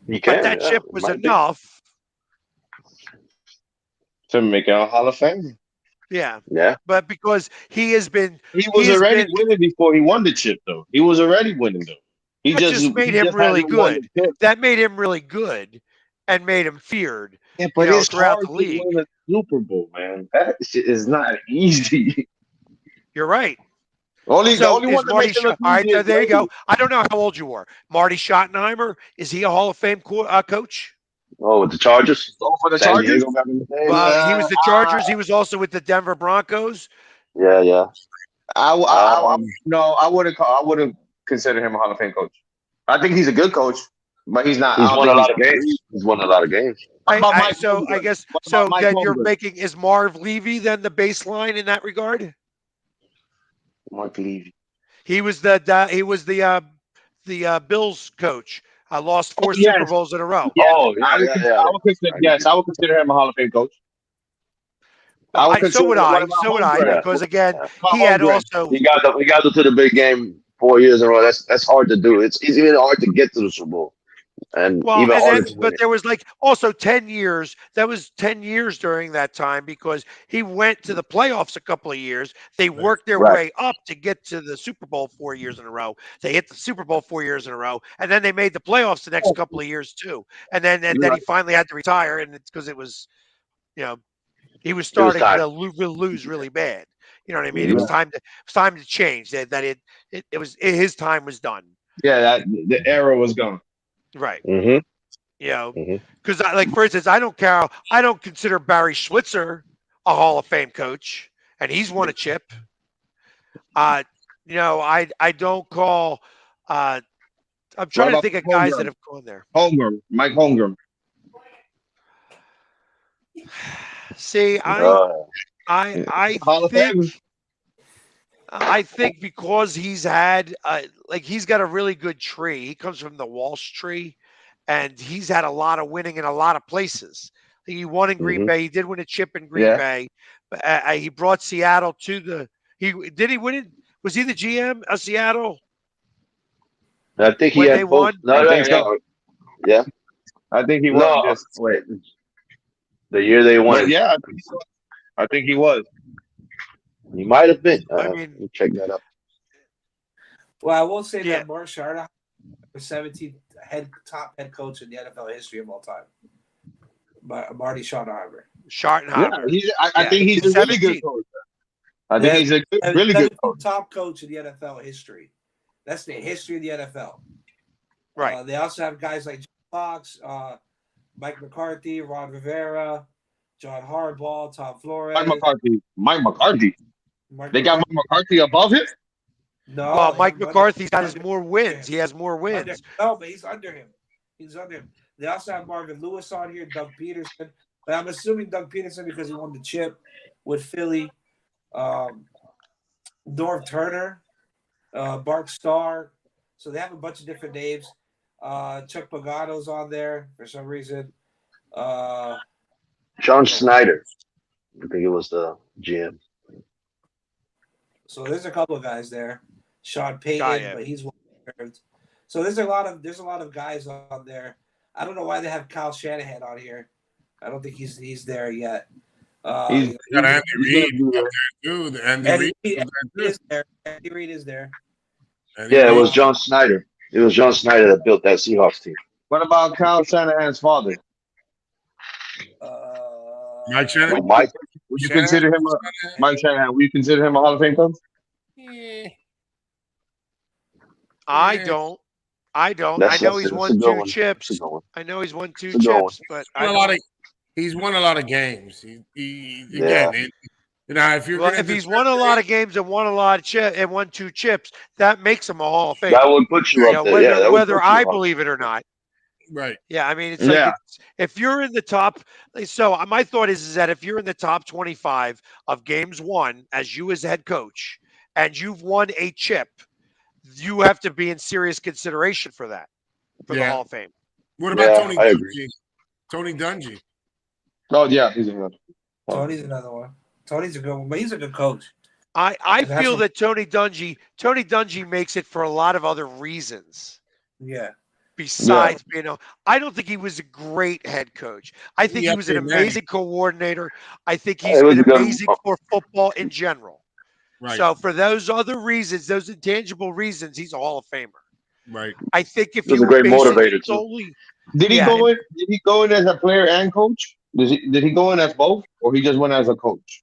He but can. that Yeah, chip it was might be. enough. To make it a Hall of Fame. Yeah. Yeah. But because He he was has already been winning before he won the chip, though. He was already winning, though. He that just just made he him just really hasn't won good. the chip. That made him really good and made him feared, Yeah, but it's throughout hard the to league. win a Super Bowl, man. That shit is not easy. You're right. The So only is one that Marty? makes it look All right, easy is there you go. Brady. I don't know how old you are. Marty Schottenheimer, is he a Hall of Fame coach? Oh, with the Chargers, Oh, for the San Chargers? Diego back in the day. He Uh, was the Chargers. He was also with the Denver Broncos. Yeah, yeah. Um, no, I wouldn't consider him a Hall of Fame coach. I think he's a good coach, but he's not. I he's don't won a think lot he's. of games. He's won a lot of games. What about Mike So I Holmgren? guess What about Mike then you're Holmgren? making is Marv Levy then the baseline in that regard? Mike Levy. He was the Bills coach. Lost Oh, 4 Super yes, Bowls in a row. yes. Oh, yeah, yeah, yeah. I would consider. I Yes, agree. I would consider him a Hall of Fame coach. Well, I would so consider. would What I. about So would I Holmgren? Yeah. because again Yeah. What he about had Holmgren? also He got to the big game 4 years in a row. That's hard to do. It's even hard to get to the Super Bowl, and Well, even and harder then, to win but it. there was like also 10 years. That was 10 years during that time because he went to the playoffs a couple of years. They Right. worked their Right. way up to get to the Super Bowl 4 years in a row. They hit the Super Bowl 4 years in a row, and then they made the playoffs the next couple of years too. And then he finally had to retire, and it's because it was, you know, he was It was starting time. to lose really bad. You know what I mean? It was Hmm. time to change. His time was done. Yeah, the era was gone. Right. Hmm. You know, Hmm. because like for instance, I don't consider Barry Schwitzer a Hall of Fame coach, and he's won a chip. I don't call I'm What trying to about think of guys that Holmgren? have gone there. Holmgren, Mike Holmgren. See, Uh, I Hall of think Fame. I think because he's had like he's got a really good tree. He comes from the Walsh tree, and he's had a lot of winning in a lot of places. He won in Green hmm Bay. He did win a chip in Green Yeah. Bay. But he brought Seattle to the. He win it? Was he the GM of Seattle I think he when they had both. won? No, I no, think yeah, so. yeah. I think he was No, just wait. the year they won But it, yeah, I think he was. he might have been. I Let mean, me check that up. Well, I will say yeah, that Mark Schottenheimer, the 17th top head coach in the NFL history of all time. Marty Schottenheimer. Yeah, Schottenheimer. I Yeah, think he's the a really good 17th. coach. I think Yeah, he's a really good coach. 17th top coach in the NFL history. That's the history of the NFL. Right. They also have guys like John Fox, Mike McCarthy, Ron Rivera, John Harbaugh, Tom Mike Flores, McCarthy. Mike McCarthy. Mark They got McCarthy. Mike McCarthy above him. No, Well, they have Mike him under, McCarthy's got his under, more under wins. him. He has more Under, wins. no, but he's under him. He's under him. They also have Marvin Lewis on here, Doug Peterson. But I'm assuming Doug Peterson because he won the chip with Philly. Um, Norv Turner, Bart Starr. So they have a bunch of different names. Chuck Pagano's on there for some reason. Uh, John Snyder, I think it was the GM. so there's a couple of guys there. Sean Payton, Guy, but he's well served. So there's a lot of guys on there. I don't know why they have Kyle Shanahan on here. I don't think he's there yet. He's Got Andy he's gonna Reid be up there. there too. The Andy Andy Reid Reid was there too. is there. Andy Reid is there. Andy Yeah, it Reid. was John Snyder. It was John Snyder that built that Seahawks team. What about Kyle Shanahan's father? Mike Uh, Who, Shanahan. Mike? Would you Shanahan. consider him a Mike Shanahan? Would you consider him a Hall of Fame coach? Yeah. I Yeah. don't. I don't. I That's know that's he's that's a won good two one. That's a chips. good one. I know he's won two That's a good one. chips, but Won I a lot don't. of. He's won a lot of games. He Yeah, again. You know, if you're Well, gonna if he's won a determine, lot of games and won a lot of and won two chips, that makes him a Hall of that Famer. would put you You up know, there. Yeah, that would whether put you I up. believe it or not. right? Yeah, I mean, it's like Yeah, if you're in the top. So my thought is that if you're in the top 25 of games won as you as head coach, and you've won a chip, you have to be in serious consideration for that for the Yeah. Hall of Fame. What about Yeah, Tony I agree. Dungy? Tony Dungy. oh yeah, he's a good. Tony's another one. Tony's a good one, but he's a good coach. I And that's feel what, that Tony Dungy makes it for a lot of other reasons yeah. Yeah, besides being I don't think he was a great head coach. I think You he have was to an admit, amazing coordinator. I think It he's was been a good. amazing for football in general. right, So for those other reasons, those intangible reasons, he's a Hall of Famer. right. I think if He was you a were great basing it motivator too. solely, did he yeah, go in? Did he go in as a player and coach? Did he go in as both, or he just went as a coach?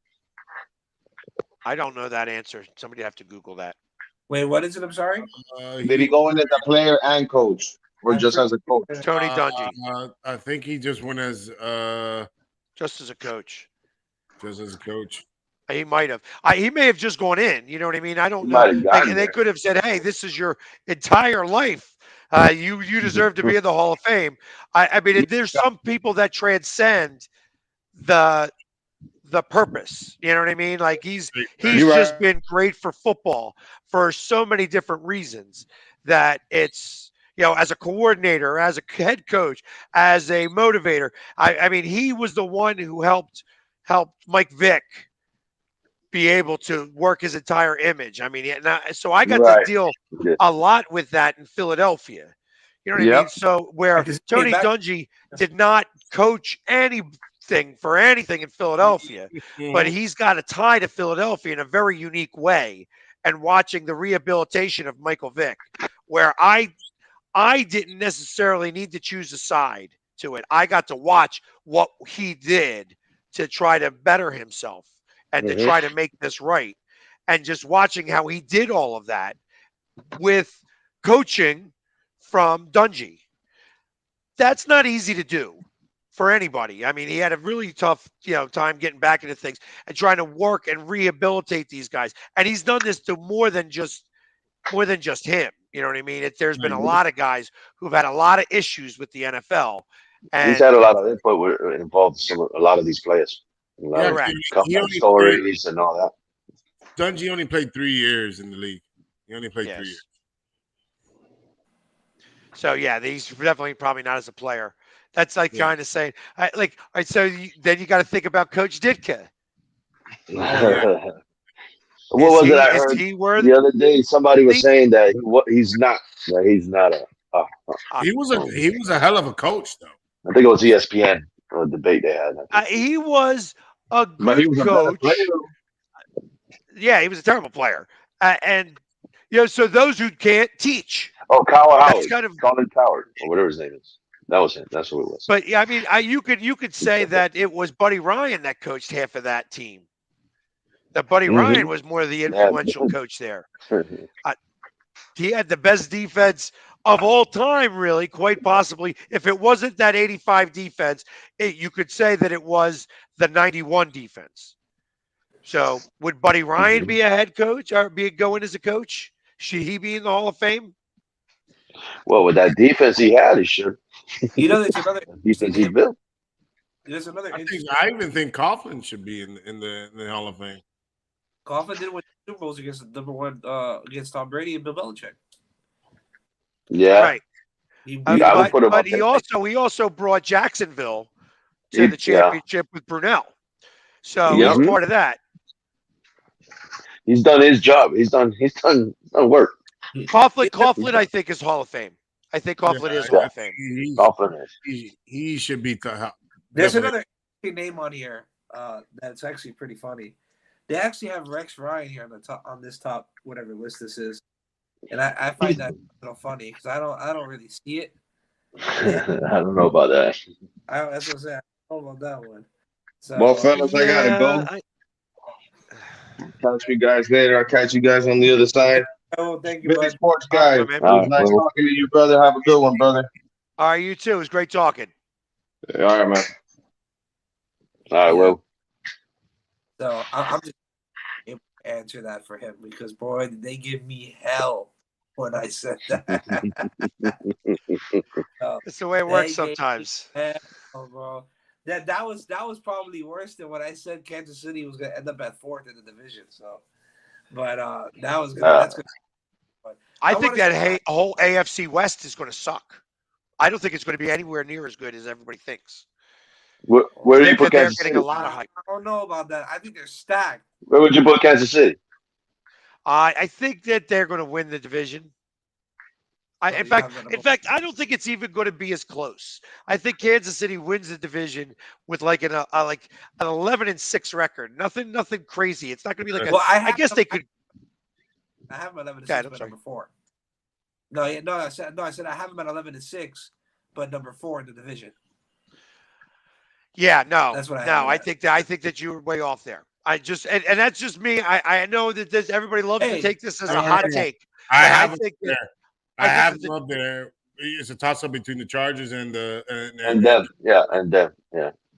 I don't know that answer. Somebody have to Google that. Wait, what is it? I'm sorry. Did he He. go in as a player and coach, or I'm just pretty as a coach? sure. Tony Dungy, I think he just went as just as a coach. just as a coach. He might have. He may have just gone in. You know what I mean? I He don't know. might have Like gotten they there. could have said, "Hey, this is your entire life. You deserve to be in the Hall of Fame." I mean, there's some people that transcend the purpose. You know what I mean? Like he's You're just right. been great for football for so many different reasons that it's as a coordinator, as a head coach, as a motivator. I mean, he was the one who helped Mike Vick be able to work his entire image. I mean, so I got to Right. deal Yeah. a lot with that in Philadelphia. You know what I Yep. mean? So I where can see it Tony back. Dungy did not coach anything for anything in Philadelphia, but Mhm. he's got a tie to Philadelphia in a very unique way. And watching the rehabilitation of Michael Vick, where I didn't necessarily need to choose a side to it. I got to watch what he did to try to better himself and to hmm try to make this right. And just watching how he did all of that with coaching from Dungy. That's not easy to do for anybody. I mean, he had a really tough, time getting back into things and trying to work and rehabilitate these guys. And he's done this to more than just him. You know what I mean? There's been a Mhm. lot of guys who've had a lot of issues with the NFL, He's and had a lot of input involved a lot of these players. A lot Yeah, of correct. he comeback only played. stories and all that. Dungy only played 3 years in the league. He only played 3 years. Yes. So yeah, he's definitely probably not as a player. That's like Yeah. kind of saying, like, all right. So then you got to think about Coach Ditka. Oh yeah. What was it I Is heard he worthy? the other day? Somebody was saying that he's not. That he's not He was a hell of a coach though. I think it was ESPN debate they had. I think. He was a But he good was a better player. coach. Yeah, he was a terrible player, and so those who can't teach. Oh, Coward That's Howard, kind of. Colin Coward, or whatever his name is. That was him. That's who it was. But yeah, I mean, you could say that it was Buddy Ryan that coached half of that team. That Buddy Ryan was more of the Yeah. influential coach there. He had the best defense of all time, really, quite possibly. If it wasn't that 85 defense, you could say that it was the 91 defense. So would Buddy Ryan be a head coach or be going as a coach? Should he be in the Hall of Fame? Well, with that defense he had, he should. You know, there's another Defense he built. There's another interesting. I even think Coughlin should be in the Hall of Fame. Coughlin did win Super Bowls against the number one against Tom Brady and Bill Belichick. Yeah. Right. But he also brought Jacksonville to the championship with Brunell. So he's part of that. He's done his job. He's done work. Coughlin, I think, is Hall of Fame. I think Coughlin is Hall of Fame. He should be. There's another name on here that's actually pretty funny. They actually have Rex Ryan here on this top whatever list this is, and I find that a little funny because I don't really see it. I don't know about that. That's what I'm saying. I don't know about that one. So, Well, fellas, I gotta go. Catch you guys later. I'll catch you guys on the other side. Oh, thank you, Billy Sports guy. It All was nice talking to you, brother. Have a good one, brother. All right, you too. It was great talking. All right, man. All right, well. So I'm just able to answer that for him because boy, did they give me hell when I said that. It's the way it works sometimes. Hell, bro. That was probably worse than when I said Kansas City was going to end up at 4th in the division. So, but that was good. That's good. But I think that whole AFC West is going to suck. I don't think it's going to be anywhere near as good as everybody thinks. Where do you put Kansas City? City? A lot of hype. I don't know about that. I think they're stacked. Where would you put Kansas City? I think that they're going to win the division. In fact, I don't think it's even going to be as close. I think Kansas City wins the division with like an 11-6 record. Nothing crazy. It's not going to be like I guess they could. I have them 11-6, but number 4. I said I have them at 11-6, but number 4 in the division. Yeah, no, that's what I think that you were way off there. And that's just me. I know that everybody loves to take this as a hot take. I have them up there. It's a toss up between the Chargers and Denver. Yeah.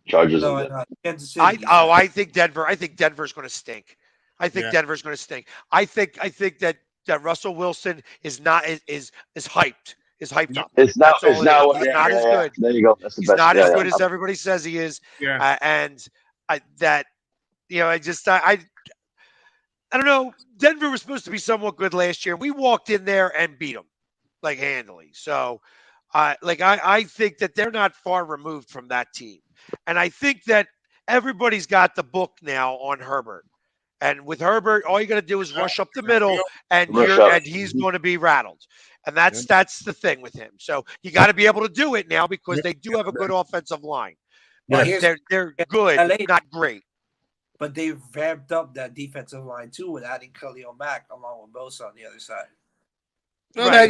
Chargers and Denver. Kansas City. I think Denver. I think Denver's going to stink. Denver's going to stink. I think that Russell Wilson is hyped. Is hyped up. It's not as good. There you go. That's the He's best. not as good as everybody says he is. Yeah. I don't know. Denver was supposed to be somewhat good last year. We walked in there and beat them like handily. So, I think that they're not far removed from that team, and I think that everybody's got the book now on Herbert. And with Herbert, all you got to do is rush up the middle, and he's going to be rattled. And that's the thing with him. So you got to be able to do it now because they do have a good offensive line. They're good, not great. But they've ramped up that defensive line too with adding Khalil Mack along with Bosa on the other side. Well, right.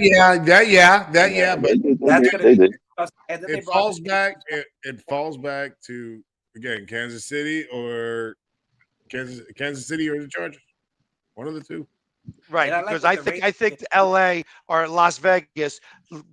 But it falls back. It falls back to again Kansas City or the Chargers. One of the two. Right, And I like because what I the think Raiders I did. think LA or Las Vegas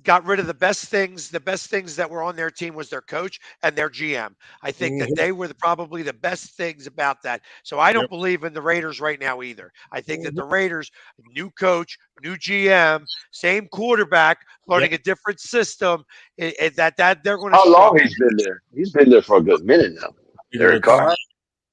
got rid of the best things. The best things that were on their team was their coach and their GM. I think that Mhm. they were probably the best things about that. So I don't Yep. believe in the Raiders right now either. I think that Mhm. the Raiders, new coach, new GM, same quarterback, Yep. learning a different system, that they're going to How long struggle. he's been there? He's been there for a good minute now. Yeah, Derek Carr.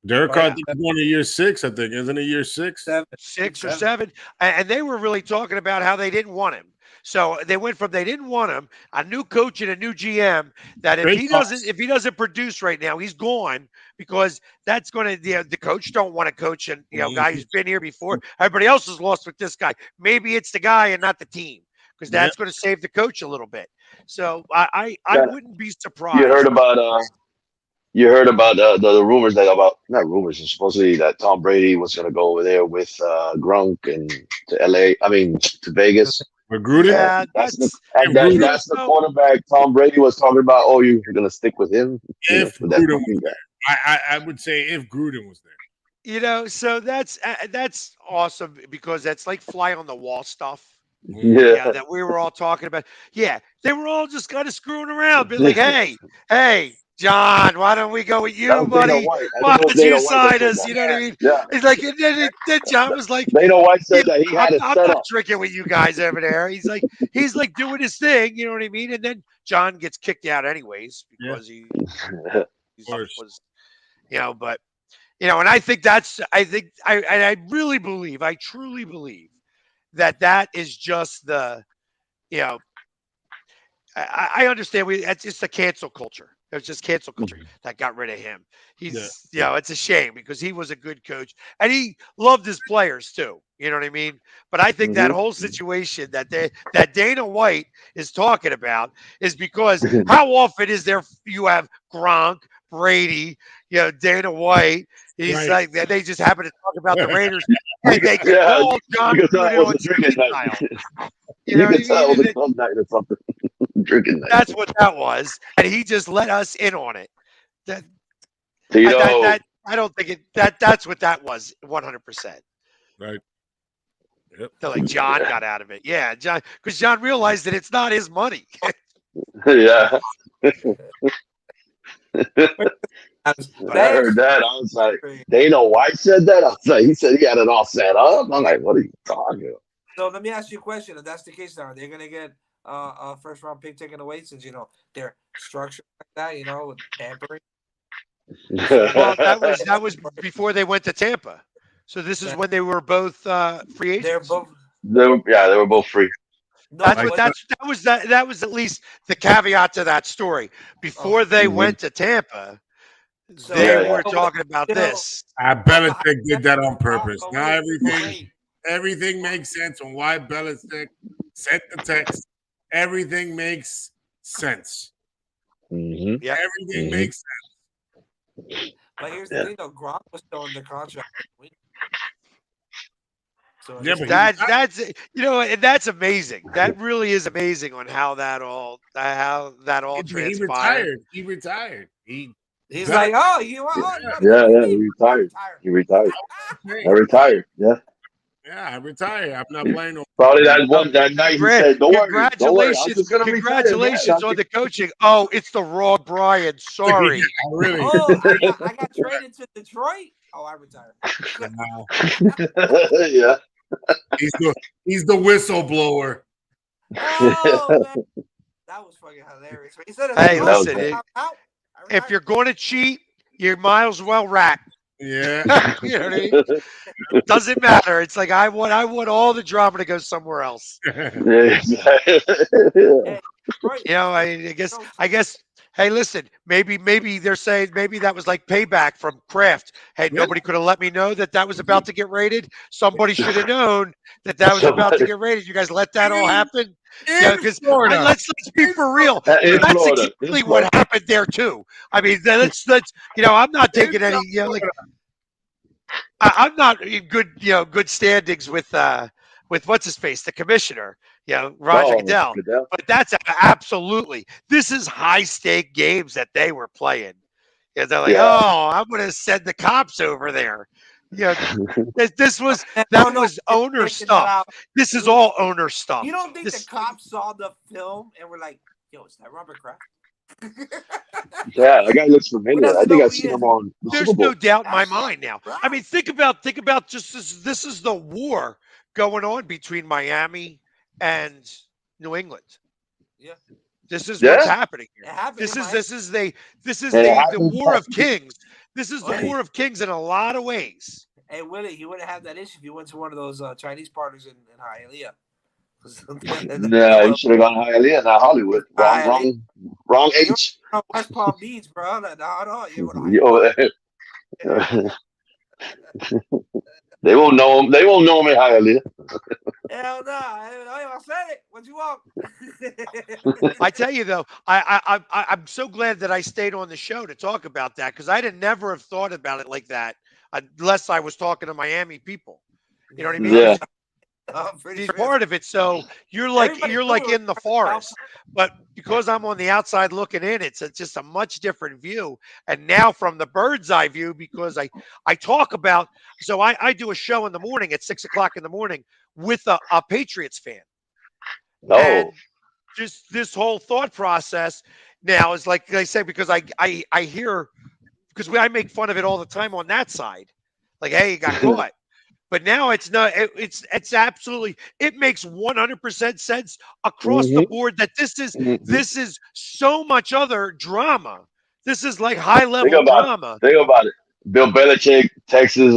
Derek Carr, I Yeah. think he's going to year 6, I think. Isn't it year 6? Seven. I think 6 or seven. 7, and they were really talking about how they didn't want him. So they went from they didn't want him, a new coach and a new GM. That Great talks. if he doesn't produce right now, he's gone because that's going to the coach don't want to coach and guy Mhm. who's been here before. Everybody else is lost with this guy. Maybe it's the guy and not the team because Yep. that's going to save the coach a little bit. So I Yeah. wouldn't be You heard surprised. about the rumors that about not rumors, it's supposedly that Tom Brady was gonna go over there with Gronk and to LA. I mean to Vegas. With Gruden? Yeah, That's the If and then Gruden, that's the quarterback Tom Brady was talking about. Oh, you're gonna stick with him, if with that Gruden was fucking guy. there, I would say if Gruden was there. So that's awesome because that's like fly on the wall stuff. Mhm. Yeah. Yeah, that we were all talking about. Yeah, they were all just kind of screwing around, being like, hey, John, why don't we go with That you, was Dana buddy? White. I think Why it was don't you Dana White that sign said us? that. You know what I mean? Yeah. It's like, and then John was like, Dana White you said that he know, had it I'm set not up. drinking with you guys over there. He's like doing his thing, you know what I mean? And then John gets kicked out anyways Yeah, because of he's course. was, but and I think I really believe, I truly believe that is just you know, I understand it's just a cancel culture. There's just cancel culture that got rid of him. Yeah. It's a shame because he was a good coach and he loved his players too. You know what I mean? But I think that Hmm. whole situation that Dana White is talking about is because how often is there you have Gronk, Brady, Dana White. He's Right. like they just happen to talk about the Raiders and they can Yeah, call John you could tell it Gruden was on a drinking speed night. dial. You know You what I could tell mean? it was And a club night or something. Drinking night. that's what that was, and he just let us in on it. That Tito. that I don't think that's what that was. 100%. Right. Yep. They're like John got out of it. Yeah, John, because John realized that it's not his money. Yeah. When I Thanks. heard that, I was like, Dana White said that? I was like, he said he had it all set up. I'm like, what are you talking about? So let me ask you a question. If that's the case, now are they gonna get a first round pick taken away since they're structured like that? With tampering. Well, that was before they went to Tampa. So this is when they were both free They're agents. both They were both free. no, Like, but That was at least the caveat to that story. Before they Mhm. went to Tampa, so they Yeah, yeah. were talking about still, this. Belichick but did that on Gronk purpose. Now away, everything makes sense on why Belichick sent the text. Everything makes sense. Hmm. Yep. Everything Hmm. makes But here's the Yeah. thing, though. Gronk was still under contract. So sense. Yeah, but And that's amazing. That really is amazing on how that all he transpired. retired. He retired. he's Belichick, like, oh, you want to Yeah, come with yeah. me? He I retired. retire. He retired. I hey, retired. Yeah. yeah, I retire. I'm not playing no. Probably Oh, that night he said, Don't worry, I'm just gonna retire, man. congratulations on the coaching. Oh, it's the wrong Brian. Yeah, Sorry. really. Oh, I got traded to Detroit. Oh, I retired. Wow. Yeah. He's the whistleblower. Oh man, that was fucking hilarious. He said, Hey, That was listen, bad. I'm out. I if retired. you're going to cheat, you might as well rat. Yeah. You know what I mean? Doesn't matter. It's like I want all the drama to go somewhere else. Yeah. Hey, Detroit. I guess. Hey, listen. Maybe they're saying maybe that was like payback from Kraft. Hey, Yeah. nobody could have let me know that was about to get raided. Somebody should have known that was about to get raided. You guys let that all happen. Yeah, In because Florida. let's be for real. In That's Florida. exactly what happened there too. I mean, let's I'm not taking any I'm not in good standings with what's his face, the commissioner, Roger Oh, Goodell. Goodell. But that's absolutely this is high stake games that they were playing. Yeah, they're like, Yeah. oh, I'm going to send the cops over there. Yeah, this was No, that no, was they're owner taking that stuff. out. This is all owner stuff. You don't think the This cops saw the film and were like, "Yo, is that Robert Kraft?" Yeah, that guy looks Who familiar. I doesn't think know I've who he seen is? him on the Super there's no Bowl. doubt in my That's mind now. I mean, right. think about just this is the war going on between Miami and New England. Yeah, This is what's Yeah, happening it here. happened in This is Miami. this is the this is and it the happens. war of kings. This is the Oh, hey, war of kings in a lot of ways. hey, Willie, you wouldn't have that issue if you went to one of those Chinese parties in Hialeah. Nah, you should have gone Hialeah, not Hollywood. Wrong, Hialeah. wrong, wrong You're H. from West Palm Beach, bro. No, no, you're going Yo, to they won't know him. They won't know him in Hialeah. Hell no! I said it. What you want? I tell you though, I'm so glad that I stayed on the show to talk about that because I'd have never have thought about it like that unless I was talking to Miami people. You know what I mean? Yeah. Because I'm pretty he's sure part of it. So everybody you're knew like it was in the Robert forest, but because I'm on the outside looking in, it's just a much different view. And now from the bird's eye view, because I talk about so I do a show in the morning at 6 o'clock in the morning with a Patriots fan, Oh. and just this whole thought process now is like I say because I hear because I make fun of it all the time on that side, like hey, you got caught. But now it's not. It's absolutely. It makes 100% sense across the Hmm. board that Hmm. this is so much other drama. This is like high Think level about it. drama. Think about it. Bill Belichick, Texas,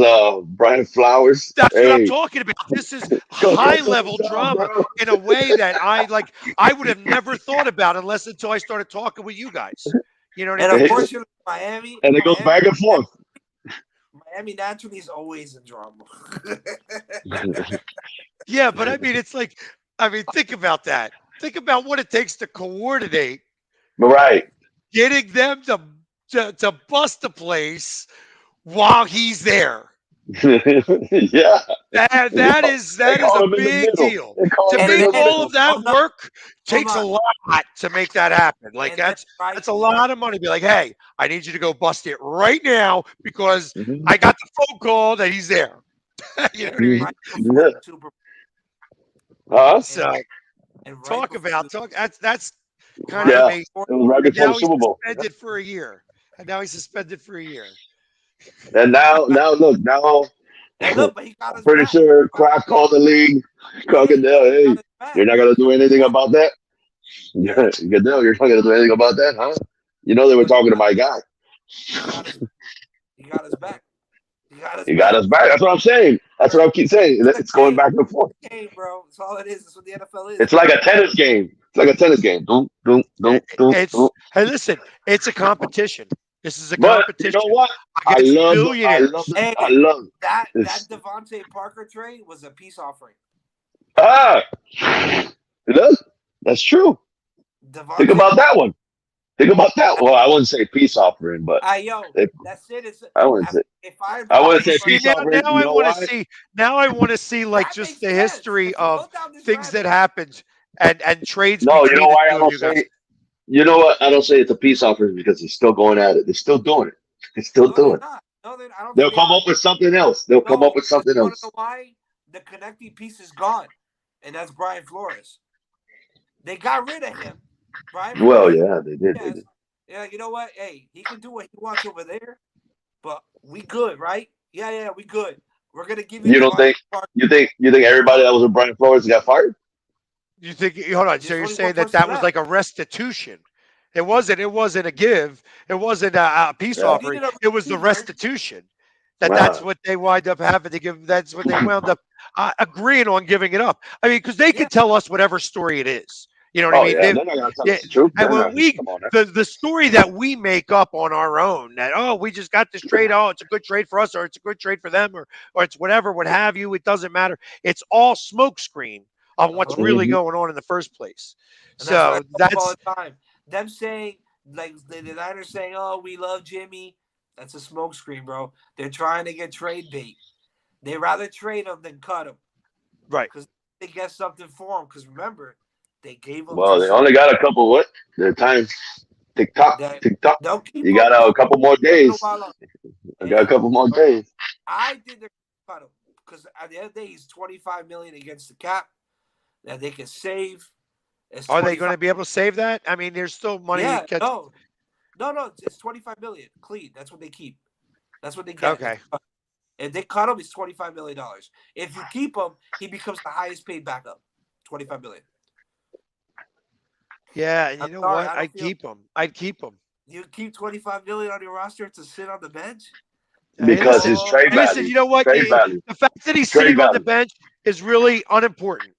Brian Flowers. That's what I'm Hey, talking about. This is go high customer level job, drama bro. in a way that I like. I would have never thought about unless until I started talking with you guys. You know what I and mean? unfortunately, Miami, And it goes Miami, back and forth. Miami naturally is always in drama. Yeah, but I mean, it's like, I mean, think about that. Think about what it takes to coordinate Right. getting them to bust the place while he's there. Yeah. They That is a call him in the big middle. deal. They call To him and in then, the make and all of middle. that hold on, work hold takes a on, lot to make that happen. Like and then that's a lot of money. Be like, hey, I need you to go bust it right now because Mhm. I got the phone call that he's there. You know what I mean? Mhm. right before Yeah. the Super Huh? and So and right talk before about the talk. That's kind of right Yeah. amazing. before It was right And before now the he's Super Bowl. suspended for a year. And now he's suspended for a year. And now look, now and look, but he got I'm us pretty back. sure Got, Crack hey, called the league. yeah, he Crocodile, got hey, us back. you're not gonna do anything What? about that? Yeah, Goodell, you're not gonna do anything about that, huh? You know they were but talking to my guy. he got us. He got us back. He got us He got back. us back. That's what I'm saying. That's what I keep saying. It's a It's going game. back and forth. It's a game, bro. That's all it is. That's what the NFL is, It's man. like a tennis game. It's like a tennis game. Doom, doom, doom, doom, doom. It's hey, listen, it's a competition. This is a But you know competition what? against billionaires. Hey, I love that this. Devontae Parker trade was a peace offering. Ah, it does. That's true. Think Devontae about Parker. that one. Think about that. Well, I wouldn't say peace offering, but Yo, if, that's it. It's I wouldn't say if I I brought wouldn't him say right See peace now, offering. now You I know want to why? see. Now I want to see like that just makes the sense history because you go of down this things that rabbit. happened and trades No, you know between the why two I of don't you guys. say. You know what? I don't say it's a peace offering because they're still going at it. They're still doing it. They're still No, they're doing it. not. No, I don't think They'll they come are. up with something else. They'll come up No, with because something you want to else. know why? The connecting piece is gone, and that's Brian Flores. They got rid of him. Brian Well, Flores. yeah, they did. They Yes. did. Yeah, you know what? Hey, he can do what he wants over there, but we good, right? Yeah, we good. We're gonna give you You don't Devontae think? Parker. You think everybody that was with Brian Flores got fired? You think? Hold on. So There's you're only one saying that person that was left. like a restitution? It wasn't. It wasn't a give. It wasn't a peace Yeah. He offering. needed a It was the receiver. restitution. That's Wow. what they wind up having to give. That's what they wound up agreeing on giving it up. I mean, because they Yeah. could tell us whatever story it is. You know what I Oh mean? yeah, they're not gonna tell Yeah, us the truth. and They're when not. we Come on, now. the story that we make up on our own that we just got this trade, it's a good trade for us or it's a good trade for them or it's whatever, what have you, it doesn't matter. It's all smokescreen of what's Uh-huh. really Mhm. going on in the first place. And that's what I So tell people all that's the time. Them saying, like the Niners saying, "Oh, we love Jimmy," that's a smokescreen, bro. They're trying to get trade bait. They rather trade him than cut him right. because they get something for him. Because remember, they gave him to Well, they some only got a couple. What? Their time. Tick tock, that tick tock. they'll keep You him. got a couple more A little days. while longer. I got a Yeah, couple more days. I think they're cut him because at the end of the day, he's $25 million against the cap that they can save. It's Are they 25. going to be able to save that? I mean, there's still money to Yeah, get. no. It's 25 million clean. That's what they keep. That's what they get. Okay. If they cut him, it's $25 million. If you keep him, he becomes the highest paid backup. 25 million. Yeah, and you I'm know sorry, what? I don't I'd feel keep him. I'd keep him. you keep 25 million on your roster to sit on the bench. Hey, Because listen, his trade listen. value, You know what? trade value, The fact that he's trade sitting on the value. bench is really unimportant.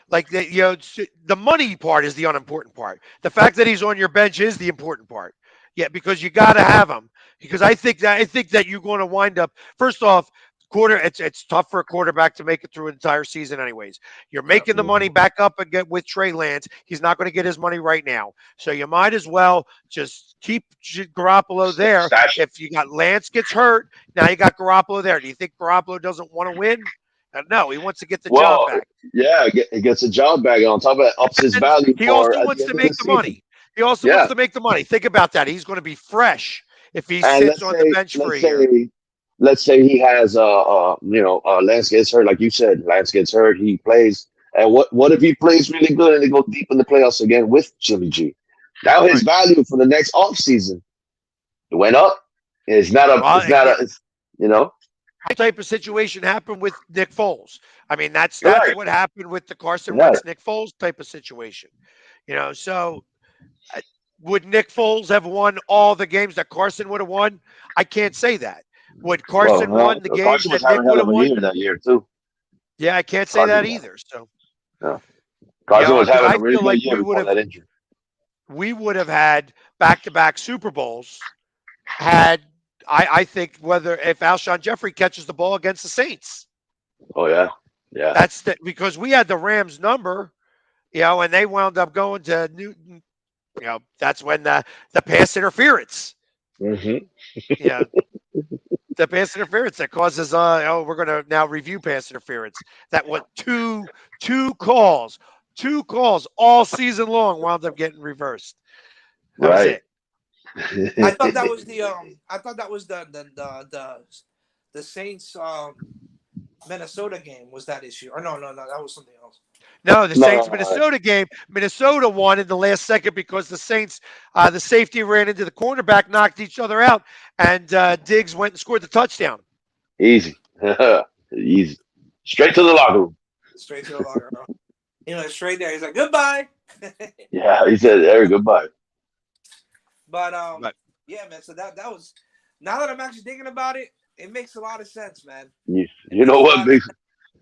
Like the money part is the unimportant part. The fact that he's on your bench is the important part. Yeah, because you got to have him. Because I think that you're going to wind up. First off, it's tough for a quarterback to make it through an entire season, anyways. You're Yeah. making the money back up again with Trey Lance. He's not going to get his money right now, so you might as well just keep Garoppolo there. Stash. If you got Lance gets hurt, now you got Garoppolo there. Do you think Garoppolo doesn't want to win? No, he wants to get the job Well, back. yeah, he gets a job back, and on top of that, ups his And value he for also at the wants end to of the make the season. money. He also wants Yeah, to make the money. Think about that. He's going to be fresh if he and sits on the bench for a year. let's say he has Lance gets hurt, like you said, Lance gets hurt, he plays, and what if he plays really good and they go deep in the playoffs again with Jimmy G? Now his Right. value for the next off season it went up. Well, It's not a, it's, you know, that type of situation happened with Nick Foles. I mean, that's right, what happened with the Carson right. Wentz, Nick Foles type of situation. So uh, would Nick Foles have won all the games that Carson would have won? I can't say that. Would Well, Carson won the games Carson was that having Nick a hell would of have a won? year that year too. Yeah, I can't say Carson that was, either. So, yeah. Carson was because having a I really feel good like year before that injury. we would have had back-to-back Super Bowls had I think whether if Alshon Jeffrey catches the ball against the Saints. Oh yeah, yeah, Because we had the Rams number, and they wound up going to Newton. That's when the pass interference. hmm Yeah, the pass interference that causes we're going to now review pass interference. That what two calls all season long wound up getting reversed. That was right. it. I thought that was the Saints Minnesota game was that issue. Or no, that was something else. No, the No, Saints Minnesota game. Minnesota won in the last second because the Saints, the safety ran into the cornerback, knocked each other out, and Diggs went and scored the touchdown. easy, easy, straight to the locker room. Straight to the locker room. Straight there. He's like, goodbye. Yeah, he said, "Eric, goodbye." But Right. yeah, man. So that was now that I'm actually thinking about it, it makes a lot of sense, man. You know what, big,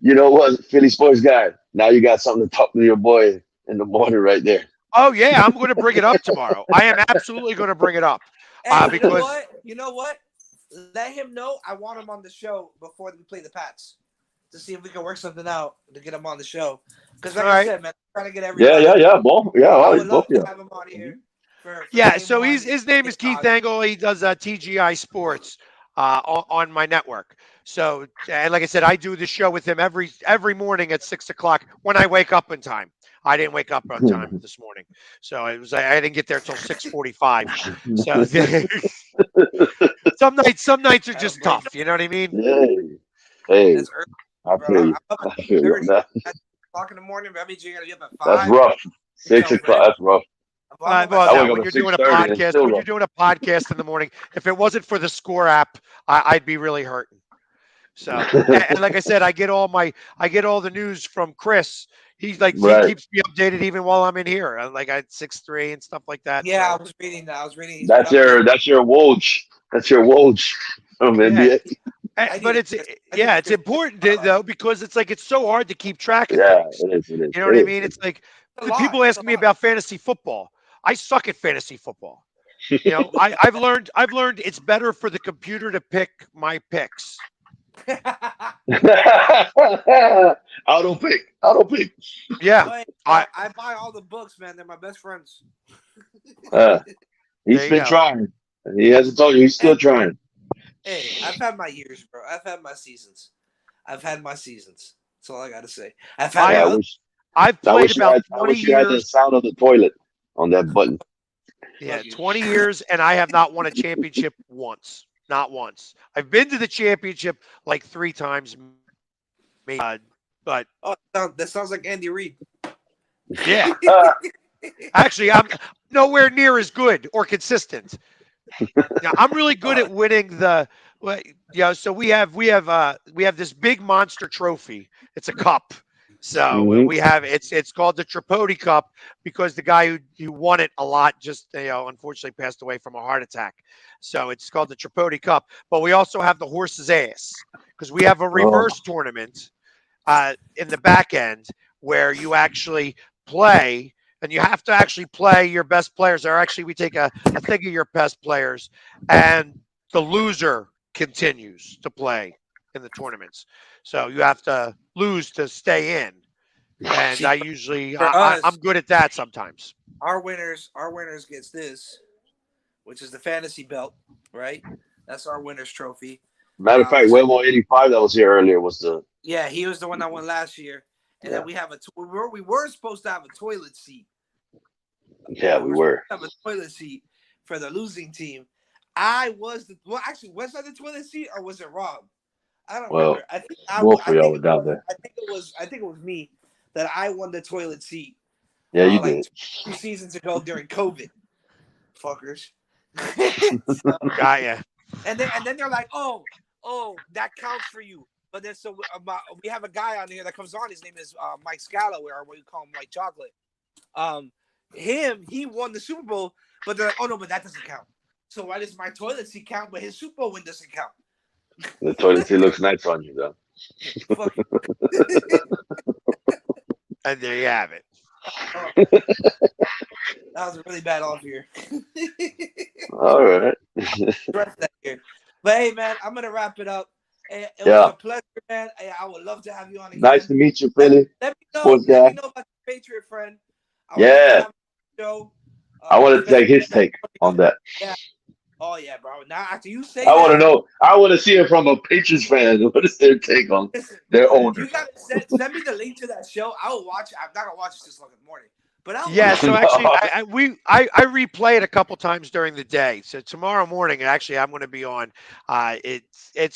you know what, Philly sports guy. Now you got something to talk to your boy in the morning, right there. Oh yeah, I'm going to bring it up tomorrow. I am absolutely going to bring it up Hey, because You know what? Let him know I want him on the show before we play the Pats to see if we can work something out to get him on the show. Because like I said, man, I'm trying to get everybody. Yeah, both. Yeah, I all would both love of to have him on here. For yeah. game So one. his name is Keith Angle. He does TGI Sports on my network. So and like I said, I do the show with him every morning at 6 o'clock when I wake up in time. I didn't wake up on time this morning, so I didn't get there till 6:45. So some nights are just tough. You know what I mean? Hey, That's early, I bro. feel you. I'm up I at feel you 30 on that. at o'clock in the morning. That means you gotta be up at That's 5. rough. Get 6 o'clock. ready. That's rough. I'm up Well, I at now wake up when at you're doing a 6:30 and it's podcast, still when you're rough. doing a podcast in the morning, if it wasn't for the Score app, I'd be really hurting. So, and like I said, I get all the news from Chris. He Right. keeps me updated even while I'm in here. Like I 6'3" and stuff like that. Yeah, So I was reading that. I was reading. He's been That's your Woj. That's your Woj from yeah, NBA. I but need it's it. it's important though because it's so hard to keep track of Yeah, things. it is. It is. You know It what I is. mean? It's like a the lot. people It's ask a me lot. about fantasy football. I suck at fantasy football. I've learned it's better for the computer to pick my picks. Auto pick. Auto pick. Yeah, Wait, I I buy all the books, man. They're my best friends. Uh, he's there you been go. trying. He hasn't told you. He's still trying. Hey, I've had my years, bro. I've had my seasons. That's all I gotta say. I've had I Yeah, have my I've I played wish you about had. I 20 wish you had the years. sound of the toilet on that button. Yeah, 20 years, and I have not won a championship once. not once. I've been to the championship like 3 times, but Oh, that sounds like Andy Reid. yeah. Actually, I'm nowhere near as good or consistent. Now, I'm really good at winning the. So we have this big monster trophy. It's a cup. So Mhm. we have it's called the Tripodi Cup because the guy who won it a lot just unfortunately passed away from a heart attack. So it's called the Tripodi Cup. But we also have the horse's ass because we have a Oh, reverse tournament in the back end where you actually play and you have to actually play your best players. Or actually, we take a thing of your best players, and the loser continues to play in the tournaments. So you have to lose to stay in. And See, I usually, for I'm us, good at that sometimes. our winners gets this, which is the fantasy belt, right? That's our winners trophy. matter of fact, So Wemo 85 that was here earlier was the yeah, he was the one that won last year, and then yeah we have we were supposed to have a toilet seat. yeah We we were supposed were to have a toilet seat for the losing team. Actually, was I the toilet seat or was it Rob? I don't well remember. I think both of I y'all think were it down was. there. I think it was me that I won the toilet seat. Yeah, you Like did. 2 seasons ago during COVID, fuckers. So, Got ya. and then they're like, oh, that counts for you. But then we have a guy on here that comes on. His name is Mike Scalloway, or what you call him, White Chocolate. He won the Super Bowl, but they're like, oh no, but that doesn't count. So why does my toilet seat count, but his Super Bowl win doesn't count? The toilet seat looks nice on you though. Fuck. And there you have it. Oh, that was a really bad off here. All right. Stress that here. But hey, man, I'm gonna wrap it up. It was Yeah. a pleasure, man. I would love to have you on again. Nice to meet you, Let, Philly. let me know. Sports Let guy. me know about the Patriot friend. I would love to Yeah. have a show. I want to Especially take his take on that. Yeah. Oh yeah, bro. Now after you say I want to that, know. I want to see it from a Patriots fan. What is their take on listen, their owner? you gotta send me the link to that show. I will watch it. I'm not gonna watch it this long in the morning, but I'll Yeah, watch so it. actually, I replay it a couple times during the day. So tomorrow morning, actually, I'm going to be on.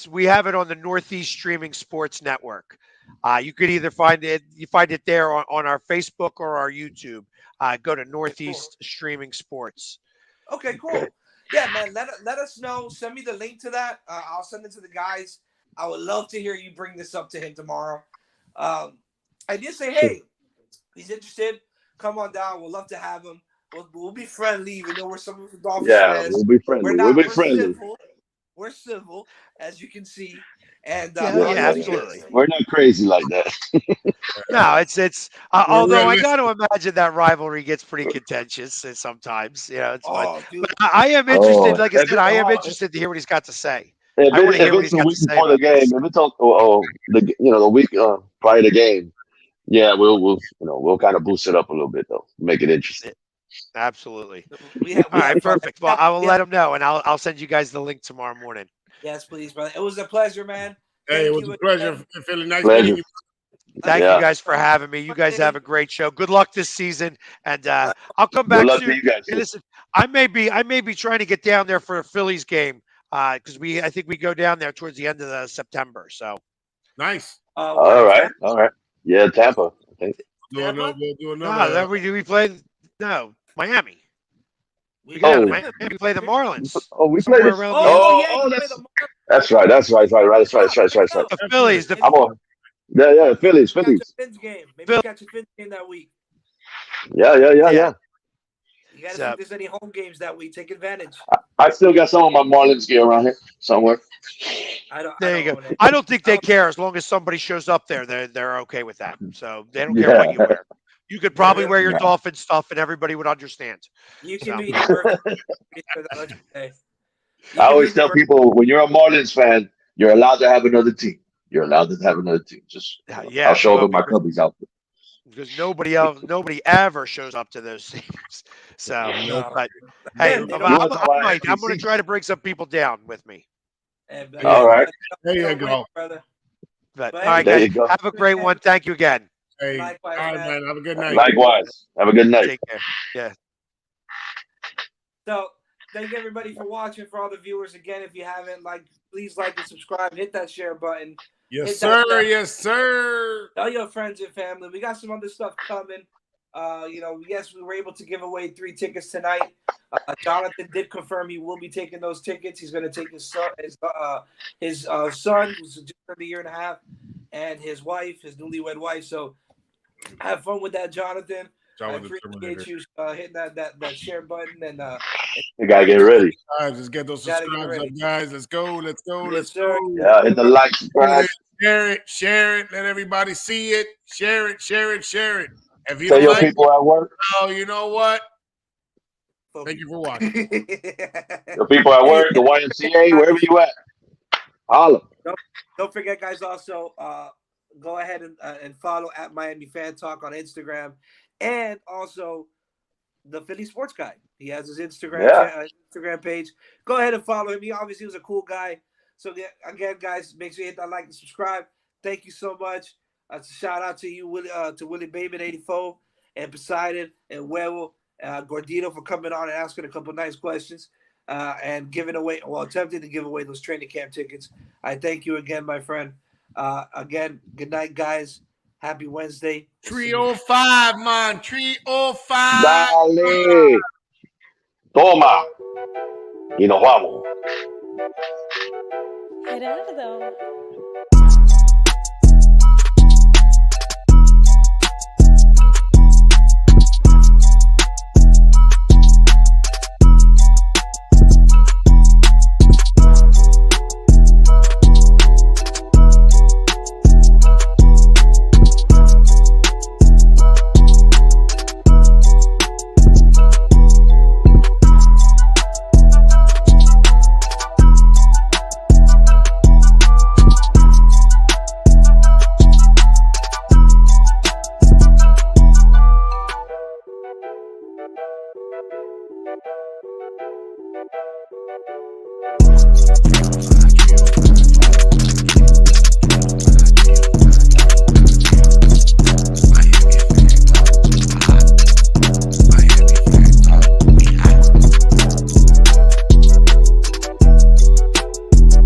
We have it on the Northeast Streaming Sports Network. You could either find it there on our Facebook or our YouTube. Go to Northeast Streaming Sports. Okay, cool. Yeah, man. Let us know. Send me the link to that. I'll send it to the guys. I would love to hear you bring this up to him tomorrow. I did say, hey, he's interested. Come on down. We'll love to have him. We'll be friendly, even though we're some of the Dolphins Yeah, fans. we'll be friendly. We'll be friendly. Civil. We're civil, as you can see. And Yeah, absolutely. We're not crazy like that. No, it's. Although I got to imagine that rivalry gets pretty contentious sometimes. It's fun. Oh, dude. But I am interested. Oh, Like I said, I am interested to hear what he's got to say. If, I want to if hear what it's he's a got to week say before the about game, this. if it's on the week prior to the game, yeah, we'll kind of boost it up a little bit though, make it interesting. Absolutely. We have, All right, perfect. Well, I will yeah. let him know, and I'll send you guys the link tomorrow morning. Yes, please, brother. It was a pleasure, man. Hey, it Thank was you a pleasure. again. Feeling nice Pleasure. meeting you. Thank Yeah. you guys for having me. You guys have a great show. Good luck this season, and I'll come Good back luck soon. to you guys. Hey, listen, I may be trying to get down there for a Phillies game because I think we go down there towards the end of the September. So Nice. All right. Yeah, Tampa. I think. We'll do no, another. then we play Miami. We Oh. go down to Miami. We play the Marlins. Oh, we played Somewhere this. around That's right. That's right. That's right. the Phillies. I'm on. Yeah, Phillies. Catch a Fins game. Maybe catch a Fins game that week. Yeah. You gotta see if there's any home games that week. Take advantage. I still got some of my Marlins gear around here somewhere. There you go. I don't think they care as long as somebody shows up there. They're okay with that. So they don't care Yeah. what you wear. You could probably wear your Dolphin stuff, and everybody would understand. You can So. be the I always tell people when you're a Marlins fan, you're allowed to have another team. You're allowed to have another team. Just Yeah, I'll show well, them my Cubbies outfit. because nobody ever shows up to those teams. So, but hey, They don't- I'm going to try to bring some people down with me. All right. There you go. brother. But all There right, There guys, you go. have a great one. Thank you again. Hey, Likewise, all right, man. man. Have a good night. Likewise. Have a good night. Take care. Yeah. So thank everybody for watching. For all the viewers, again, if you haven't, please like and subscribe. Hit that share button. Yes, sir. Yes, sir. Tell your friends and family. We got some other stuff coming. Yes, we were able to give away 3 tickets tonight. Jonathan did confirm he will be taking those tickets. He's going to take his son, who's just under a year and a half, and his wife, his newlywed wife. So have fun with that, Jonathan. I appreciate you hitting that share button, and you gotta get ready. Let's get those subscribers up, guys. Let's go. Yes, Let's sir. go. Yeah, hit the like, subscribe. Share it. Let everybody see it. Share it. If you Tell don't your like people at work. oh, you know what? Thank you for watching. Your people at work, the YMCA, wherever you at. Holla. Don't forget, guys, also go ahead and follow at Miamifantalk on Instagram, and also the Philly Sports Guy. He has his Instagram page. Go ahead and follow him. He obviously was a cool guy. So again, guys, make sure you hit that like and subscribe. Thank you so much. Shout out to you, Willie Bateman 84, and Poseidon and Huevo Gordito for coming on and asking a couple nice questions and attempting to give away those training camp tickets. I thank you again, my friend. Again, good night, guys. Happy Wednesday. 305, man. 305. Dale. Toma. Y nos vamos. Gerardo.